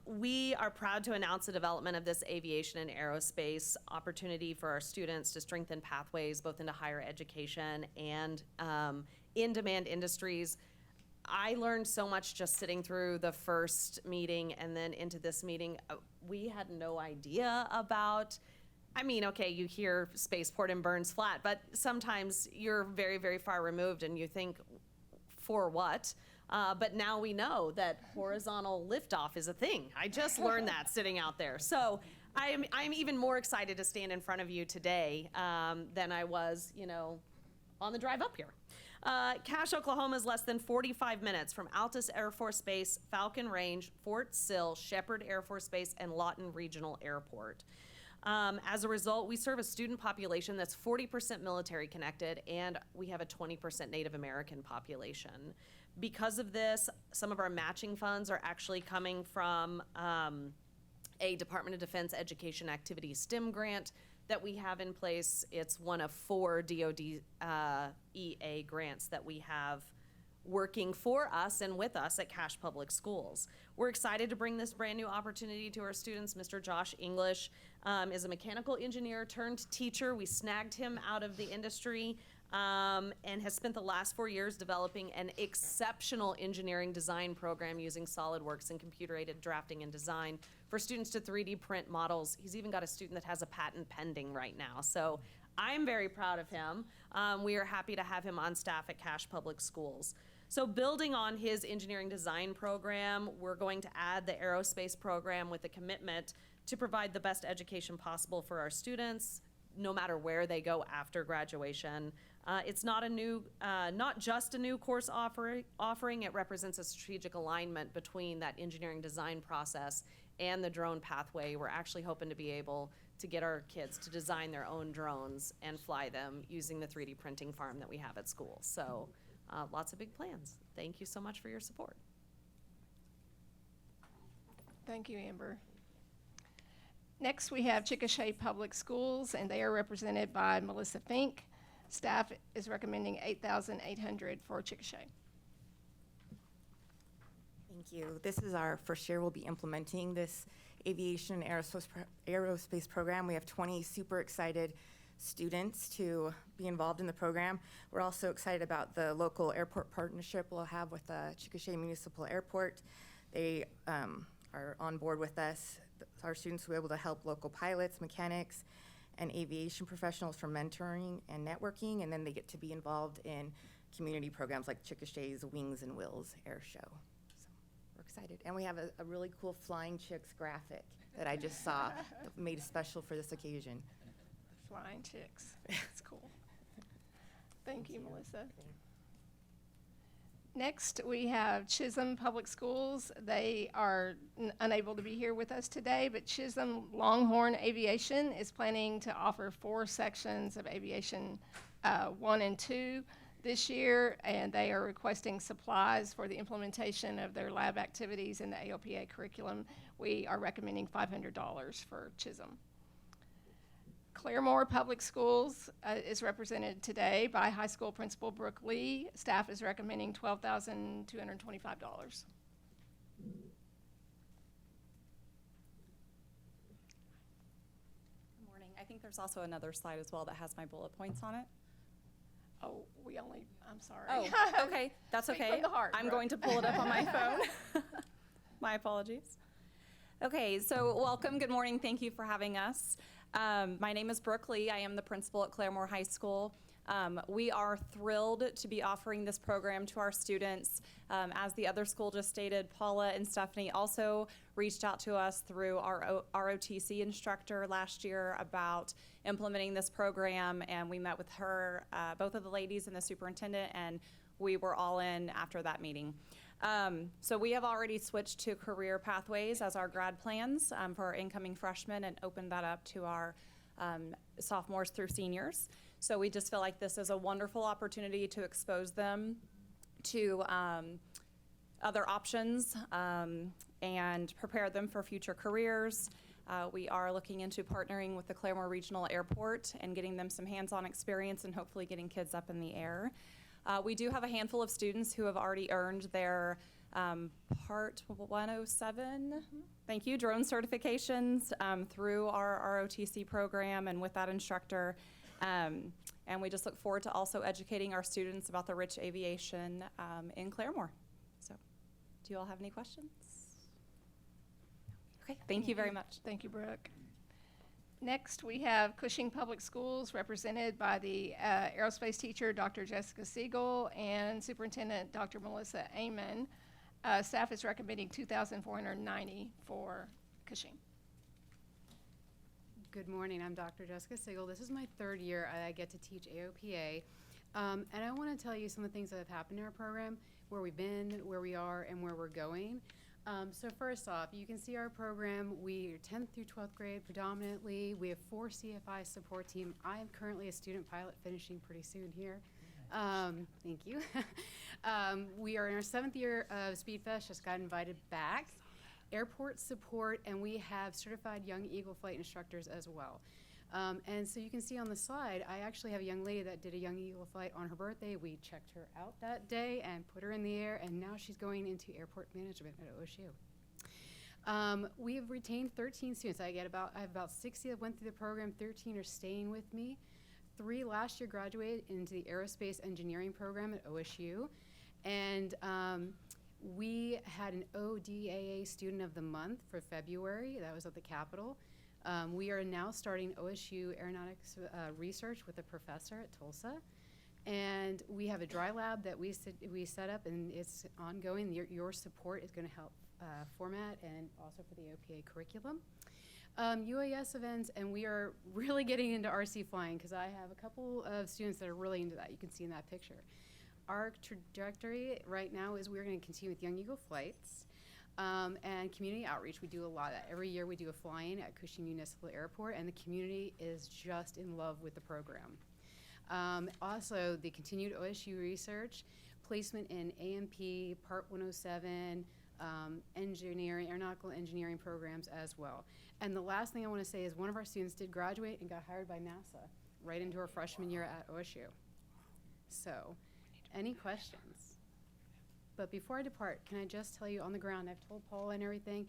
We are proud to announce the development of this aviation and aerospace opportunity for our students to strengthen pathways both into higher education and in-demand industries. I learned so much just sitting through the first meeting and then into this meeting. We had no idea about, I mean, okay, you hear spaceport in Burns Flat, but sometimes you're very, very far removed and you think, for what? But now we know that horizontal liftoff is a thing. I just learned that sitting out there. So I'm even more excited to stand in front of you today than I was, on the drive up here. Cache, Oklahoma is less than 45 minutes from Altus Air Force Base, Falcon Range, Fort Sill, Shepherd Air Force Base, and Lawton Regional Airport. As a result, we serve a student population that's 40% military connected, and we have a 20% Native American population. Because of this, some of our matching funds are actually coming from a Department of Defense Education Activity STEM grant that we have in place. It's one of 4 DoD EA grants that we have working for us and with us at Cache Public Schools. We're excited to bring this brand new opportunity to our students. Mr. Josh English is a mechanical engineer turned teacher. We snagged him out of the industry and has spent the last 4 years developing an exceptional engineering design program using SolidWorks and computer-aided drafting and design for students to 3D print models. He's even got a student that has a patent pending right now. So I'm very proud of him. We are happy to have him on staff at Cache Public Schools. So building on his engineering design program, we're going to add the aerospace program with a commitment to provide the best education possible for our students, no matter where they go after graduation. It's not just a new course offering. It represents a strategic alignment between that engineering design process and the drone pathway. We're actually hoping to be able to get our kids to design their own drones and fly them using the 3D printing farm that we have at school. So lots of big plans. Thank you so much for your support. Thank you, Amber. Next, we have Chickasha Public Schools, and they are represented by Melissa Fink. Staff is recommending $8,800 for Chickasha. Thank you. This is our first year we'll be implementing this aviation and aerospace program. We have 20 super excited students to be involved in the program. We're also excited about the local airport partnership we'll have with the Chickasha Municipal Airport. They are on board with us. Our students will be able to help local pilots, mechanics, and aviation professionals for mentoring and networking, and then they get to be involved in community programs like Chickasha's Wings and Wheels Air Show. So we're excited. And we have a really cool Flying Chicks graphic that I just saw that made special for this occasion. Flying Chicks. That's cool. Thank you, Melissa. Next, we have Chisholm Public Schools. They are unable to be here with us today, but Chisholm Longhorn Aviation is planning to offer 4 sections of Aviation 1 and 2 this year, and they are requesting supplies for the implementation of their lab activities in the AOPA curriculum. We are recommending $500 for Chisholm. Claremore Public Schools is represented today by High School Principal Brooke Lee. Staff is recommending $12,225. Good morning. I think there's also another slide as well that has my bullet points on it. Oh, I'm sorry. Oh, okay. That's Speak okay. from the heart, I'm Brooke. going to pull it up on my phone. My apologies. Okay, so welcome, good morning, thank you for having us. My name is Brooke Lee, I am the principal at Claremore High School. We are thrilled to be offering this program to our students. As the other school just stated, Paula and Stephanie also reached out to us through our ROTC instructor last year about implementing this program, and we met with her, both of the ladies and the superintendent, and we were all in after that meeting. So we have already switched to career pathways as our grad plans for our incoming freshmen and opened that up to our sophomores through seniors. So we just feel like this is a wonderful opportunity to expose them to other options and prepare them for future careers. We are looking into partnering with the Claremore Regional Airport and getting them some hands-on experience and hopefully getting kids up in the air. We do have a handful of students who have already earned their Part 107, thank you, drone certifications through our ROTC program and with that instructor. And we just look forward to also educating our students about the rich aviation in Claremore. So, do you all have any questions? Okay, thank you very much. Thank you, Brooke. Next, we have Cushing Public Schools, represented by the aerospace teacher, Dr. Jessica Siegel, and Superintendent, Dr. Melissa Amon. Staff is recommending $2,490 for Cushing. Good morning, I'm Dr. Jessica Siegel. This is my third year I get to teach AOPA. And I want to tell you some of the things that have happened in our program, where we've been, where we are, and where we're going. So first off, you can see our program. We are 10th through 12th grade predominantly. We have 4 CFI support team. I am currently a student pilot finishing pretty soon here. Thank you. We are in our 7th year of Speedfest, just got invited back. Airport support, and we have certified Young Eagle flight instructors as well. And so you can see on the slide, I actually have a young lady that did a Young Eagle flight on her birthday. We checked her out that day and put her in the air, and now she's going into airport management at OSU. We have retained 13 students. I have about 60 that went through the program. 13 are staying with me. 3 last year graduated into the aerospace engineering program at OSU. And we had an ODAA Student of the Month for February. That was at the Capitol. We are now starting OSU aeronautics research with a professor at Tulsa. And we have a dry lab that we set up, and it's ongoing. Your support is going to help format and also for the OPA curriculum. UAS events, and we are really getting into RC flying because I have a couple of students that are really into that. You can see in that picture. Our trajectory right now is we're going to continue with Young Eagle flights and community outreach. We do a lot of that. Every year we do a fly-in at Cushing Municipal Airport, and the community is just in love with the program. Also, the continued OSU research, placement in AMP, Part 107, engineering, aeronautical engineering programs as well. And the last thing I want to say is one of our students did graduate and got hired by NASA right into her freshman year at OSU. So, any questions? But before I depart, can I just tell you on the ground, I've told Paula and everything,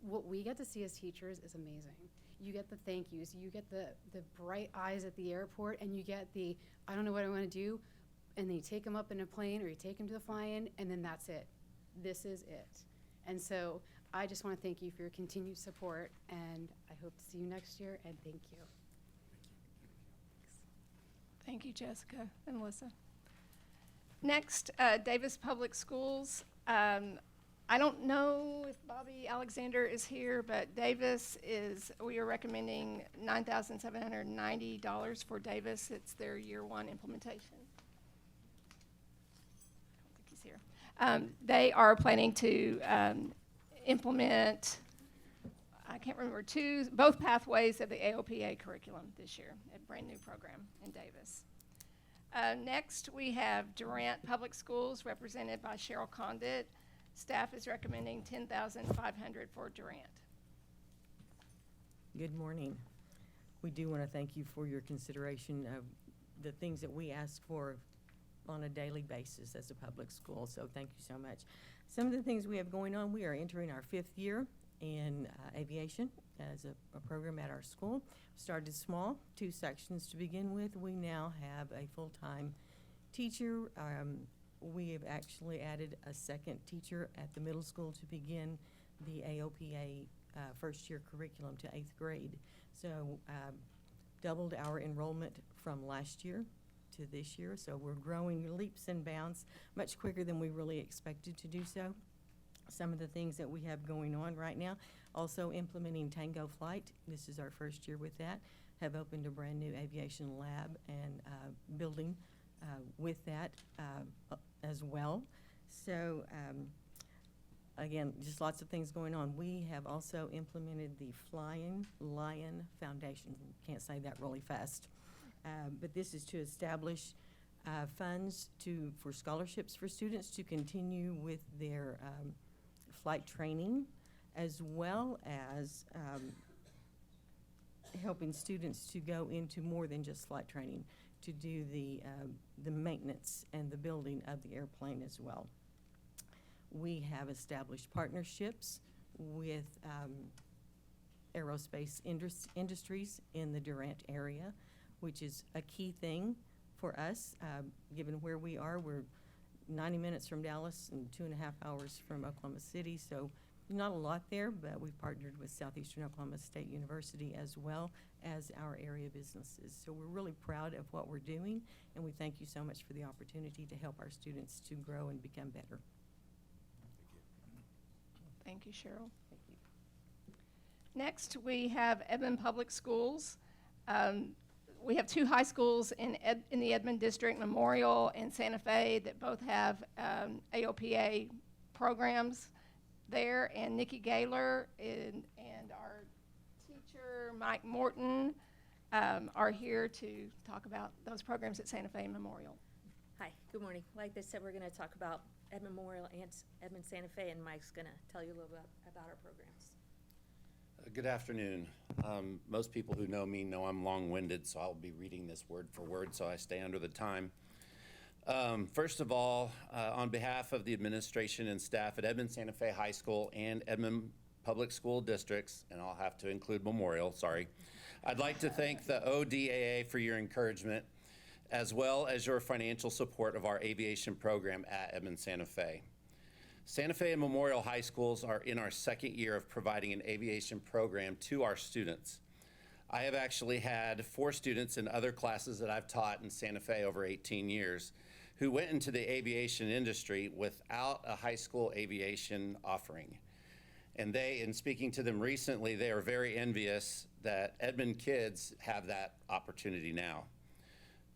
what we get to see as teachers is amazing. You get the thank yous, you get the bright eyes at the airport, and you get the, I don't know what I want to do, and then you take them up in a plane or you take them to the fly-in, and then that's it. This is it. And so I just want to thank you for your continued support, and I hope to see you next year, and thank you. Thank you, Jessica and Melissa. Next, Davis Public Schools. I don't know if Bobby Alexander is here, but Davis we are recommending $9,790 for Davis. It's their year 1 implementation. I don't think he's here. They are planning to implement, I can't remember, both pathways of the AOPA curriculum this year, a brand new program in Davis. Next, we have Durant Public Schools, represented by Cheryl Condit. Staff is recommending $10,500 for Durant. Good morning. We do want to thank you for your consideration of the things that we ask for on a daily basis as a public school, so thank you so much. Some of the things we have going on, we are entering our 5th year in aviation as a program at our school. Started small, 2 sections to begin with. We now have a full-time teacher. We have actually added a second teacher at the middle school to begin the AOPA first-year curriculum to 8th grade. So doubled our enrollment from last year to this year. So we're growing leaps and bounds much quicker than we really expected to do so. Some of the things that we have going on right now, also implementing Tango Flight. This is our first year with that. Have opened a brand new aviation lab and building with that as well. So again, just lots of things going on. We have also implemented the Flying Lion Foundation. Can't say that really fast. But this is to establish funds for scholarships for students to continue with their flight training, as well as helping students to go into more than just flight training, to do the maintenance and the building of the airplane as well. We have established partnerships with aerospace industries in the Durant area, which is a key thing for us, given where we are. We're 90 minutes from Dallas and 2.5 hours from Oklahoma City, so not a lot there, but we've partnered with Southeastern Oklahoma State University as well as our area businesses. So we're really proud of what we're doing, and we thank you so much for the opportunity to help our students to grow and become better. Thank you, Cheryl. Thank you. Next, we have Edmond Public Schools. We have 2 high schools in the Edmond District, Memorial and Santa Fe, that both have AOPA programs there. And Nikki Gaylor and our teacher, Mike Morton, are here to talk about those programs at Santa Fe and Memorial. Hi, good morning. Like they said, we're going to talk about Edmond Memorial and Edmond Santa Fe, and Mike's going to tell you a little bit about our programs. Good afternoon. Most people who know me know I'm long-winded, so I'll be reading this word for word so I stay under the time. First of all, on behalf of the administration and staff at Edmond Santa Fe High School and Edmond Public School Districts, and I'll have to include Memorial, sorry, I'd like to thank the ODAA for your encouragement, as well as your financial support of our aviation program at Edmond Santa Fe. Santa Fe and Memorial High Schools are in our second year of providing an aviation program to our students. I have actually had 4 students in other classes that I've taught in Santa Fe over 18 years who went into the aviation industry without a high school aviation offering. And in speaking to them recently, they are very envious that Edmond kids have that opportunity now.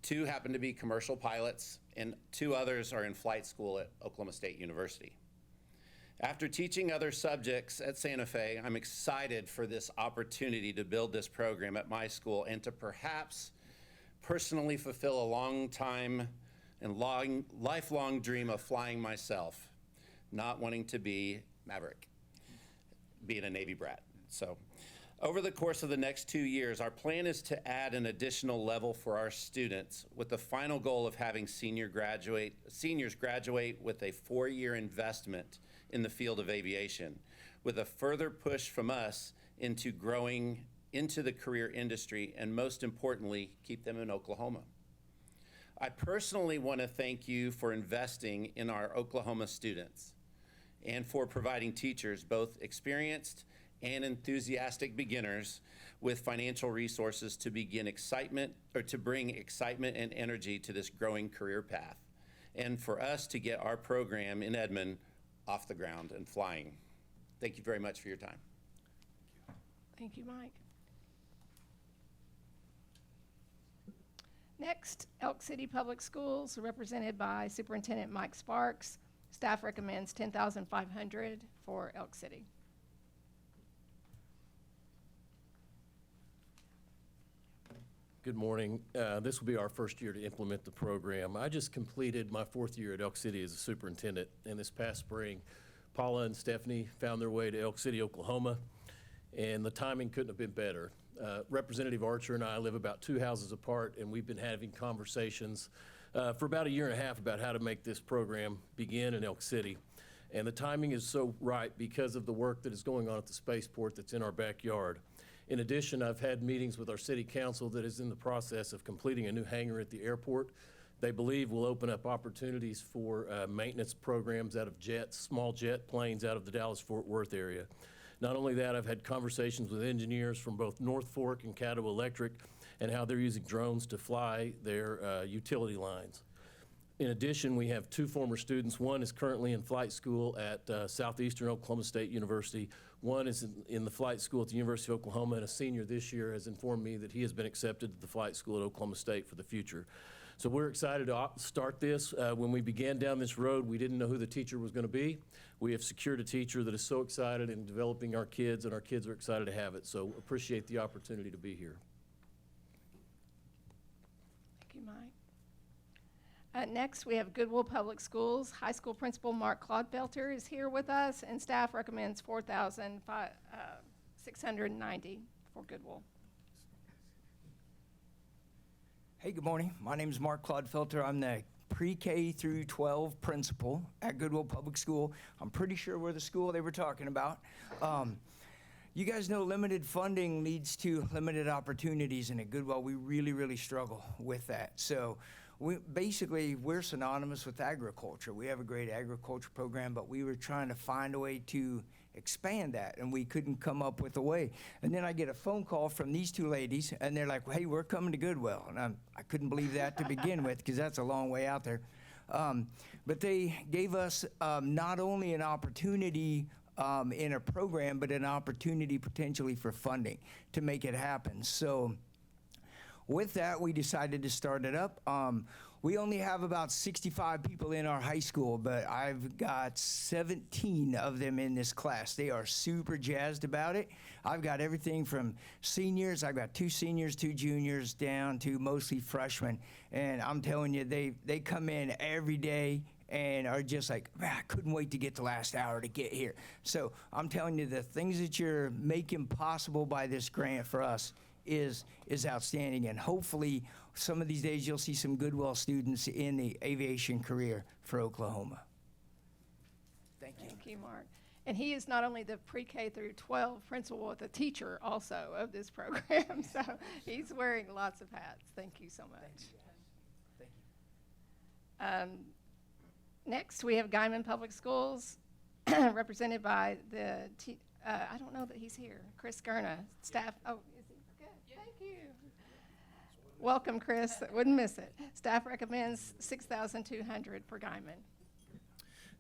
2 happen to be commercial pilots, and 2 others are in flight school at Oklahoma State University. After teaching other subjects at Santa Fe, I'm excited for this opportunity to build this program at my school and to perhaps personally fulfill a long time and lifelong dream of flying myself, not wanting to be Maverick, being a Navy brat. So over the course of the next 2 years, our plan is to add an additional level for our students with the final goal of having seniors graduate with a 4-year investment in the field of aviation, with a further push from us into growing into the career industry, and most importantly, keep them in Oklahoma. I personally want to thank you for investing in our Oklahoma students and for providing teachers, both experienced and enthusiastic beginners, with financial resources to bring excitement and energy to this growing career path, and for us to get our program in Edmond off the ground and flying. Thank you very much for your time. Thank you, Mike. Next, Elk City Public Schools, represented by Superintendent Mike Sparks. Staff recommends $10,500 for Elk City. Good morning. This will be our first year to implement the program. I just completed my 4th year at Elk City as a superintendent, and this past spring, Paula and Stephanie found their way to Elk City, Oklahoma, and the timing couldn't have been better. Representative Archer and I live about 2 houses apart, and we've been having conversations for about 1.5 years about how to make this program begin in Elk City. And the timing is so right because of the work that is going on at the spaceport that's in our backyard. In addition, I've had meetings with our city council that is in the process of completing a new hangar at the airport. They believe will open up opportunities for maintenance programs out of jets, small jet planes out of the Dallas-Fort Worth area. Not only that, I've had conversations with engineers from both North Fork and Caddo Electric and how they're using drones to fly their utility lines. In addition, we have 2 former students. One is currently in flight school at Southeastern Oklahoma State University. One is in the flight school at the University of Oklahoma, and a senior this year has informed me that he has been accepted to the flight school at Oklahoma State for the future. So we're excited to start this. When we began down this road, we didn't know who the teacher was going to be. We have secured a teacher that is so excited in developing our kids, and our kids are excited to have it. So appreciate the opportunity to be here. Thank you, Mike. Next, we have Goodwill Public Schools. High school principal Mark Clodfelter is here with us, and staff recommends $4,690 for Goodwill. Hey, good morning. My name is Mark Clodfelter. I'm the pre-K through 12 principal at Goodwill Public School. I'm pretty sure we're the school they were talking about. You guys know limited funding leads to limited opportunities, and at Goodwill, we really struggle with that. So we're synonymous with agriculture. We have a great agriculture program, but we were trying to find a way to expand that, and we couldn't come up with a way. And then I get a phone call from these 2 ladies, and they're like, hey, we're coming to Goodwill. And I couldn't believe that to begin with, because that's a long way out there. But they gave us not only an opportunity in a program, but an opportunity potentially for funding to make it happen. So with that, we decided to start it up. We only have about 65 people in our high school, but I've got 17 of them in this class. They are super jazzed about it. I've got everything from seniors, I've got 2 seniors, 2 juniors, down to mostly freshmen. And I'm telling you, they come in every day and are just like, man, I couldn't wait to get the last hour to get here. So I'm telling you, the things that you're making possible by this grant for us is outstanding, and hopefully some of these days you'll see some Goodwill students in the aviation career for Oklahoma. Thank you. Thank you, Mark. And he is not only the pre-K through 12 principal, but the teacher also of this program. So he's wearing lots of hats. Thank you so much. Thank you. Next, we have Guyman Public Schools, represented by the, I don't know that he's here, Chris Gurna, staff. Oh, is he? Good. Thank you. Welcome, Chris. Wouldn't miss it. Staff recommends $6,200 for Guyman.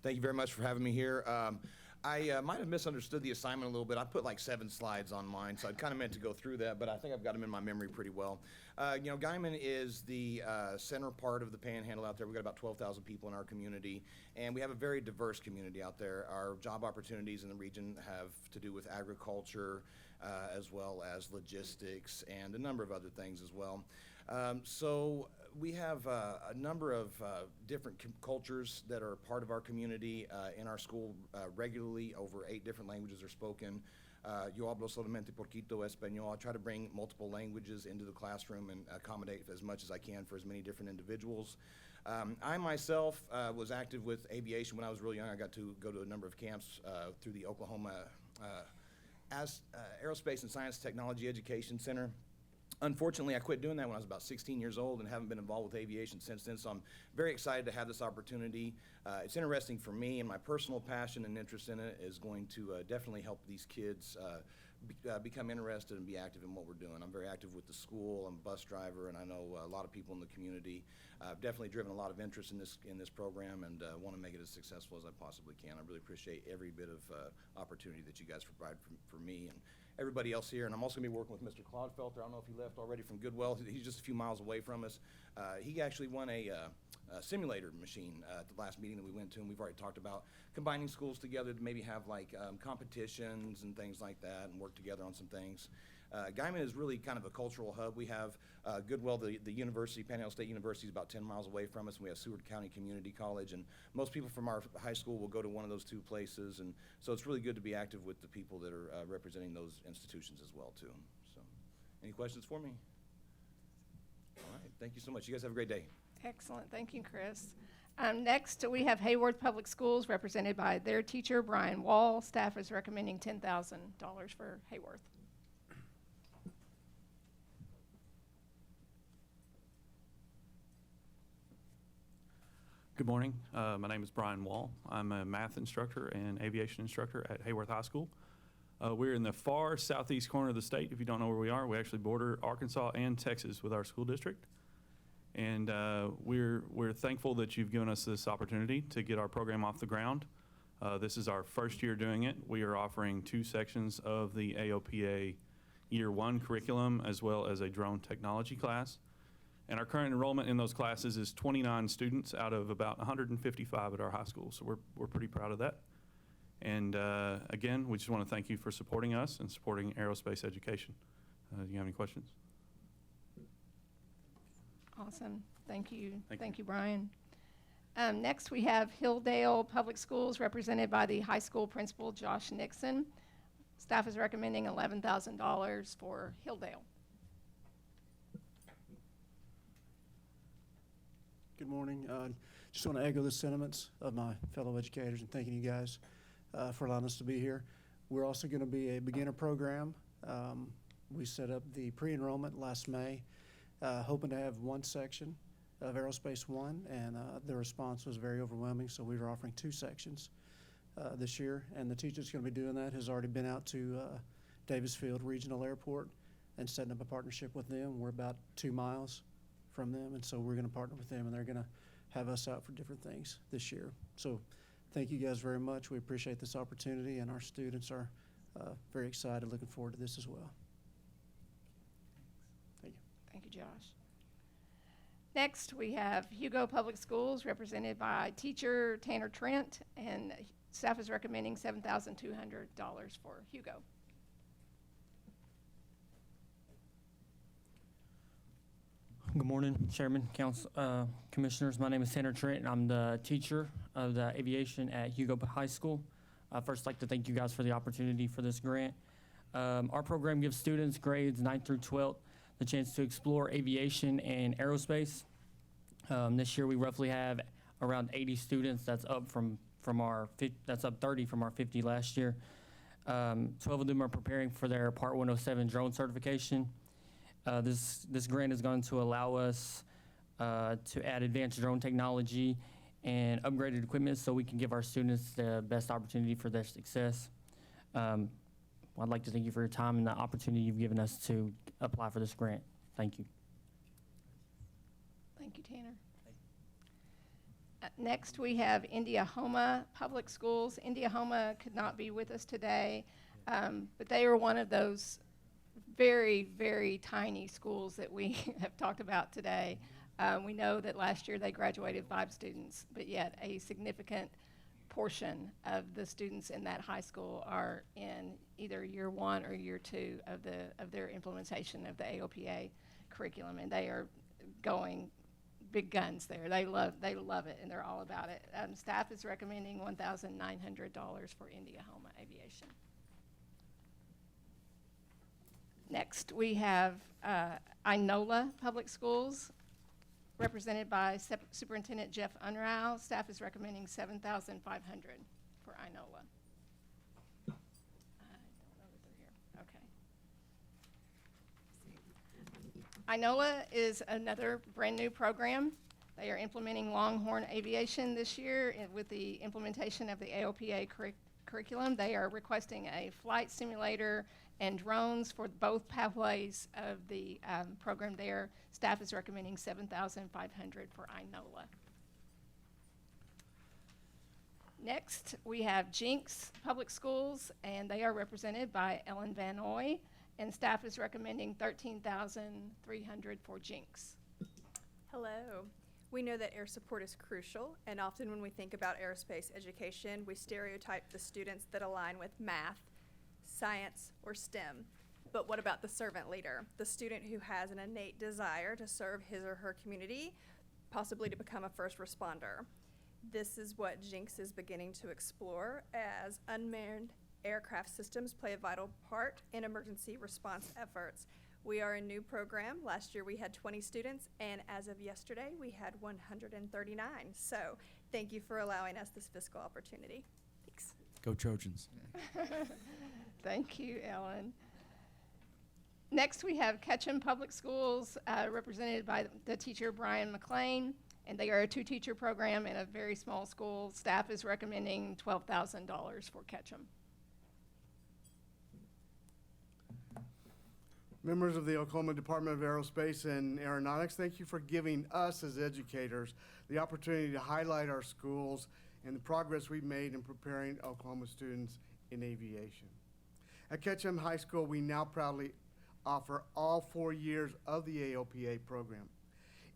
Thank you very much for having me here. I might have misunderstood the assignment a little bit. I put like 7 slides on mine, so I kind of meant to go through that, but I think I've got them in my memory pretty well. Guyman is the center part of the Panhandle out there. We've got about 12,000 people in our community, and we have a very diverse community out there. Our job opportunities in the region have to do with agriculture, as well as logistics, and a number of other things as well. So we have a number of different cultures that are part of our community in our school regularly. Over 8 different languages are spoken. Yo hablo solamente poquito español. I try to bring multiple languages into the classroom and accommodate as much as I can for as many different individuals. I myself was active with aviation when I was really young. I got to go to a number of camps through the Oklahoma Aerospace and Science Technology Education Center. Unfortunately, I quit doing that when I was about 16 years old and haven't been involved with aviation since then, so I'm very excited to have this opportunity. It's interesting for me, and my personal passion and interest in it is going to definitely help these kids become interested and be active in what we're doing. I'm very active with the school. I'm a bus driver, and I know a lot of people in the community. I've definitely driven a lot of interest in this program, and want to make it as successful as I possibly can. I really appreciate every bit of opportunity that you guys provide for me and everybody else here. And I'm also going to be working with Mr. Clodfelter. I don't know if he left already from Goodwill. He's just a few miles away from us. He actually won a simulator machine at the last meeting that we went to, and we've already talked about combining schools together to maybe have like competitions and things like that and work together on some things. Guyman is really kind of a cultural hub. We have Goodwill, the university, Panhandle State University, is about 10 miles away from us, and we have Seward County Community College, and most people from our high school will go to one of those 2 places, and so it's really good to be active with the people that are representing those institutions as well, too. So, any questions for me? All right, thank you so much. You guys have a great day. Excellent. Thank you, Chris. Next, we have Hayworth Public Schools, represented by their teacher, Brian Wall. Staff is recommending $10,000 for Hayworth. Good morning. My name is Brian Wall. I'm a math instructor and aviation instructor at Hayworth High School. We're in the far southeast corner of the state. If you don't know where we are, we actually border Arkansas and Texas with our school district. And we're thankful that you've given us this opportunity to get our program off the ground. This is our first year doing it. We are offering 2 sections of the AOPA Year 1 curriculum as well as a drone technology class. And our current enrollment in those classes is 29 students out of about 155 at our high school. So we're pretty proud of that. And again, we just want to thank you for supporting us and supporting aerospace education. Do you have any questions? Awesome. Thank you. Thank you, Brian. Next, we have Hilldale Public Schools, represented by the high school principal, Josh Nixon. Staff is recommending $11,000 for Hilldale. Good morning. Just want to echo the sentiments of my fellow educators and thanking you guys for allowing us to be here. We're also going to be a beginner program. We set up the pre-enrollment last May, hoping to have 1 section of Aerospace 1, and the response was very overwhelming, so we were offering 2 sections this year. And the teacher that's going to be doing that has already been out to Davis Field Regional Airport and setting up a partnership with them. We're about 2 miles from them, and so we're going to partner with them, and they're going to have us out for different things this year. So thank you guys very much. We appreciate this opportunity, and our students are very excited, looking forward to this as well. Thank you. Thank you, Josh. Next, we have Hugo Public Schools, represented by teacher Tanner Trent, and staff is recommending $7,200 for Hugo. Good morning, Chairman, Council, Commissioners. My name is Tanner Trent, and I'm the teacher of the aviation at Hugo High School. I'd first like to thank you guys for the opportunity for this grant. Our program gives students grades 9th through 12th the chance to explore aviation and aerospace. This year we roughly have around 80 students. That's up that's up 30 from our 50 last year. 12 of them are preparing for their Part 107 drone certification. This grant is going to allow us to add advanced drone technology and upgraded equipment so we can give our students the best opportunity for their success. I'd like to thank you for your time and the opportunity you've given us to apply for this grant. Thank you. Thank you, Tanner. Next, we have Indiahoma Public Schools. Indiahoma could not be with us today, but they are one of those very, very tiny schools that we have talked about today. We know that last year they graduated 5 students, but yet a significant portion of the students in that high school are in either year 1 or year 2 of their implementation of the AOPA curriculum, and they are going big guns there. They love it, and they're all about it. Staff is recommending $1,900 for Indiahoma Aviation. Next, we have Inola Public Schools, represented by Superintendent Jeff Unruh. Staff is recommending $7,500 for Inola. I don't know that they're here. Okay. Inola is another brand new program. They are implementing Longhorn Aviation this year with the implementation of the AOPA curriculum. They are requesting a flight simulator and drones for both pathways of the program there. Staff is recommending $7,500 for Inola. Next, we have Jinx Public Schools, and they are represented by Ellen Van Oy, and staff is recommending $13,300 for Jinx. Hello. We know that air support is crucial, and often when we think about aerospace education, we stereotype the students that align with math, science, or STEM. But what about the servant leader, the student who has an innate desire to serve his or her community, possibly to become a first responder? This is what Jinx is beginning to explore, as unmanned aircraft systems play a vital part in emergency response efforts. We are a new program. Last year we had 20 students, and as of yesterday we had 139. So thank you for allowing us this fiscal opportunity. Thanks. Go Trojans. Thank you, Ellen. Next, we have Ketchum Public Schools, represented by the teacher Brian McLean, and they are a 2-teacher program in a very small school. Staff is recommending $12,000 for Ketchum. Members of the Oklahoma Department of Aerospace and Aeronautics, thank you for giving us as educators the opportunity to highlight our schools and the progress we've made in preparing Oklahoma students in aviation. At Ketchum High School, we now proudly offer all 4 years of the AOPA program.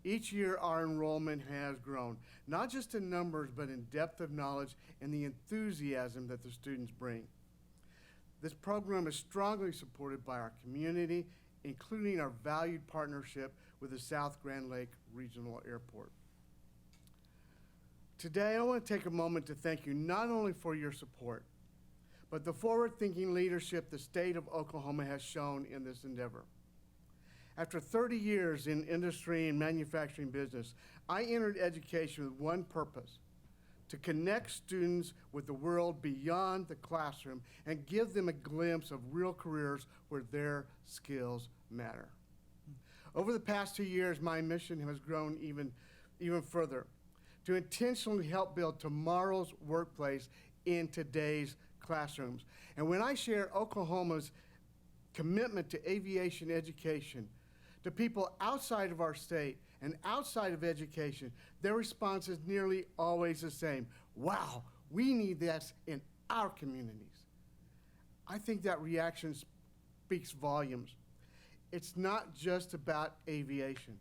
Each year, our enrollment has grown, not just in numbers, but in depth of knowledge and the enthusiasm that the students bring. This program is strongly supported by our community, including our valued partnership with the South Grand Lake Regional Airport. Today, I want to take a moment to thank you not only for your support, but the forward-thinking leadership the state of Oklahoma has shown in this endeavor. After 30 years in industry and manufacturing business, I entered education with one purpose: to connect students with the world beyond the classroom and give them a glimpse of real careers where their skills matter. Over the past 2 years, my mission has grown even further, to intentionally help build tomorrow's workplace in today's classrooms. And when I share Oklahoma's commitment to aviation education to people outside of our state and outside of education, their response is nearly always the same: wow, we need this in our communities. I think that reaction speaks volumes. It's not just about aviation.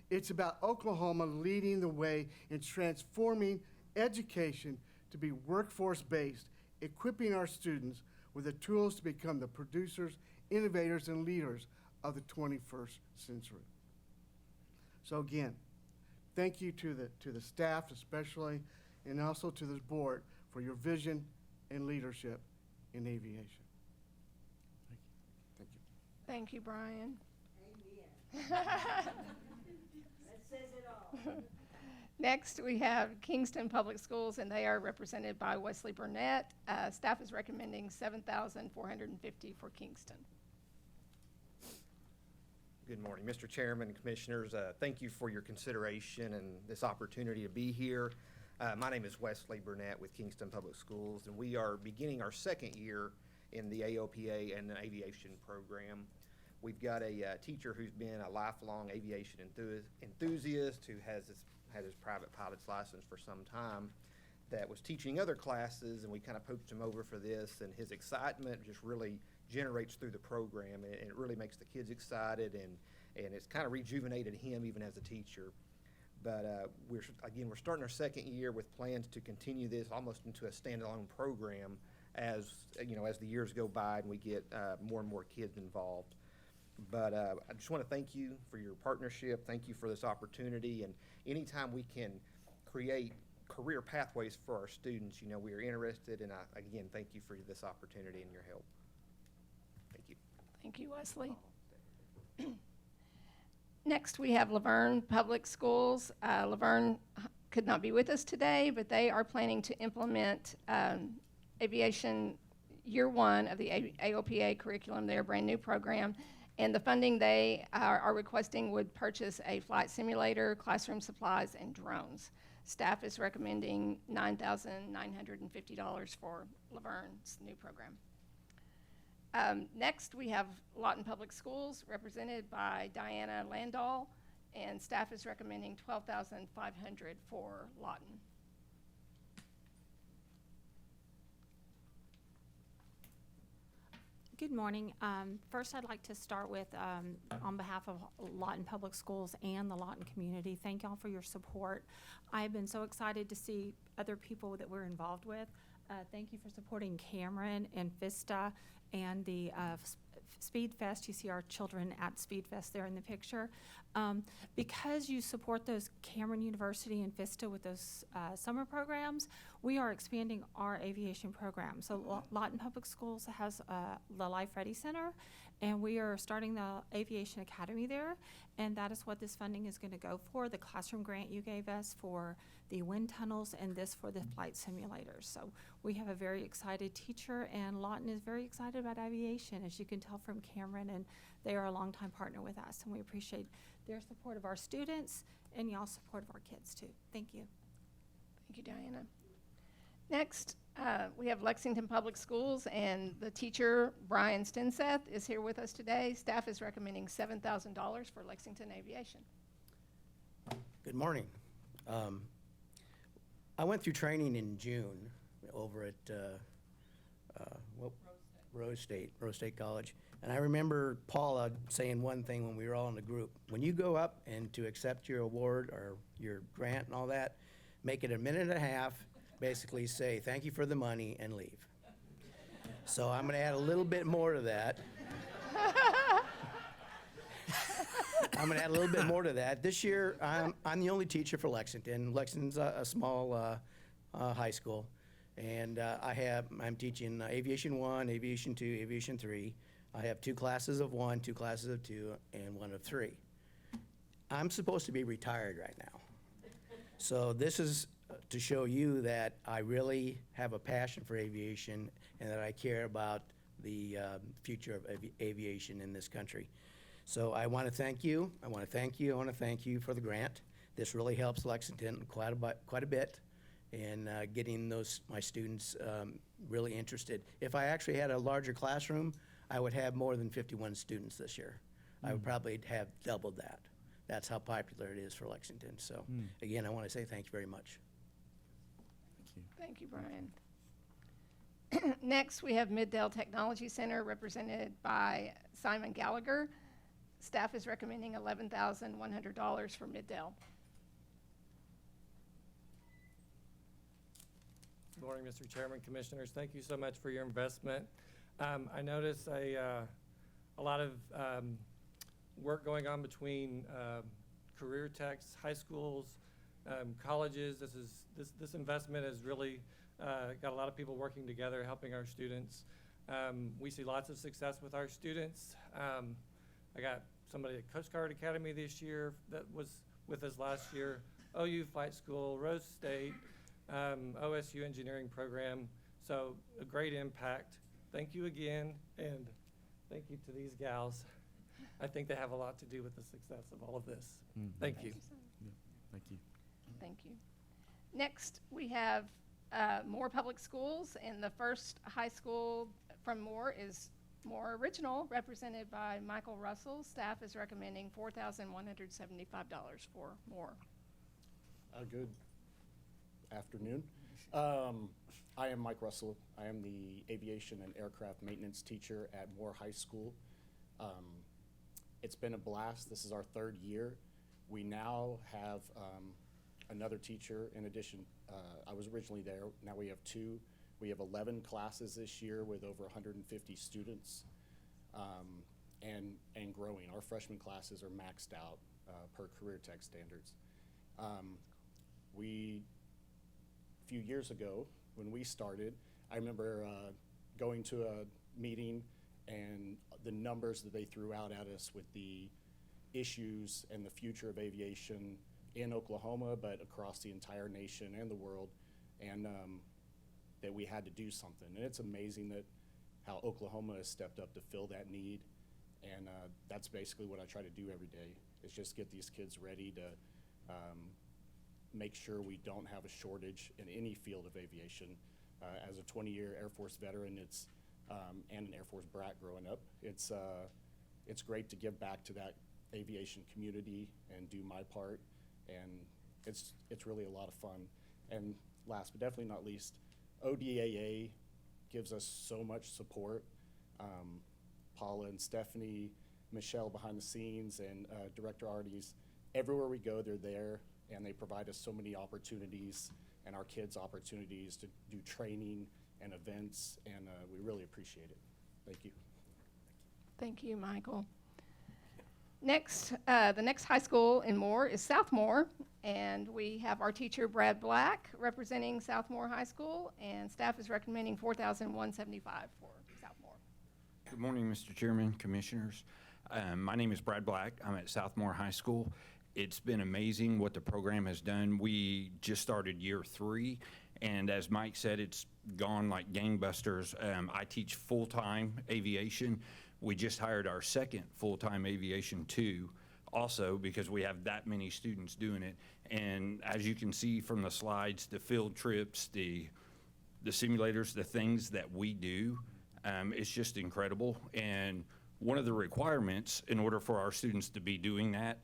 It's about Oklahoma leading the way in transforming education to be workforce-based, equipping our students with the tools to become the producers, innovators, and leaders of the 21st century. So again, thank you to the staff especially, and also to this board for your vision and leadership in aviation. Thank you. Thank you, Brian. Amen. That says it all. Next, we have Kingston Public Schools, and they are represented by Wesley Burnett. Staff is recommending $7,450 for Kingston. Good morning, Mr. Chairman, Commissioners. Thank you for your consideration and this opportunity to be here. My name is Wesley Burnett with Kingston Public Schools, and we are beginning our second year in the AOPA and the aviation program. We've got a teacher who's been a lifelong aviation enthusiast who has had his private pilot's license for some time, that was teaching other classes, and we kind of poached him over for this, and his excitement just really generates through the program, and it really makes the kids excited, and it's kind of rejuvenated him even as a teacher. But we're starting our second year with plans to continue this almost into a standalone program as the years go by and we get more and more kids involved. But I just want to thank you for your partnership. Thank you for this opportunity. And anytime we can create career pathways for our students, we are interested. And again, thank you for this opportunity and your help. Thank you. Thank you, Wesley. Next, we have Laverne Public Schools. Laverne could not be with us today, but they are planning to implement aviation year one of the AOPA curriculum, their brand new program. And the funding they are requesting would purchase a flight simulator, classroom supplies, and drones. Staff is recommending $9,950 for Laverne's new program. Next, we have Lawton Public Schools, represented by Diana Landau, and staff is recommending $12,500 for Lawton. Good morning. First, I'd like to start with, on behalf of Lawton Public Schools and the Lawton community, thank y'all for your support. I've been so excited to see other people that we're involved with. Thank you for supporting Cameron and Vista and the Speed Fest. You see our children at Speed Fest there in the picture. Because you support those Cameron University and Vista with those summer programs, we are expanding our aviation program. So Lawton Public Schools has the Life Ready Center, and we are starting the Aviation Academy there, and that is what this funding is going to go for. The classroom grant you gave us for the wind tunnels, and this for the flight simulators. So we have a very excited teacher, and Lawton is very excited about aviation, as you can tell from Cameron, and they are a longtime partner with us, and we appreciate their support of our students and y'all's support of our kids too. Thank you. Thank you, Diana. Next, we have Lexington Public Schools, and the teacher, Brian Stinseth, is here with us today. Staff is recommending $7,000 for Lexington Aviation. Good morning. I went through training in June over at Rose State College. And I remember Paula saying one thing when we were all in the group. When you go up and to accept your award or your grant and all that, make it a minute and a half, basically say, thank you for the money, and leave. So I'm going to add a little bit more to that. I'm going to add a little bit more to that. This year, I'm the only teacher for Lexington. Lexington's a small high school. And I'm teaching Aviation 1, Aviation 2, Aviation 3. I have 2 classes of 1, 2 classes of 2, and 1 of 3. I'm supposed to be retired right now. So this is to show you that I really have a passion for aviation and that I care about the future of aviation in this country. So I want to thank you. I want to thank you. I want to thank you for the grant. This really helps Lexington quite a bit in getting my students really interested. If I actually had a larger classroom, I would have more than 51 students this year. I would probably have doubled that. That's how popular it is for Lexington. So again, I want to say thank you very much. Thank you, Brian. Next, we have Middale Technology Center, represented by Simon Gallagher. Staff is recommending $11,100 for Middale. Good morning, Mr. Chairman, Commissioners. Thank you so much for your investment. I notice a lot of work going on between career techs, high schools, colleges. This investment has really got a lot of people working together, helping our students. We see lots of success with our students. I got somebody at Coast Guard Academy this year that was with us last year, OU Flight School, Rose State, OSU Engineering Program. So a great impact. Thank you again, and thank you to these gals. I think they have a lot to do with the success of all of this. Thank you. Thank you. Thank you. Next, we have Moore Public Schools, and the first high school from Moore is Moore Original, represented by Michael Russell. Staff is recommending $4,175 for Moore. Good afternoon. I am Mike Russell. I am the aviation and aircraft maintenance teacher at Moore High School. It's been a blast. This is our 3rd year. We now have another teacher in addition. I was originally there. Now we have 2. We have 11 classes this year with over 150 students and growing. Our freshman classes are maxed out per career tech standards. A few years ago, when we started, I remember going to a meeting and the numbers that they threw out at us with the issues and the future of aviation in Oklahoma, but across the entire nation and the world, and that we had to do something. And it's amazing that how Oklahoma has stepped up to fill that need, and that's basically what I try to do every day, is just get these kids ready to make sure we don't have a shortage in any field of aviation. As a 20-year Air Force veteran, and an Air Force brat growing up, it's great to give back to that aviation community and do my part, and it's really a lot of fun. And last but definitely not least, ODAA gives us so much support. Paula and Stephanie, Michelle behind the scenes, and Director Arties, everywhere we go, they're there, and they provide us so many opportunities and our kids opportunities to do training and events, and we really appreciate it. Thank you. Thank you, Michael. Next, the next high school in Moore is South Moore, and we have our teacher, Brad Black, representing South Moore High School, and staff is recommending $4,175 for South Moore. Good morning, Mr. Chairman, Commissioners. My name is Brad Black. I'm at South Moore High School. It's been amazing what the program has done. We just started year 3, and as Mike said, it's gone like gangbusters. I teach full-time aviation. We just hired our second full-time aviation 2 also because we have that many students doing it. And as you can see from the slides, the field trips, the the simulators, the things that we do, it's just incredible. And one of the requirements in order for our students to be doing that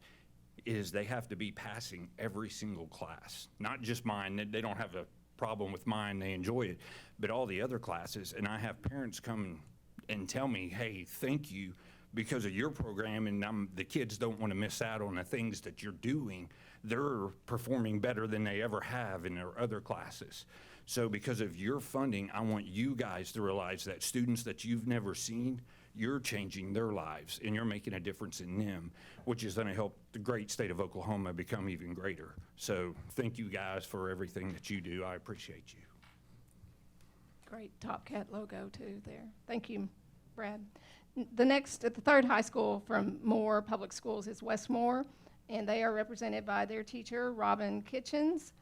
is they have to be passing every single class, not just mine. They don't have a problem with mine, they enjoy it, but all the other classes. And I have parents come and tell me, hey, thank you because of your program, and the kids don't want to miss out on the things that you're doing. They're performing better than they ever have in their other classes. So because of your funding, I want you guys to realize that students that you've never seen, you're changing their lives and you're making a difference in them, which is going to help the great state of Oklahoma become even greater. So thank you guys for everything that you do. I appreciate you. Great Top Cat logo too there. Thank you, Brad. The next, at the third high school from Moore Public Schools is Westmore, and they are represented by their teacher, Robin Kitchens.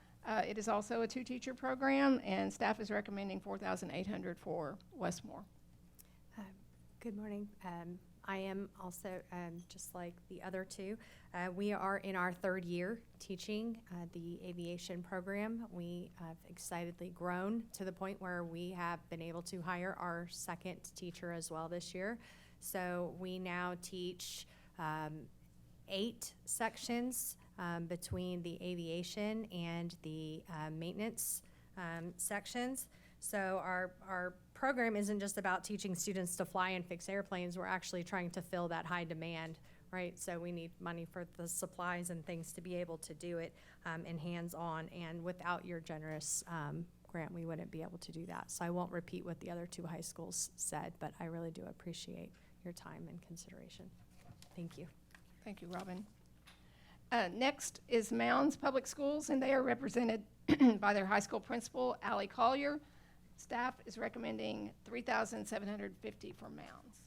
It is also a two-teacher program, and staff is recommending $4,800 for Westmore. Good morning. I am also, just like the other two, we are in our third year teaching the aviation program. We have excitedly grown to the point where we have been able to hire our second teacher as well this year. So we now teach 8 sections between the aviation and the maintenance sections. So our program isn't just about teaching students to fly and fix airplanes. We're actually trying to fill that high demand, right? So we need money for the supplies and things to be able to do it and hands-on. And without your generous grant, we wouldn't be able to do that. So I won't repeat what the other 2 high schools said, but I really do appreciate your time and consideration. Thank you. Thank you, Robin. Next is Mounds Public Schools, and they are represented by their high school principal, Allie Collier. Staff is recommending $3,750 for Mounds.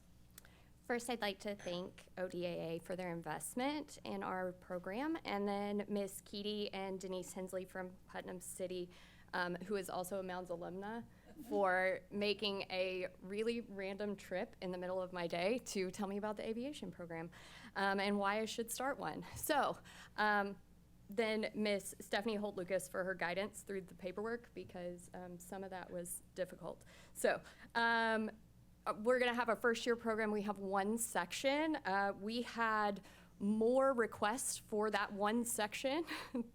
First, I'd like to thank ODAA for their investment in our program, and then Ms. Keedy and Denise Hensley from Putnam City, who is also a Mounds alumna, for making a really random trip in the middle of my day to tell me about the aviation program and why I should start one. So then Miss Stephanie Holt-Lucas for her guidance through the paperwork, because some of that was difficult. So we're gonna have a first year program. We have 1 section. We had more requests for that 1 section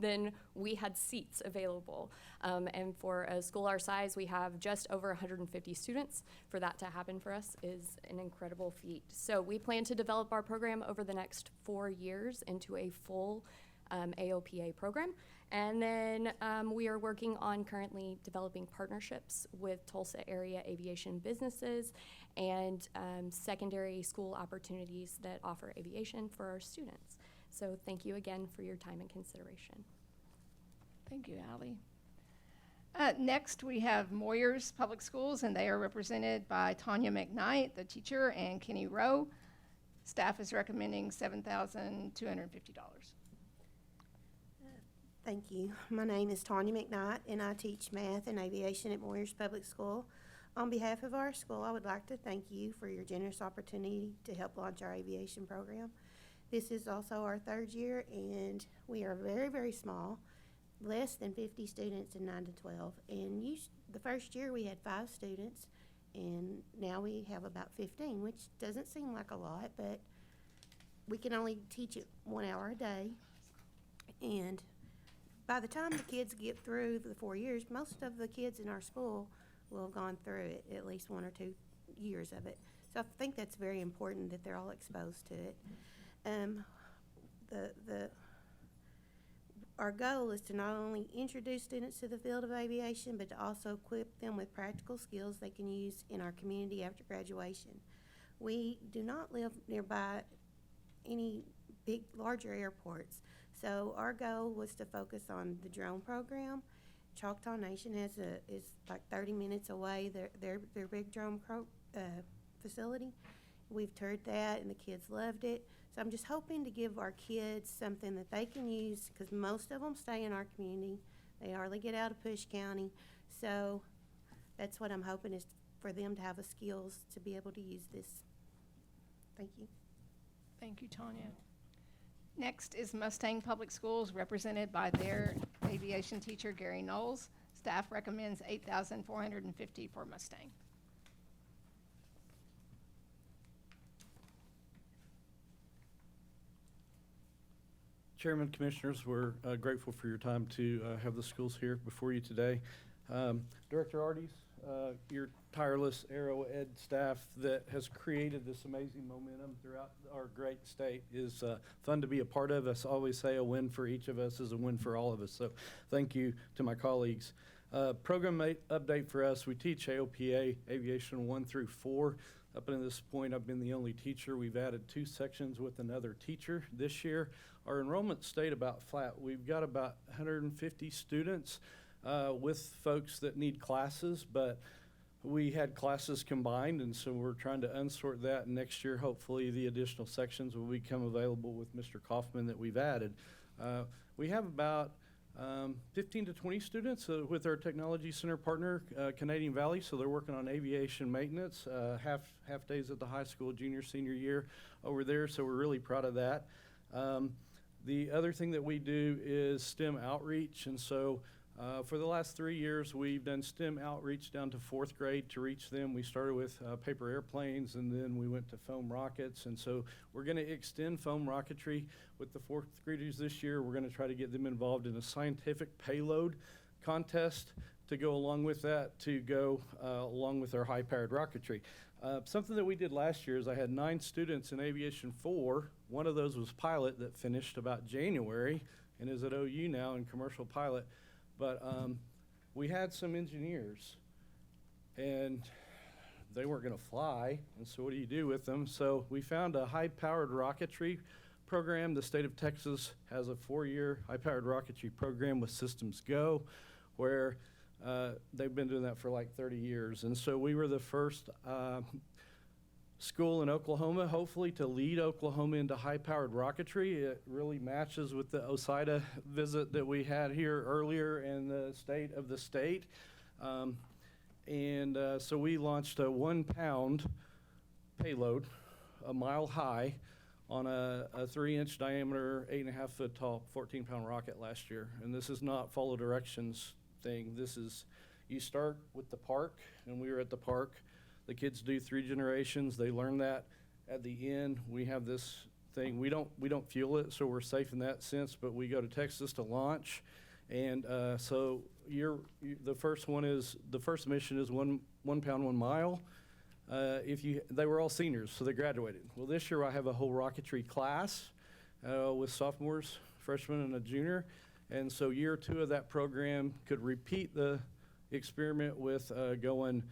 than we had seats available. And for a school our size, we have just over 150 students. For that to happen for us is an incredible feat. So we plan to develop our program over the next 4 years into a full AOPA program. And then we are working on currently developing partnerships with Tulsa area aviation businesses and secondary school opportunities that offer aviation for our students. So thank you again for your time and consideration. Thank you, Allie. Next, we have Moyers Public Schools, and they are represented by Tanya McKnight, the teacher, and Kenny Rowe. Staff is recommending $7,250. Thank you. My name is Tanya McKnight, and I teach math and aviation at Moyers Public School. On behalf of our school, I would like to thank you for your generous opportunity to help launch our aviation program. This is also our third year, and we are very, very small, less than 50 students in 9 to 12. And the first year we had 5 students, and now we have about 15, which doesn't seem like a lot, but we can only teach it 1 hour a day. And by the time the kids get through the 4 years, most of the kids in our school will have gone through it, at least 1 or 2 years of it. So I think that's very important that they're all exposed to it. Our goal is to not only introduce students to the field of aviation, but to also equip them with practical skills they can use in our community after graduation. We do not live nearby any larger airports. So our goal was to focus on the drone program. Choctaw Nation is like 30 minutes away, their big drone facility. We've toured that, and the kids loved it. So I'm just hoping to give our kids something that they can use, because most of them stay in our community. They hardly get out of Push County. So that's what I'm hoping, is for them to have the skills to be able to use this. Thank you. Thank you, Tanya. Next is Mustang Public Schools, represented by their aviation teacher, Gary Knowles. Staff recommends $8,450 for Mustang. Chairman, Commissioners, we're grateful for your time to have the schools here before you today. Director Arties, your tireless Aero Ed staff that has created this amazing momentum throughout our great state is fun to be a part of. I always say a win for each of us is a win for all of us. So thank you to my colleagues. Program update for us, we teach AOPA Aviation 1 through 4. Up until this point, I've been the only teacher. We've added 2 sections with another teacher this year. Our enrollment stayed about flat. We've got about 150 students with folks that need classes, but we had classes combined, and so we're trying to unsort that. And next year, hopefully, the additional sections will become available with Mr. Kaufman that we've added. We have about 15 to 20 students with our technology center partner, Canadian Valley, so they're working on aviation maintenance, half days at the high school, junior, senior year over there, so we're really proud of that. The other thing that we do is STEM outreach, and so for the last 3 years, we've done STEM outreach down to 4th grade to reach them. We started with paper airplanes, and then we went to foam rockets. And so we're going to extend foam rocketry with the 4th graders this year. We're going to try to get them involved in a scientific payload contest to go along with that, to go along with our high-powered rocketry. Something that we did last year is I had 9 students in Aviation 4. One of those was pilot that finished about January and is at OU now in commercial pilot. But we had some engineers, and they weren't going to fly, and so what do you do with them? So we found a high-powered rocketry program. The state of Texas has a 4-year high-powered rocketry program with Systems Go, where they've been doing that for like 30 years. And so we were the first school in Oklahoma, hopefully, to lead Oklahoma into high-powered rocketry. It really matches with the OSIDA visit that we had here earlier in the state of the state. So we launched a 1-pound payload, a mile high, on a 3-inch diameter, 8.5 foot tall, 14-pound rocket last year. And this is not follow directions thing. This is, you start with the park, and we were at the park. The kids do 3 generations. They learn that. At the end, we have this thing. We don't fuel it, so we're safe in that sense. But we go to Texas to launch, and so the first mission is one pound 1 mile. They were all seniors, so they graduated. Well, this year I have a whole rocketry class with sophomores, freshmen, and a junior, and so year 2 of that program could repeat the experiment with going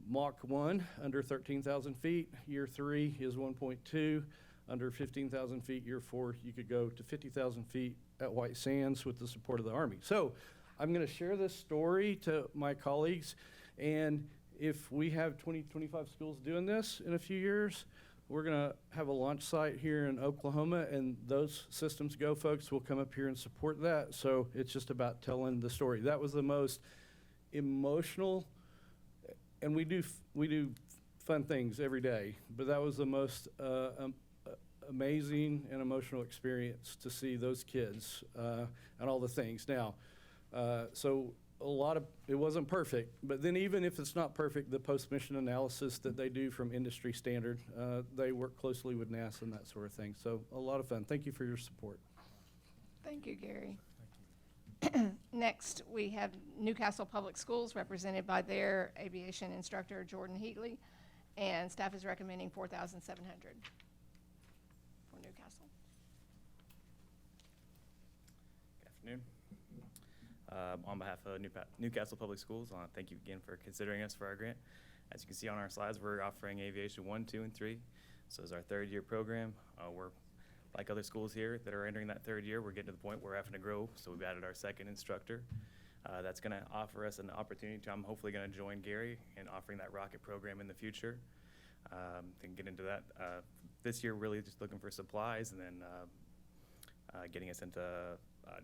Mach 1 under 13,000 feet. Year 3 is 1.2 under 15,000 feet. Year 4, you could go to 50,000 feet at White Sands with the support of the Army. So I'm going to share this story to my colleagues, and if we have 20, 25 schools doing this in a few years, we're going to have a launch site here in Oklahoma, and those Systems Go folks will come up here and support that. So it's just about telling the story. That was the most emotional, and we do fun things every day, but that was the most amazing and emotional experience to see those kids and all the things. Now, so it wasn't perfect, but then even if it's not perfect, the post-mission analysis that they do from industry standard, they work closely with NASA and that sort of thing. So a lot of fun. Thank you for your support. Thank you, Gary. Next, we have Newcastle Public Schools, represented by their aviation instructor, Jordan Heatley, and staff is recommending $4,700 for Newcastle. Good afternoon. On behalf of Newcastle Public Schools, I want to thank you again for considering us for our grant. As you can see on our slides, we're offering Aviation 1, 2, and 3. So it's our 3rd-year program. We're like other schools here that are entering that 3rd year. We're getting to the point where we're having to grow, so we've added our 2nd instructor. That's going to offer us an opportunity I'm hopefully going to join Gary in offering that rocket program in the future. Can get into that. This year, really just looking for supplies, and then getting us into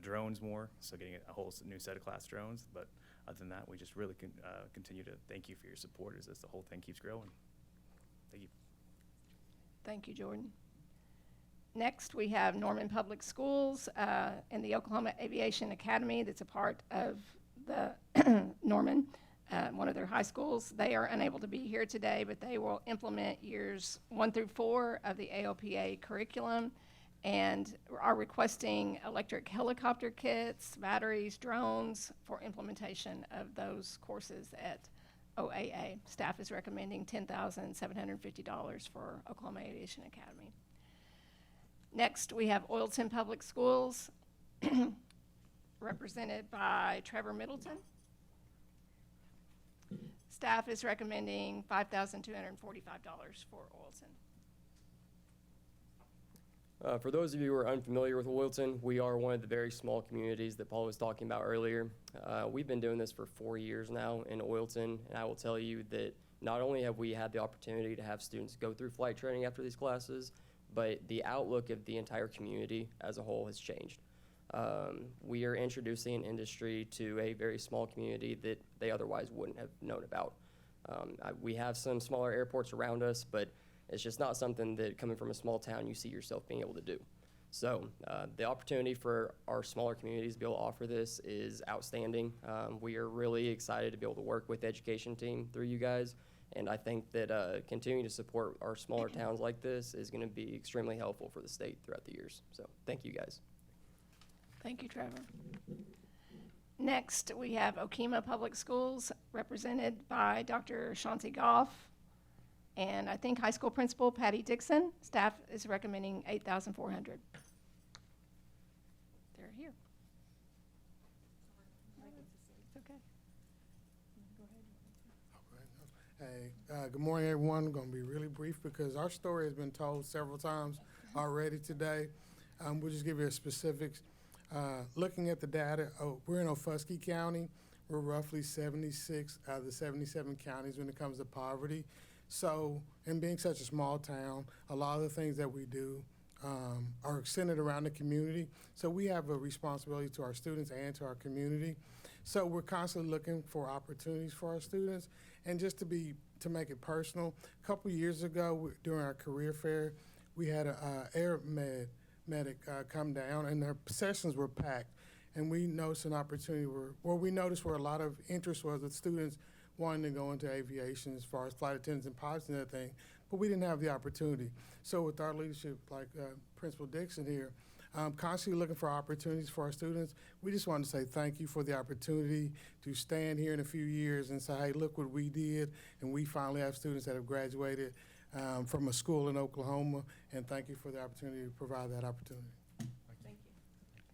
drones more, so getting a whole new set of class drones. But other than that, we just really continue to thank you for your support as the whole thing keeps growing. Thank you. Thank you, Jordan. Next, we have Norman Public Schools and the Oklahoma Aviation Academy that's a part of the Norman, one of their high schools. They are unable to be here today, but they will implement years 1 through 4 of the AOPA curriculum and are requesting electric helicopter kits, batteries, drones for implementation of those courses at OAA. Staff is recommending $10,750 for Oklahoma Aviation Academy. Next, we have Oilton Public Schools, represented by Trevor Middleton. Staff is recommending $5,245 for Oilton. For those of you who are unfamiliar with Oilton, we are one of the very small communities that Paul was talking about earlier. We've been doing this for 4 years now in Oilton, and I will tell you that not only have we had the opportunity to have students go through flight training after these classes, but the outlook of the entire community as a whole has changed. We are introducing an industry to a very small community that they otherwise wouldn't have known about. We have some smaller airports around us, but it's just not something that, coming from a small town, you see yourself being able to do. So the opportunity for our smaller communities to be able to offer this is outstanding. We are really excited to be able to work with the education team through you guys, and I think that continuing to support our smaller towns like this is going to be extremely helpful for the state throughout the years. So thank you guys. Thank you, Trevor. Next, we have Okemah Public Schools, represented by Dr. Shanti Goff, and I think high school principal Patty Dixon. Staff is recommending $8,400. They're here. It's okay. Hey, good morning, everyone. I'm going to be really brief because our story has been told several times already today. We'll just give you a specifics. Looking at the data, we're in Ofuskie County. We're roughly 76 out of the 77 counties when it comes to poverty. So, and being such a small town, a lot of the things that we do are centered around the community. So we have a responsibility to our students and to our community. So we're constantly looking for opportunities for our students. And just to make it personal, a couple years ago during our career fair, we had an air medic come down, and their sessions were packed. And we noticed an opportunity we noticed where a lot of interest was with students wanting to go into aviation as far as flight attendants and pilots and everything, but we didn't have the opportunity. So with our leadership, like Principal Dixon here, constantly looking for opportunities for our students, we just wanted to say thank you for the opportunity to stand here in a few years and say, hey, look what we did, and we finally have students that have graduated from a school in Oklahoma, and thank you for the opportunity to provide that opportunity. Thank you.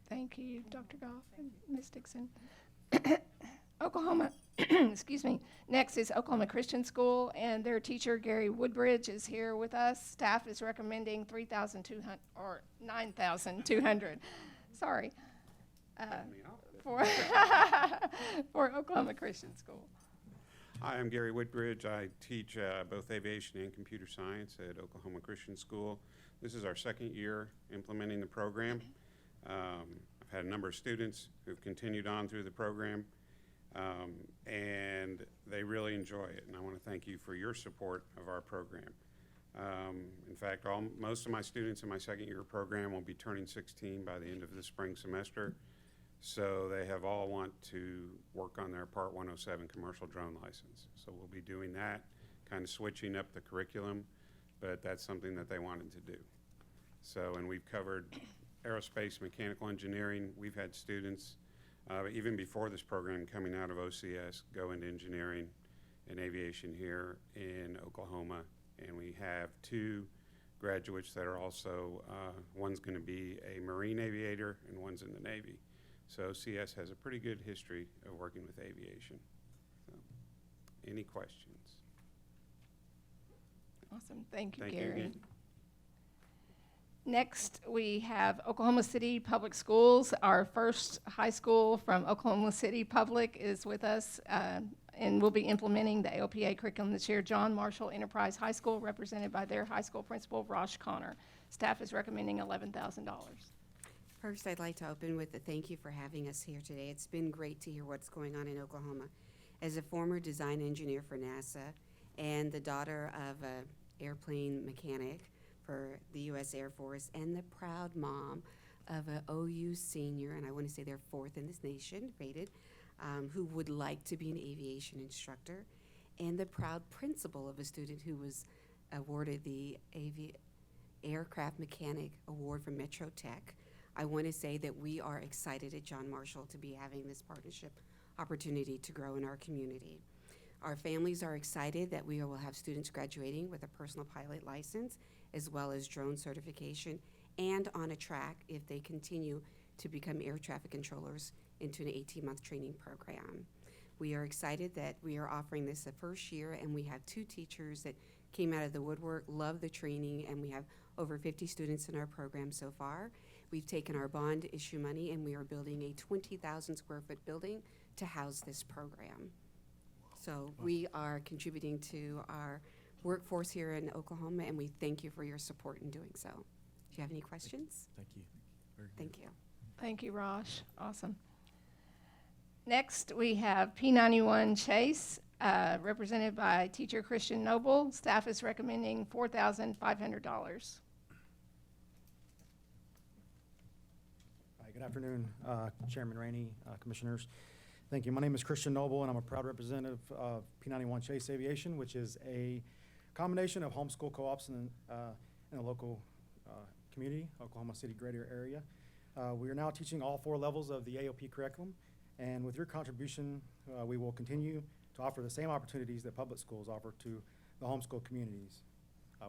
Thank you, Dr. Goff and Ms. Dixon. Oklahoma, excuse me. Next is Oklahoma Christian School, and their teacher, Gary Woodbridge, is here with us. Staff is recommending $3,200 or $9,200. Sorry. For Oklahoma Christian School. Hi, I'm Gary Woodbridge. I teach both aviation and computer science at Oklahoma Christian School. This is our second year implementing the program. I've had a number of students who've continued on through the program, and they really enjoy it, and I want to thank you for your support of our program. In fact, most of my students in my second year program will be turning 16 by the end of the spring semester. So they have all want to work on their Part 107 commercial drone license. So we'll be doing that, kind of switching up the curriculum, but that's something that they wanted to do. So, and we've covered aerospace, mechanical engineering. We've had students, even before this program, coming out of OCS, go into engineering and aviation here in Oklahoma. And we have 2 graduates that are also, one's going to be a Marine aviator and one's in the Navy. So CS has a pretty good history of working with aviation. So, any questions? Awesome. Thank you, Thank Gary. you again. Next, we have Oklahoma City Public Schools. Our first high school from Oklahoma City Public is with us, and we'll be implementing the AOPA curriculum this year. John Marshall Enterprise High School, represented by their high school principal, Rosh Connor. Staff is recommending $11,000. First, I'd like to open with a thank you for having us here today. It's been great to hear what's going on in Oklahoma. As a former design engineer for NASA and the daughter of an airplane mechanic for the U.S. Air Force and the proud mom of an OU senior, and I want to say they're 4th in this nation rated, who would like to be an aviation instructor, and the proud principal of a student who was awarded the Aircraft Mechanic Award from Metro Tech. I want to say that we are excited at John Marshall to be having this partnership opportunity to grow in our community. Our families are excited that we will have students graduating with a personal pilot license, as well as drone certification, and on a track if they continue to become air traffic controllers into an 18-month training program. We are excited that we are offering this the first year, and we have 2 teachers that came out of the woodwork, love the training, and we have over 50 students in our program so far. We've taken our bond issue money, and we are building a 20,000 square foot building to house this program. So we are contributing to our workforce here in Oklahoma, and we thank you for your support in doing so. Do you have any questions? Thank you. Very good. Thank you. Thank you, Rosh. Awesome. Next, we have P91 Chase, represented by teacher Christian Noble. Staff is recommending $4,500. Hi, good afternoon, Chairman Rainey, Commissioners. Thank you. My name is Christian Noble, and I'm a proud representative of P91 Chase Aviation, which is a combination of homeschool co-ops in a local community, Oklahoma City greater area. We are now teaching all 4 levels of the AOP curriculum, and with your contribution, we will continue to offer the same opportunities that public schools offer to the homeschool communities.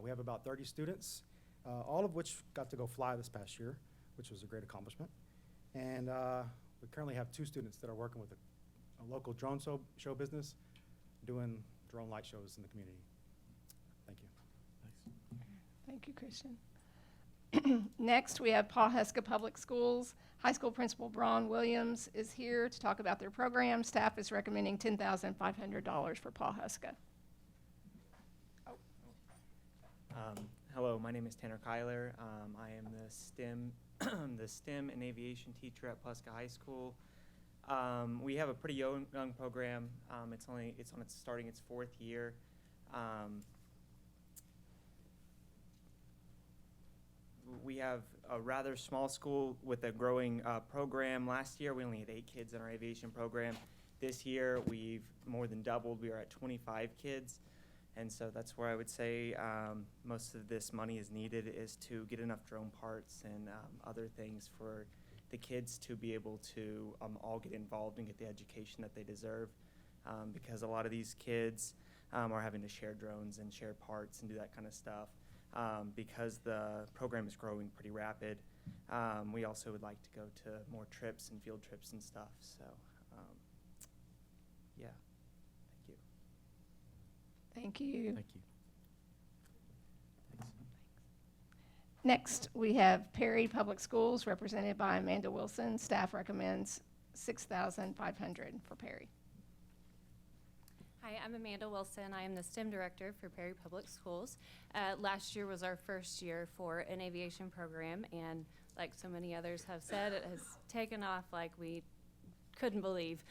We have about 30 students, all of which got to go fly this past year, which was a great accomplishment. And we currently have 2 students that are working with a local drone show business, doing drone light shows in the community. Thank you. Thank you, Christian. Next, we have Pawhuska Public Schools. High school principal Braun Williams is here to talk about their program. Staff is recommending $10,500 for Pawhuska. Hello, my name is Tanner Kyler. I am the STEM and aviation teacher at Pawhuska High School. We have a pretty young program. It's starting its 4th year. We have a rather small school with a growing program. Last year, we only had 8 kids in our aviation program. This year, we've more than doubled. We are at 25 kids. And so that's where I would say most of this money is needed, is to get enough drone parts and other things for the kids to be able to all get involved and get the education that they deserve. Because a lot of these kids are having to share drones and share parts and do that kind of stuff. Because the program is growing pretty rapid, we also would like to go to more trips and field trips and stuff. So, yeah, thank you. Thank you. Thank you. Next, we have Perry Public Schools, represented by Amanda Wilson. Staff recommends $6,500 for Perry. Hi, I'm Amanda Wilson. I am the STEM director for Perry Public Schools. Last year was our first year for an aviation program, and like so many others have said, it has taken off like we couldn't believe.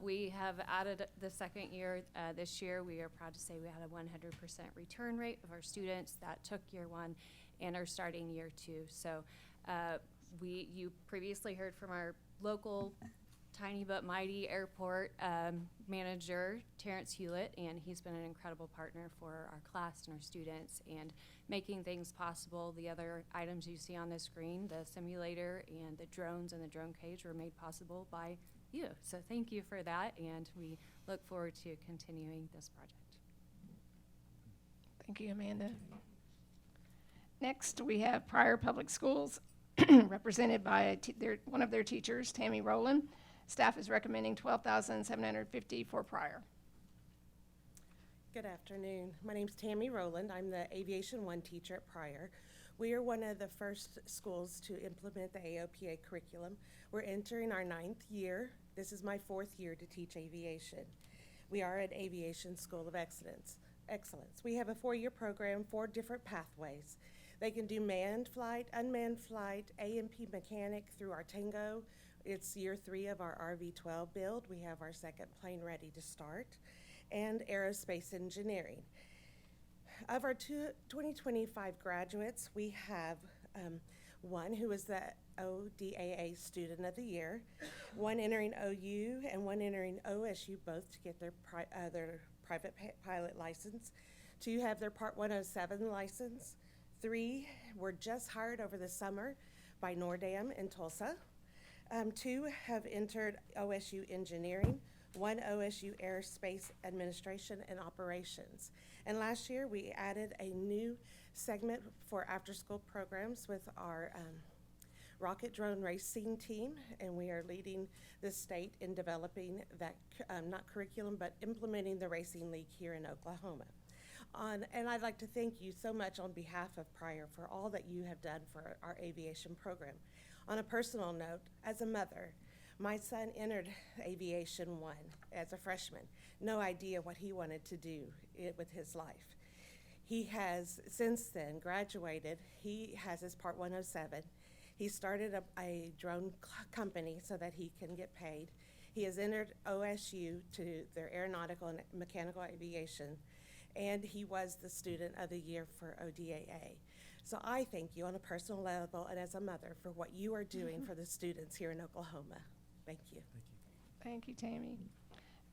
We have added the 2nd year this year. We are proud to say we had a 100% return rate of our students that took year 1 and are starting year 2. So you previously heard from our local tiny but mighty airport manager, Terrence Hewlett, and he's been an incredible partner for our class and our students and making things possible. The other items you see on the screen, the simulator and the drones and the drone cage, were made possible by you. So thank you for that, and we look forward to continuing this project. Thank you, Amanda. Next, we have Pryor Public Schools, represented by one of their teachers, Tammy Rowland. Staff is recommending $12,750 for Pryor. Good afternoon. My name's Tammy Rowland. I'm the Aviation 1 teacher at Pryor. We are one of the first schools to implement the AOPA curriculum. We're entering our 9th year. This is my 4th year to teach aviation. We are an aviation school of excellence. We have a 4-year program, 4 different pathways. They can do manned flight, unmanned flight, A&P mechanic through our Tango. It's year 3 of our RV-12 build. We have our 2nd plane ready to start, and aerospace engineering. Of our 2025 graduates, we have one who is the ODAA Student of the Year, one entering OU, and one entering OSU, both to get their private pilot license. 2 have their Part 107 license. 3 were just hired over the summer by Nordam in Tulsa. 2 have entered OSU Engineering, 1 OSU Aerospace Administration and Operations. And last year, we added a new segment for after-school programs with our rocket drone racing team, and we are leading the state in developing that, not curriculum, but implementing the Racing League here in Oklahoma. And I'd like to thank you so much on behalf of Pryor for all that you have done for our aviation program. On a personal note, as a mother, my son entered Aviation 1 as a freshman. No idea what he wanted to do with his life. He has since then graduated. He has his Part 107. He started a drone company so that he can get paid. He has entered OSU to their aeronautical and mechanical aviation, and he was the Student of the Year for ODAA. So I thank you on a personal level and as a mother for what you are doing for the students here in Oklahoma. Thank you. Thank you, Tammy.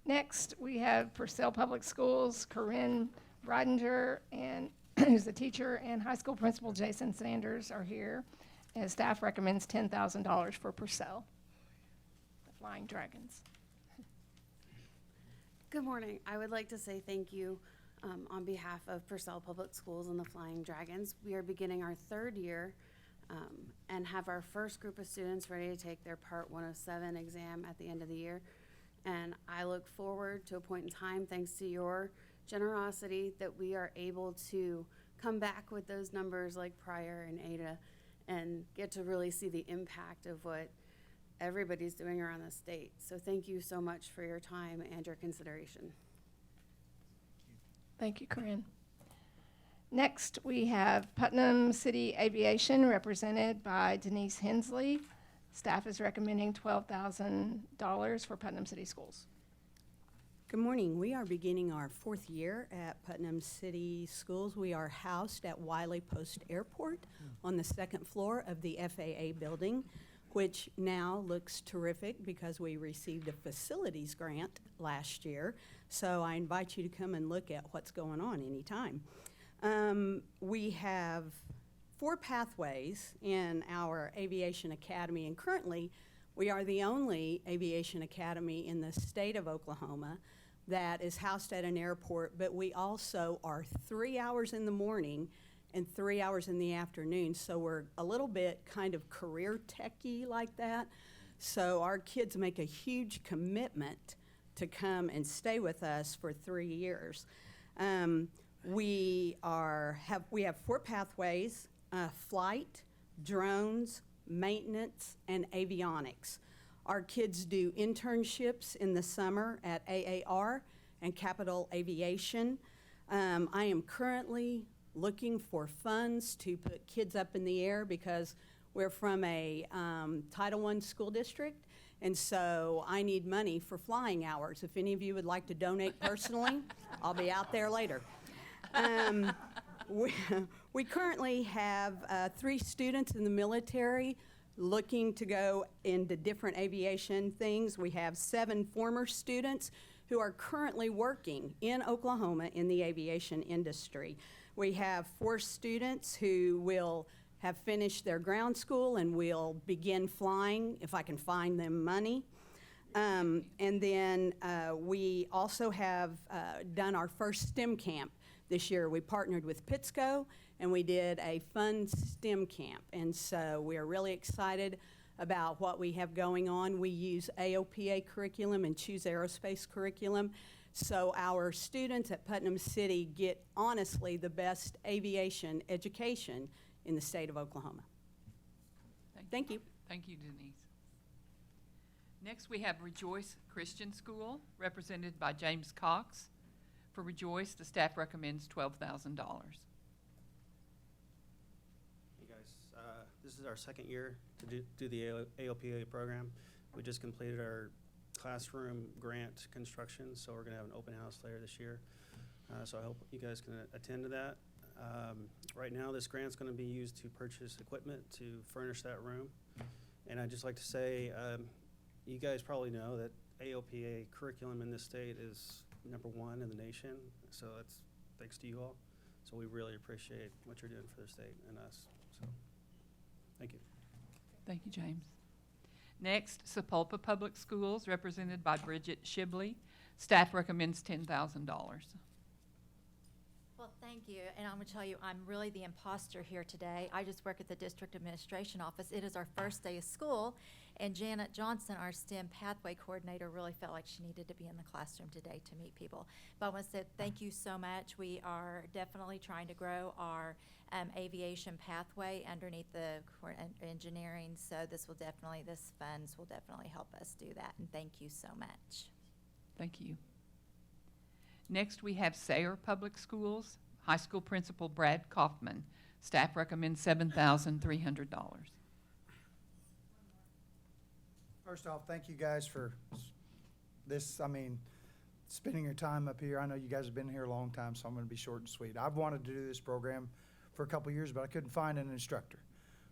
Next, we have Purcell Public Schools, Corinne Breidinger, and who's the teacher, and high school principal Jason Sanders are here. And staff recommends $10,000 for Purcell, the Flying Dragons. Good morning. I would like to say thank you on behalf of Purcell Public Schools and the Flying Dragons. We are beginning our 3rd year and have our first group of students ready to take their Part 107 exam at the end of the year. And I look forward to a point in time, thanks to your generosity, that we are able to come back with those numbers like Pryor and Ada and get to really see the impact of what everybody's doing around the state. So thank you so much for your time and your consideration. Thank you, Corinne. Next, we have Putnam City Aviation, represented by Denise Hensley. Staff is recommending $12,000 for Putnam City Schools. Good morning. We are beginning our 4th year at Putnam City Schools. We are housed at Wiley Post Airport on the 2nd floor of the FAA building, which now looks terrific because we received a facilities grant last year. So I invite you to come and look at what's going on anytime. We have 4 pathways in our aviation academy, and currently we are the only aviation academy in the state of Oklahoma that is housed at an airport, but we also are 3 hours in the morning and 3 hours in the afternoon. So we're a little bit kind of career techie like that. So our kids make a huge commitment to come and stay with us for 3 years. We have 4 pathways: flight, drones, maintenance, and avionics. Our kids do internships in the summer at AAR and Capital Aviation. I am currently looking for funds to put kids up in the air because we're from a Title I school district, and so I need money for flying hours. If any of you would like to donate personally, I'll be out there later. We currently have 3 students in the military looking to go into different aviation things. We have 7 former students who are currently working in Oklahoma in the aviation industry. We have 4 students who will have finished their ground school and will begin flying if I can find them money. And then we also have done our first STEM camp this year. We partnered with Pittsco and we did a fun STEM camp. And so we're really excited about what we have going on. We use AOPA curriculum and Choose Aerospace curriculum. So our students at Putnam City get, honestly, the best aviation education in the state of Oklahoma. Thank you. Thank you, Denise. Next, we have Rejoice Christian School, represented by James Cox. For Rejoice, the staff recommends $12,000. Hey guys, this is our 2nd year to do the AOPA program. We just completed our classroom grant construction, so we're going to have an open house later this year. So I hope you guys can attend to that. Right now, this grant's going to be used to purchase equipment to furnish that room. And I'd just like to say, you guys probably know that AOPA curriculum in this state is #1 in the nation. So that's thanks to you all. So we really appreciate what you're doing for the state and us. So thank you. Thank you, James. Next, Sepulpa Public Schools, represented by Bridget Shibley. Staff recommends $10,000. Well, thank you, and I'm going to tell you, I'm really the imposter here today. I just work at the district administration office. It is our first day of school, and Janet Johnson, our STEM pathway coordinator, really felt like she needed to be in the classroom today to meet people. But I want to say thank you so much. We are definitely trying to grow our aviation pathway underneath the engineering, so this funds will definitely help us do that, and thank you so much. Thank you. Next, we have Sayre Public Schools, High School Principal Brad Kaufman. Staff recommends $7,300. First off, thank you guys for this, spending your time up here. I know you guys have been here a long time, so I'm going to be short and sweet. I've wanted to do this program for a couple years, but I couldn't find an instructor.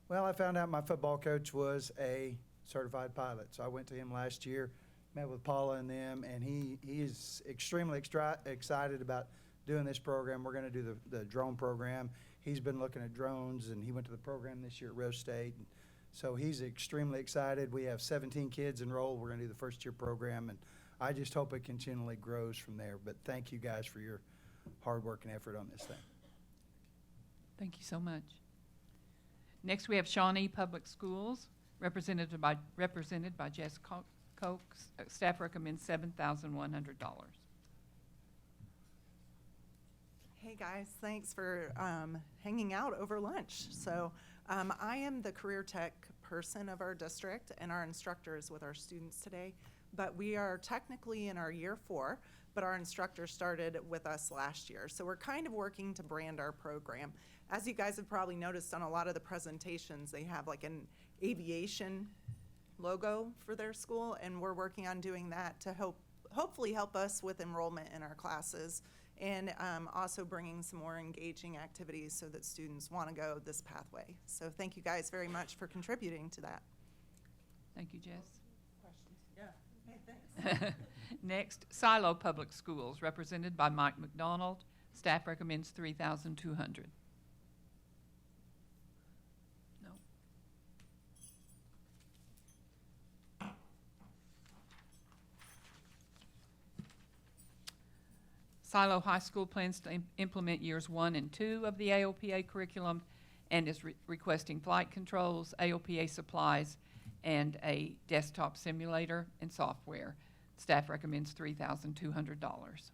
Well, I found out my football coach was a certified pilot, so I went to him last year, met with Paula and them, and he is extremely excited about doing this program. We're going to do the drone program. He's been looking at drones, and he went to the program this year at Rose State. And so he's extremely excited. We have 17 kids enrolled. We're going to do the first-year program, and I just hope it continually grows from there. But thank you guys for your hard work and effort on this thing. Thank you so much. Next, we have Shawnee Public Schools, represented by Jess Cokes. Staff recommends $7,100. Hey guys, thanks for hanging out over lunch. So I am the career tech person of our district, and our instructor is with our students today. But we are technically in our year 4, but our instructor started with us last year. So we're kind of working to brand our program. As you guys have probably noticed on a lot of the presentations, they have like an aviation logo for their school, and we're working on doing that to hopefully help us with enrollment in our classes, and also bringing some more engaging activities so that students want to go this pathway. So thank you guys very much for contributing to that. Thank you, Jess. Questions? Yeah. Hey, thanks. Next, Silo Public Schools, represented by Mike McDonald. Staff recommends $3,200. Silo High School plans to implement years 1 and 2 of the AOPA curriculum and is requesting flight controls, AOPA supplies, and a desktop simulator and software. Staff recommends $3,200.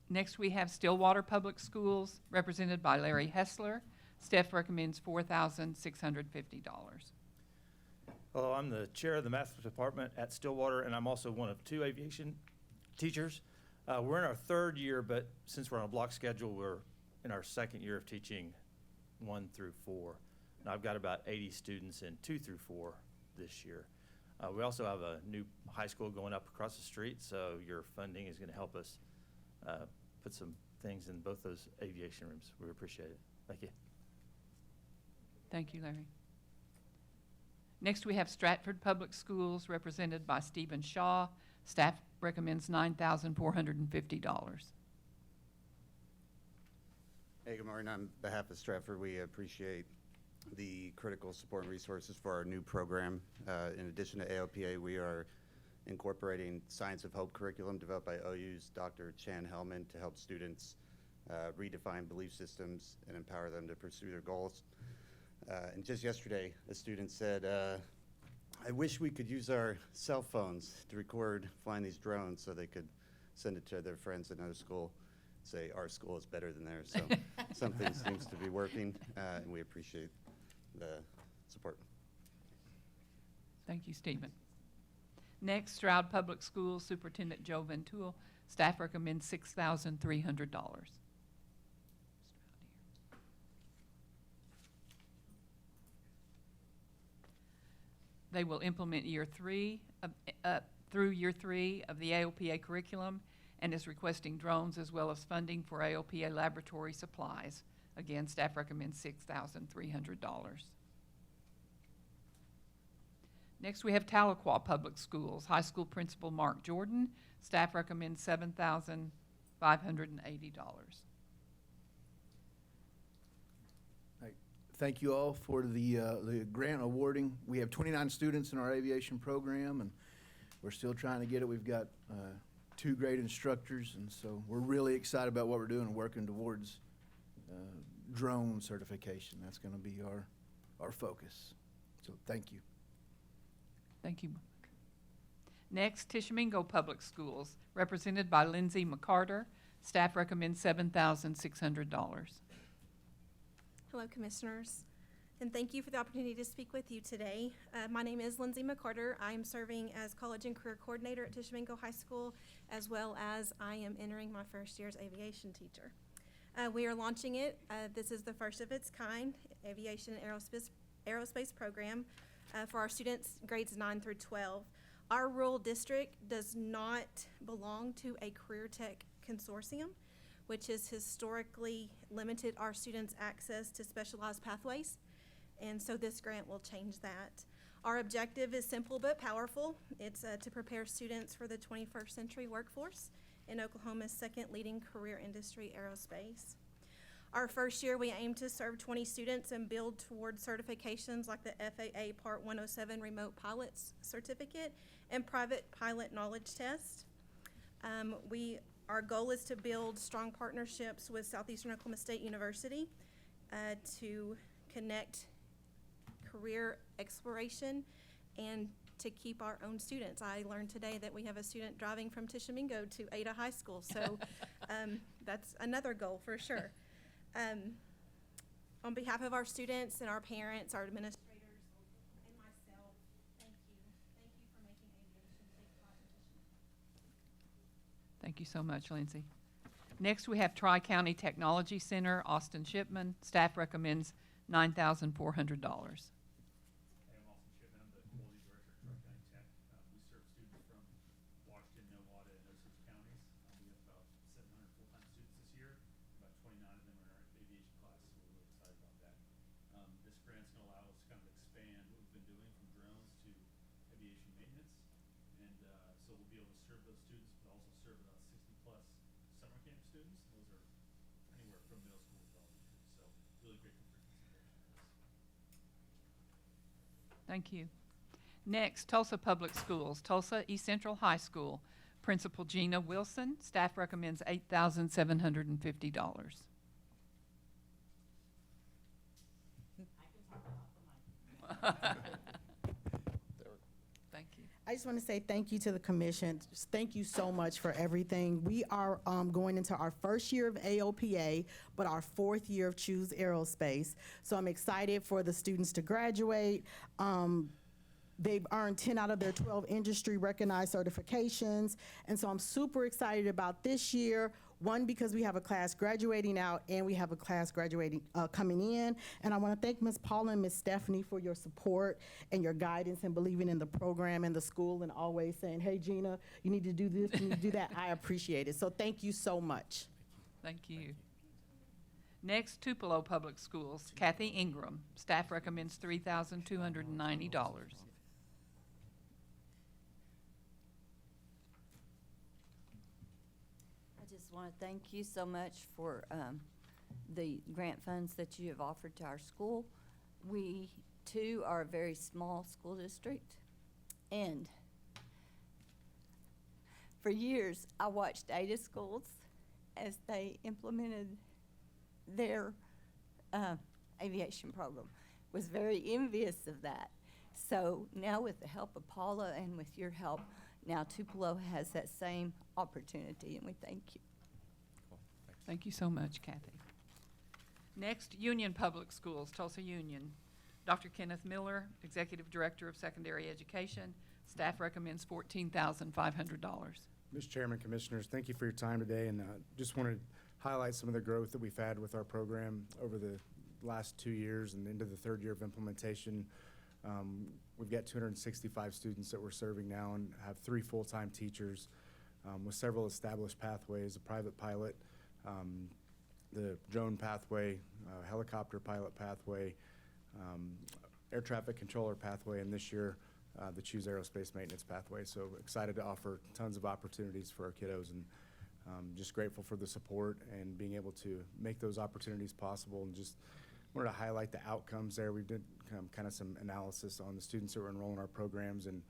Next, we have Stillwater Public Schools, represented by Larry Hessler. Staff recommends $4,650. Hello, I'm the chair of the math department at Stillwater, and I'm also one of 2 aviation teachers. We're in our 3rd year, but since we're on a block schedule, we're in our 2nd year of teaching 1 through 4. And I've got about 80 students in 2 through 4 this year. We also have a new high school going up across the street, so your funding is going to help us put some things in both those aviation rooms. We appreciate it. Thank you. Thank you, Larry. Next, we have Stratford Public Schools, represented by Stephen Shaw. Staff recommends $9,450. Hey, good morning. On behalf of Stratford, we appreciate the critical support and resources for our new program. In addition to AOPA, we are incorporating Science of Hope curriculum developed by OU's Dr. Chan Hellman to help students redefine belief systems and empower them to pursue their goals. And just yesterday, a student said, I wish we could use our cell phones to record flying these drones so they could send it to their friends at another school, say our school is better than theirs. So something seems to be working, and we appreciate the support. Thank you, Stephen. Next, Stroud Public Schools Superintendent Joe Ventul. Staff recommends $6,300. They will implement year 3 of through year 3 of the AOPA curriculum and is requesting drones as well as funding for AOPA laboratory supplies. Again, staff recommends $6,300. Next, we have Tahlequah Public Schools, High School Principal Mark Jordan. Staff recommends $7,580. Thank you all for the grant awarding. We have 29 students in our aviation program, and we're still trying to get it. We've got 2 great instructors, and so we're really excited about what we're doing and working towards drone certification. That's going to be our focus. So thank you. Thank you, Mark. Next, Tishomingo Public Schools, represented by Lindsay McCarter. Staff recommends $7,600. Hello, Commissioners, and thank you for the opportunity to speak with you today. My name is Lindsay McCarter. I am serving as College and Career Coordinator at Tishomingo High School, as well as I am entering my first year as aviation teacher. We are launching it. This is the first of its kind, aviation and aerospace program for our students grades 9 through 12. Our rural district does not belong to a career tech consortium, which has historically limited our students' access to specialized pathways, and so this grant will change that. Our objective is simple but powerful. It's to prepare students for the 21st century workforce in Oklahoma's second leading career industry, aerospace. Our first year, we aim to serve 20 students and build towards certifications like the FAA Part 107 Remote Pilots Certificate and Private Pilot Knowledge Test. Our goal is to build strong partnerships with Southeastern Oklahoma State University to connect career exploration and to keep our own students. I learned today that we have a student driving from Tishomingo to Ada High School, so that's another goal for sure. On behalf of our students and our parents, our administrators, and myself, thank you. Thank you for making aviation take part in Tishomingo. Thank you so much, Lindsay. Next, we have Tri-County Technology Center, Austin Shipman. Staff recommends $9,400. Thank you. Next, Tulsa Public Schools, Tulsa East Central High School. Principal Gina Wilson. Staff recommends $8,750. Thank you. I just want to say thank you to the commission. Just thank you so much for everything. We are going into our first year of AOPA, but our 4th year of Choose Aerospace. So I'm excited for the students to graduate. They've earned 10 out of their 12 industry recognized certifications. And so I'm super excited about this year. One, because we have a class graduating out and we have a class graduating coming in. And I want to thank Ms. Paula and Ms. Stephanie for your support and your guidance and believing in the program and the school and always saying, hey, Gina, you need to do this, you need to do that. I appreciate it. So thank you so much. Thank you. Next, Tupelo Public Schools, Kathy Ingram. Staff recommends $3,290. I just want to thank you so much for the grant funds that you have offered to our school. We, too, are a very small school district, and for years, I watched Ada schools as they implemented their aviation program. Was very envious of that. So now with the help of Paula and with your help, now Tupelo has that same opportunity, and we thank you. Thank you so much, Kathy. Next, Union Public Schools, Tulsa Union. Dr. Kenneth Miller, Executive Director of Secondary Education. Staff recommends $14,500. Mr. Chairman, Commissioners, thank you for your time today, and just wanted to highlight some of the growth that we've had with our program over the last 2 years and into the 3rd year of implementation. We've got 265 students that we're serving now and have 3 full-time teachers with several established pathways, a private pilot, the drone pathway, helicopter pilot pathway, air traffic controller pathway, and this year the Choose Aerospace Maintenance pathway. So excited to offer tons of opportunities for our kiddos, and just grateful for the support and being able to make those opportunities possible. And just wanted to highlight the outcomes there. We did kind of some analysis on the students that were enrolling in our programs, and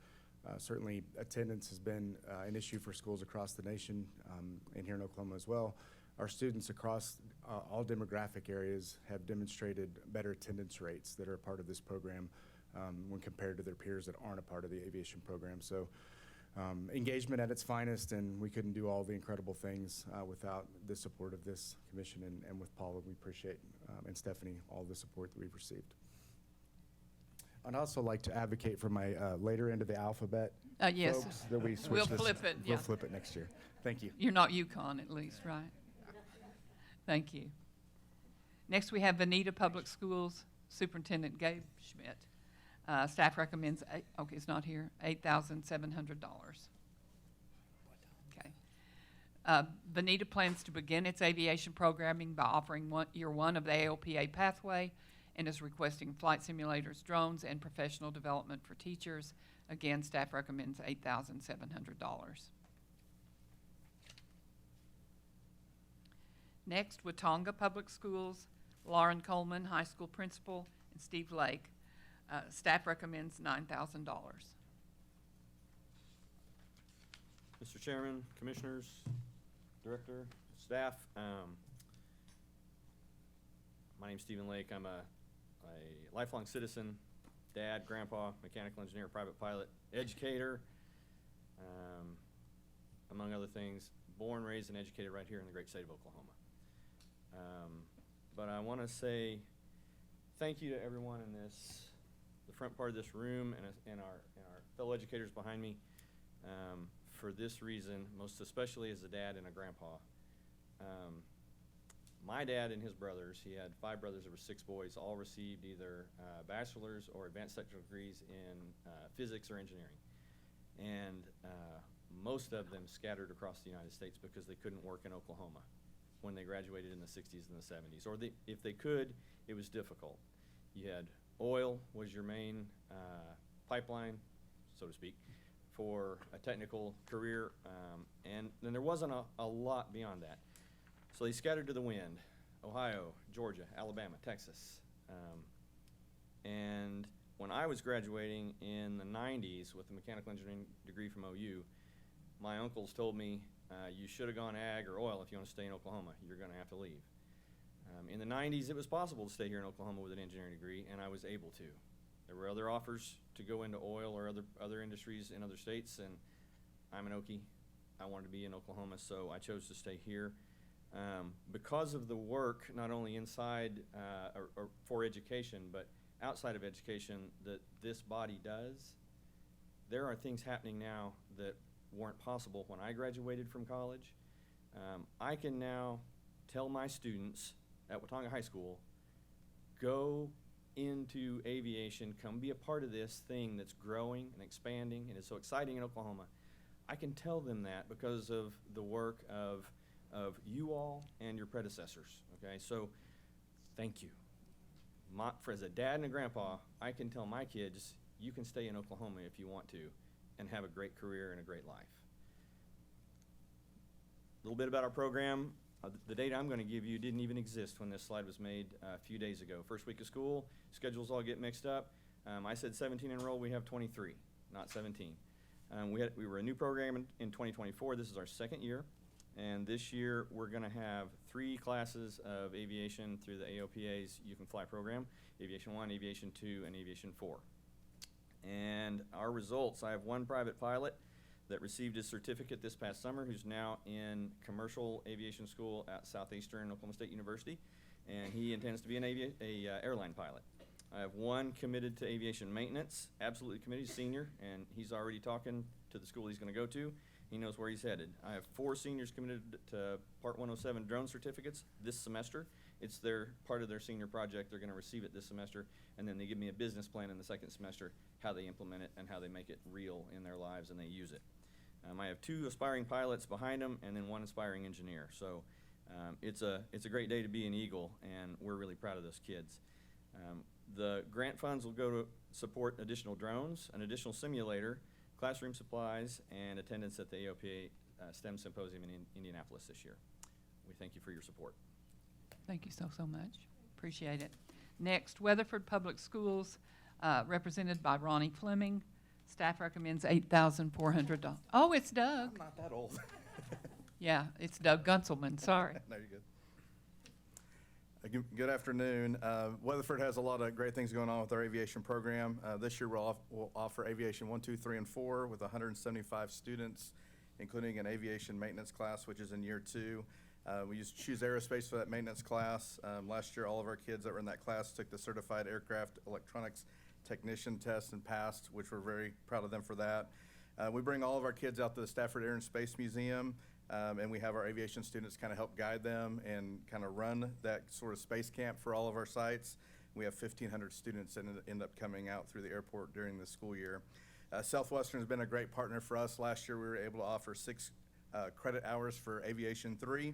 certainly attendance has been an issue for schools across the nation and here in Oklahoma as well. Our students across all demographic areas have demonstrated better attendance rates that are a part of this program when compared to their peers that aren't a part of the aviation program. So engagement at its finest, and we couldn't do all the incredible things without the support of this commission, and with Paula, we appreciate, and Stephanie, all the support that we've received. I'd also like to advocate for my later end of the alphabet Yes. folks that we switch We'll this. flip it, We'll yeah. flip it next year. Thank you. You're not UConn at least, right? Thank you. Next, we have Veneta Public Schools Superintendent Gabe Schmidt. Staff recommends, okay, it's not here, $8,700. Okay. Veneta plans to begin its aviation programming by offering year 1 of the AOPA pathway and is requesting flight simulators, drones, and professional development for teachers. Again, staff recommends $8,700. Next, Watauga Public Schools, Lauren Coleman, high school principal, and Steve Lake. Staff recommends $9,000. Mr. Chairman, Commissioners, Director, staff, my name's Stephen Lake. I'm a lifelong citizen, dad, grandpa, mechanical engineer, private pilot, educator, among other things, born, raised, and educated right here in the great state of Oklahoma. But I want to say thank you to everyone in the front part of this room, and our fellow educators behind me, for this reason, most especially as a dad and a grandpa. My dad and his brothers, he had 5 brothers, there were 6 boys, all received either bachelor's or advanced technical degrees in physics or engineering. And most of them scattered across the United States because they couldn't work in Oklahoma when they graduated in the 60s and the 70s. Or if they could, it was difficult. You had oil was your main pipeline, so to speak, for a technical career, and then there wasn't a lot beyond that. So they scattered to the wind: Ohio, Georgia, Alabama, Texas. And when I was graduating in the 90s with a mechanical engineering degree from OU, my uncles told me, you should have gone ag or oil if you want to stay in Oklahoma. You're going to have to leave. In the 90s, it was possible to stay here in Oklahoma with an engineering degree, and I was able to. There were other offers to go into oil or other industries in other states, and I'm an Okie. I wanted to be in Oklahoma, so I chose to stay here. Because of the work, not only inside or for education, but outside of education that this body does, there are things happening now that weren't possible when I graduated from college. I can now tell my students at Watauga High School, go into aviation, come be a part of this thing that's growing and expanding and is so exciting in Oklahoma. I can tell them that because of the work of you all and your predecessors, okay? So, thank you. As a dad and a grandpa, I can tell my kids, you can stay in Oklahoma if you want to and have a great career and a great life. A little bit about our program. The data I'm going to give you didn't even exist when this slide was made a few days ago. First week of school, schedules all get mixed up. I said 17 enrolled, we have 23, not 17. We were a new program in 2024. This is our 2nd year. And this year, we're going to have 3 classes of aviation through the AOPA's You Can Fly program: Aviation 1, Aviation 2, and Aviation 4. And our results, I have 1 private pilot that received his certificate this past summer, who's now in commercial aviation school at Southeastern Oklahoma State University, and he intends to be an airline pilot. I have 1 committed to aviation maintenance, absolutely committed, he's senior, and he's already talking to the school he's going to go to. He knows where he's headed. I have 4 seniors committed to Part 107 drone certificates this semester It's their part of their senior project. They're going to receive it this semester, and then they give me a business plan in the second semester, how they implement it and how they make it real in their lives and they use it. I have 2 aspiring pilots behind them and then 1 aspiring engineer. So it's a great day to be an Eagle, and we're really proud of those kids. The grant funds will go to support additional drones, an additional simulator, classroom supplies, and attendance at the AOPA STEM Symposium in Indianapolis this year. We thank you for your support. Thank you so much. Appreciate it. Next, Weatherford Public Schools, represented by Ronnie Fleming. Staff recommends $8,400. Oh, it's Doug. I'm not that old. Yeah, it's Doug Gunselman, sorry. No, you're good. Good afternoon. Weatherford has a lot of great things going on with our aviation program. This year we'll offer Aviation 1, 2, 3, and 4 with 175 students, including an aviation maintenance class, which is in year 2. We choose aerospace for that maintenance class. Last year, all of our kids that were in that class took the Certified Aircraft Electronics Technician test and passed, which we're very proud of them for that. We bring all of our kids out to the Stafford Air and Space Museum, and we have our aviation students kind of help guide them and kind of run that sort of space camp for all of our sites. We have 1,500 students that end up coming out through the airport during the school year. Southwestern has been a great partner for us. Last year, we were able to offer 6 credit hours for Aviation 3,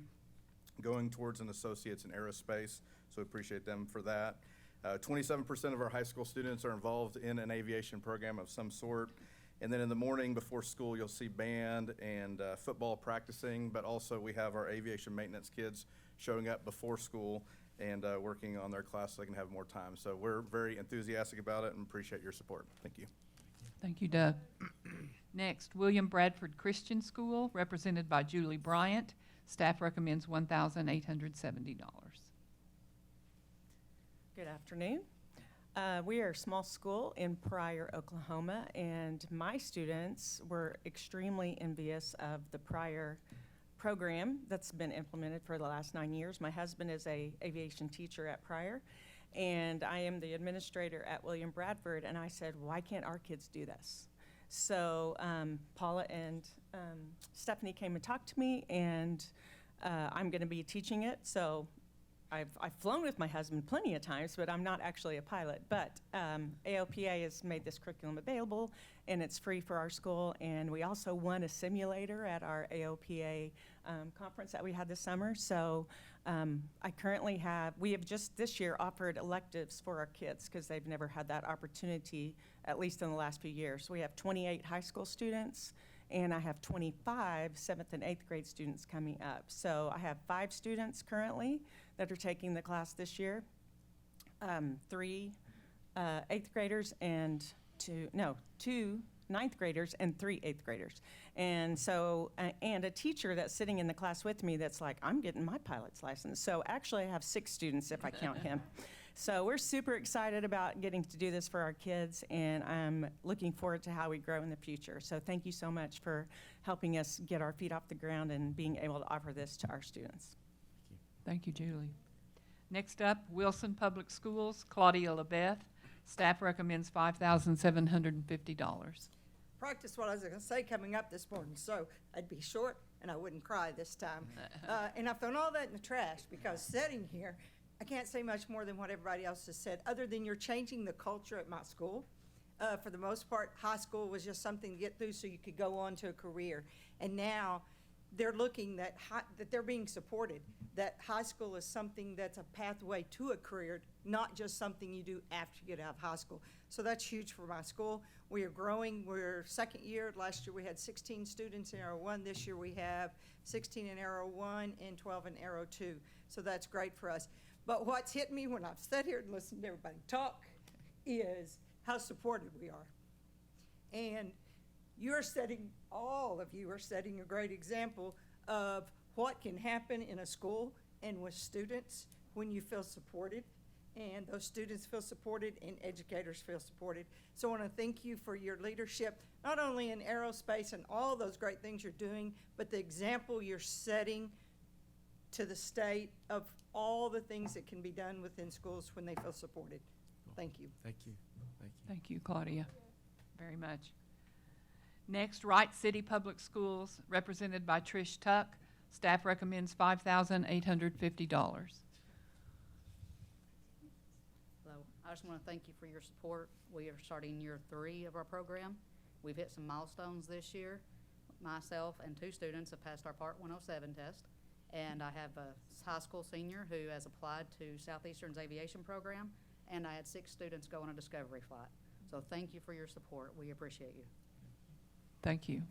going towards an associate's in aerospace, so we appreciate them for that. 27% of our high school students are involved in an aviation program of some sort. And then in the morning before school, you'll see band and football practicing, but also we have our aviation maintenance kids showing up before school and working on their class so they can have more time. So we're very enthusiastic about it and appreciate your support. Thank you. Thank you, Doug. Next, William Bradford Christian School, represented by Julie Bryant. Staff recommends $1,870. Good afternoon. We are a small school in Pryor, Oklahoma, and my students were extremely envious of the Pryor program that's been implemented for the last 9 years. My husband is an aviation teacher at Pryor, and I am the administrator at William Bradford, and I said, why can't our kids do this? So Paula and Stephanie came and talked to me, and I'm going to be teaching it. So I've flown with my husband plenty of times, but I'm not actually a pilot. But AOPA has made this curriculum available, and it's free for our school. And we also won a simulator at our AOPA conference that we had this summer. So we have just this year offered electives for our kids because they've never had that opportunity, at least in the last few years. So we have 28 high school students, and I have 25 7th and 8th grade students coming up. So I have 5 students currently that are taking the class this year, 3 8th graders and 2 9th graders and 3 8th graders. And so, and a teacher that's sitting in the class with me that's like, I'm getting my pilot's license. So actually I have 6 students if I count him. So we're super excited about getting to do this for our kids, and I'm looking forward to how we grow in the future. So thank you so much for helping us get our feet off the ground and being able to offer this to our students. Thank you, Julie. Next up, Wilson Public Schools, Claudia LaBeth. Staff recommends $5,750. Practice what I was going to say coming up this morning, so I'd be short and I wouldn't cry this time. And I've thrown all that in the trash because sitting here, I can't say much more than what everybody else has said, other than you're changing the culture at my school. For the most part, high school was just something to get through so you could go on to a career. And now they're looking that they're being supported, that high school is something that's a pathway to a career, not just something you do after you get out of high school. So that's huge for my school. We are growing. We're second year. Last year we had 16 students in Aero 1. This year we have 16 in Aero 1 and 12 in Aero 2. So that's great for us. But what's hit me when I've sat here and listened to everybody talk is how supported we are. And all of you are setting a great example of what can happen in a school and with students when you feel supported, and those students feel supported and educators feel supported. So I want to thank you for your leadership, not only in aerospace and all those great things you're doing, but the example you're setting to the state of all the things that can be done within schools when they feel supported. Thank you. Thank you. Thank you. Thank you, Claudia, very much. Next, Wright City Public Schools, represented by Trish Tuck. Staff recommends $5,850. I just want to thank you for your support. We are starting year 3 of our program. We've hit some milestones this year. Myself and 2 students have passed our Part 107 test, and I have a high school senior who has applied to Southeastern's aviation program, and I had 6 students go on a discovery flight. So thank you for your support. We appreciate you. Thank you.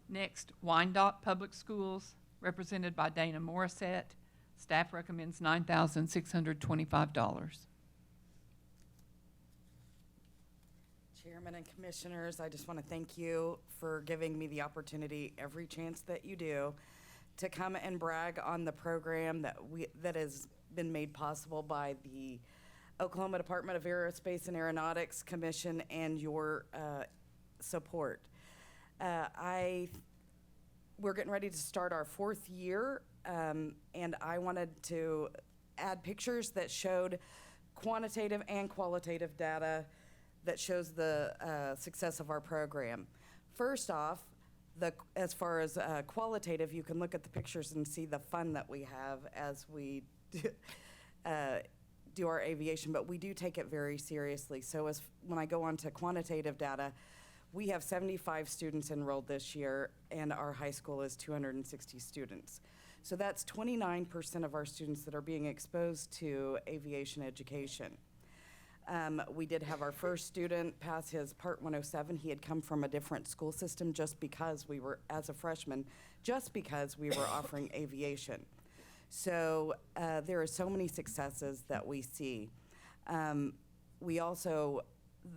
Next, Wyandotte Public Schools, represented by Dana Morissette. Staff recommends $9,625. Chairman and Commissioners, I just want to thank you for giving me the opportunity every chance that you do to come and brag on the program that has been made possible by the Oklahoma Department of Aerospace and Aeronautics Commission and your support. We're getting ready to start our 4th year, and I wanted to add pictures that showed quantitative and qualitative data that shows the success of our program. First off, as far as qualitative, you can look at the pictures and see the fun that we have as we do our aviation, but we do take it very seriously. So when I go on to quantitative data, we have 75 students enrolled this year, and our high school is 260 students. So that's 29% of our students that are being exposed to aviation education. We did have our first student pass his Part 107. He had come from a different school system just because we were, as a freshman, just because we were offering aviation. So there are so many successes that we see. We also,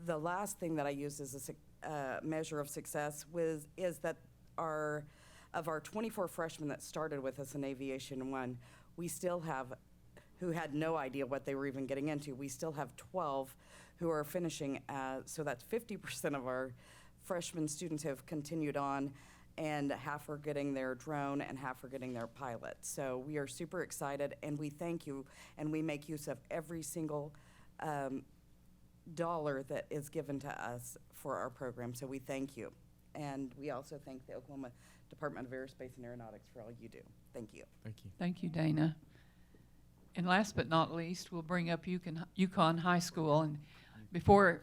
the last thing that I use as a measure of success is that of our 24 freshmen that started with us in Aviation 1, we still have, who had no idea what they were even getting into, we still have 12 who are finishing, so that's 50% of our freshman students have continued on, and half are getting their drone and half are getting their pilot. So we are super excited, and we thank you, and we make use of every single dollar that is given to us for our program, so we thank you. And we also thank the Oklahoma Department of Aerospace and Aeronautics for all you do. Thank you. Thank you. Thank you, Dana. And last but not least, we'll bring up Yukon High School. And before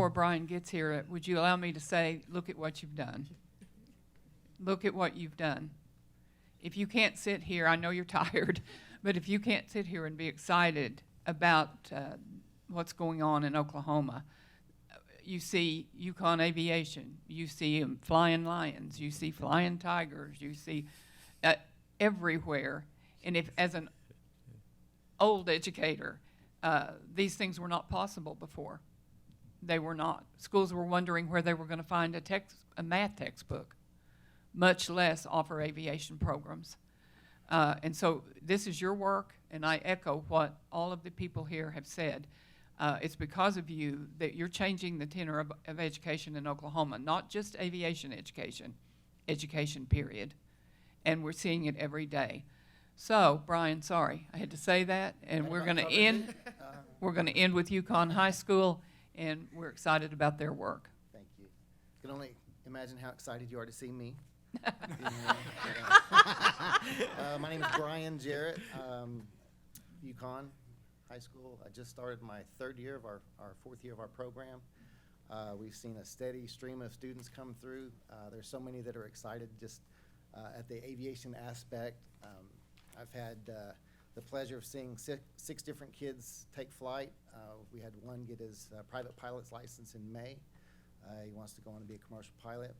Brian gets here, would you allow me to say, look at what you've done. Look at what you've done. If you can't sit here, I know you're tired, but if you can't sit here and be excited about what's going on in Oklahoma, you see Yukon Aviation, you see Flying Lions, you see Flying Tigers, you see everywhere. And if, as an old educator, these things were not possible before. They were not. Schools were wondering where they were going to find a math textbook, much less offer aviation programs. And so this is your work, and I echo what all of the people here have said. It's because of you that you're changing the tenor of education in Oklahoma, not just aviation education period. And we're seeing it every day. So, Brian, sorry, I had to say that, and we're going to end. We're going to end with Yukon High School, and we're excited about their work. Thank you. You can only imagine how excited you are to see me. My name is Brian Jarrett, Yukon High School. I just started my 3rd year of our 4th year of our program. We've seen a steady stream of students come through. There's so many that are excited just at the aviation aspect. I've had the pleasure of seeing 6 different kids take flight. We had one get his private pilot's license in May. He wants to go on to be a commercial pilot.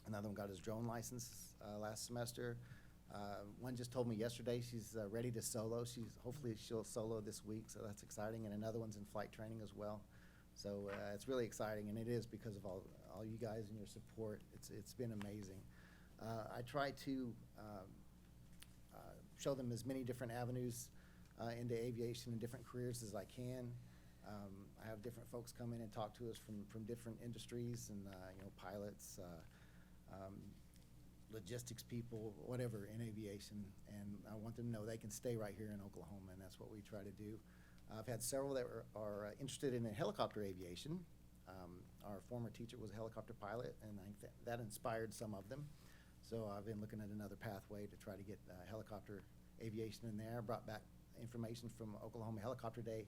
Another one got his drone license last semester. One just told me yesterday she's ready to solo. Hopefully she'll solo this week, so that's exciting. And another one's in flight training as well. So it's really exciting, and it is because of all you guys and your support. It's been amazing. I try to show them as many different avenues into aviation and different careers as I can. I have different folks come in and talk to us from different industries, and pilots, logistics people, whatever in aviation, and I want them to know they can stay right here in Oklahoma, and that's what we try to do. I've had several that are interested in helicopter aviation. Our former teacher was a helicopter pilot, and I think that inspired some of them. So I've been looking at another pathway to try to get helicopter aviation in there. I brought back information from Oklahoma Helicopter Day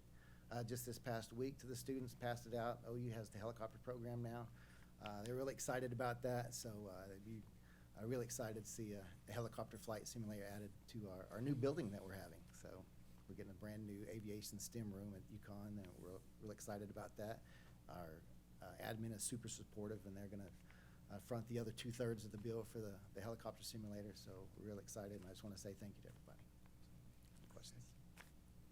just this past week to the students, passed it out. OU has the helicopter program now. They're really excited about that, so they'd be really excited to see a helicopter flight simulator added to our new building that we're having. So we're getting a brand new aviation STEM room at UConn, and we're real excited about that. Our admin is super supportive, and they're going to front the other 2/3 of the bill for the helicopter simulator. So we're real excited, and I just want to say thank you to everybody. Questions?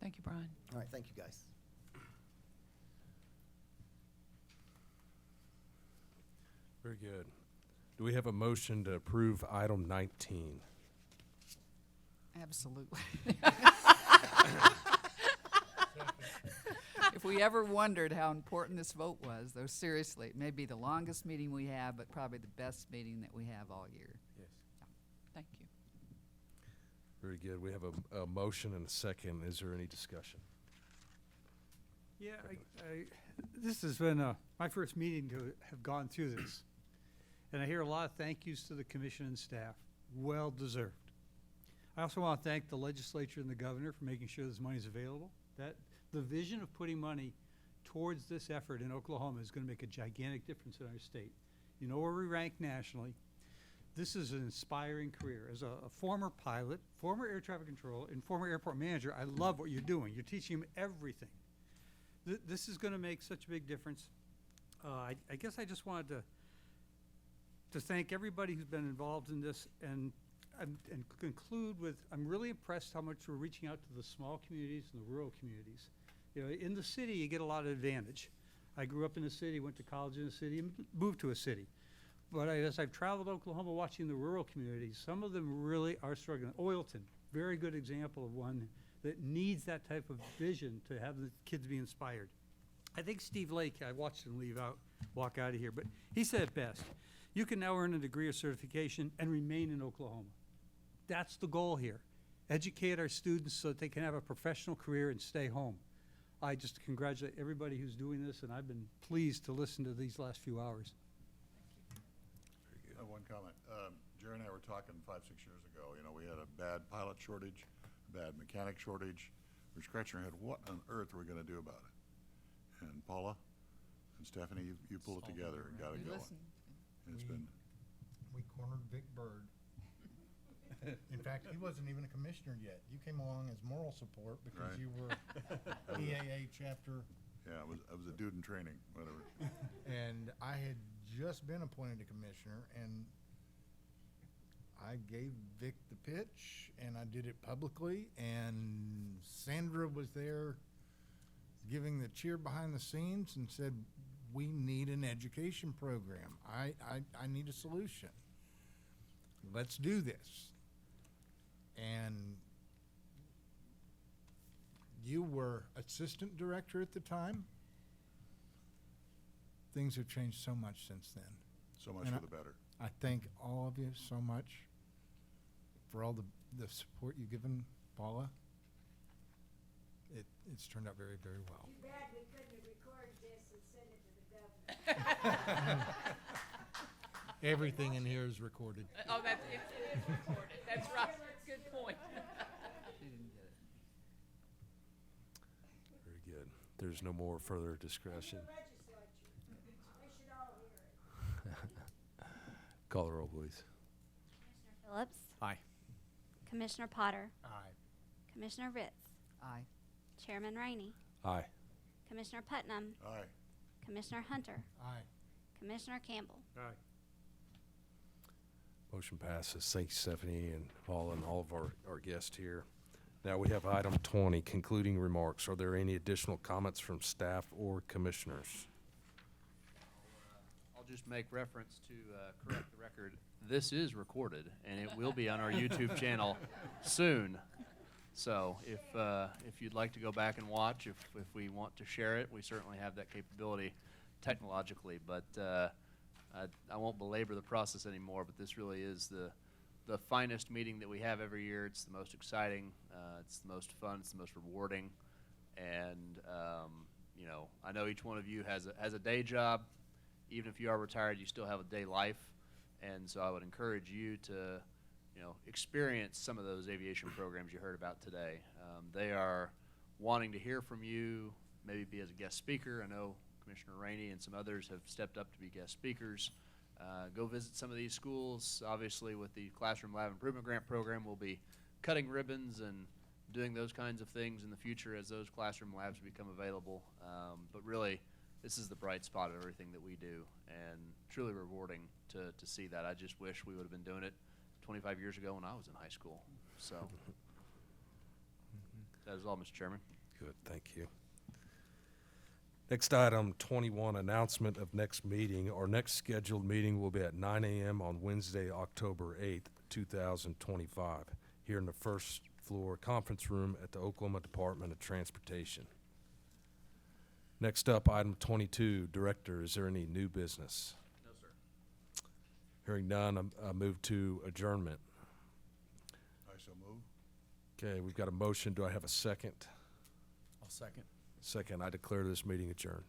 Thank you, Brian. All right, thank you, guys. Very good. Do we have a motion to approve item 19? Absolutely. If we ever wondered how important this vote was, though seriously, it may be the longest meeting we have, but probably the best meeting that we have all year. Yes. Thank you. Very good. We have a motion and a second. Is there any discussion? Yeah, this has been my first meeting to have gone through this. And I hear a lot of thank yous to the commission and staff. Well deserved. I also want to thank the legislature and the governor for making sure this money is available. That the vision of putting money towards this effort in Oklahoma is going to make a gigantic difference in our state. You know where we rank nationally. This is an inspiring career. As a former pilot, former air traffic controller, and former airport manager, I love what you're doing. You're teaching them everything. This is going to make such a big difference. I guess I just wanted to thank everybody who's been involved in this and conclude with, I'm really impressed how much we're reaching out to the small communities and the rural communities. You know, in the city, you get a lot of advantage. I grew up in the city, went to college in the city, and moved to a city. But as I've traveled Oklahoma watching the rural communities, some of them really are struggling. Oilton, very good example of one that needs that type of vision to have the kids be inspired. I think Steve Lake, I watched him walk out of here, but he said it best. You can now earn a degree or certification and remain in Oklahoma. That's the goal here. Educate our students so that they can have a professional career and stay home. I just congratulate everybody who's doing this, and I've been pleased to listen to these last few hours. I have one comment. Jerry and I were talking 5-6 years ago. You know, we had a bad pilot shortage, bad mechanic shortage. We're scratching our head, what on earth are we going to do about it? And Paula and Stephanie, you pulled it together and got it going. And it's been. We cornered Vic Bird. In fact, he wasn't even a commissioner yet. You came along as moral support because Right. you were EAA chapter. Yeah, I was a dude in training, whatever. And I had just been appointed a commissioner, and I gave Vic the pitch, and I did it publicly, and Sandra was there giving the cheer behind the scenes and said, we need an education program. I need a solution. Let's do this. And you were assistant director at the time. Things have changed so much since then. So much And for the better. I thank all of you so much for all the support you've given Paula. It's turned out very, very well. Too bad we couldn't have recorded this and sent it to the governor. Everything in here is recorded. Oh, it is recorded. That's right. Good point. Very good. There's no more further discussion. Call the roll, please. Commissioner Phillips? Aye. Commissioner Potter? Aye. Commissioner Ritz? Aye. Chairman Rainey? Aye. Commissioner Putnam? Aye. Commissioner Hunter? Aye. Commissioner Campbell? Aye. Motion passes. Thanks, Stephanie and Paul and all of our guests here. Now we have item 20, concluding remarks. Are there any additional comments from staff or commissioners? I'll just make reference to correct the record. This is recorded, and it will be on our YouTube channel soon. So if you'd like to go back and watch, if we want to share it, we certainly have that capability technologically. But I won't belabor the process anymore, but this really is the finest meeting that we have every year. It's the most exciting, it's the most fun, it's the most rewarding. And you know, I know each one of you has a day job. Even if you are retired, you still have a day life. And so I would encourage you to, you know, experience some of those aviation programs you heard about today. They are wanting to hear from you, maybe be as a guest speaker. I know Commissioner Rainey and some others have stepped up to be guest speakers. Go visit some of these schools. Obviously, with the Classroom Lab Improvement Grant Program, we'll be cutting ribbons and doing those kinds of things in the future as those classroom labs become available. But really, this is the bright spot of everything that we do, and truly rewarding to see that. I just wish we would have been doing it 25 years ago when I was in high school. So that is all, Mr. Chairman. Good, thank you. Next item, 21, announcement of next meeting. Our next scheduled meeting will be at 9 a.m. on Wednesday, October 8th, 2025, here in the first floor conference room at the Oklahoma Department of Transportation. Next up, item 22, Director, is there any new business? No, sir. Hearing none, I move to adjournment. I so move. Okay, we've got a motion. Do I have a second? I'll second. Second, I declare this meeting adjourned.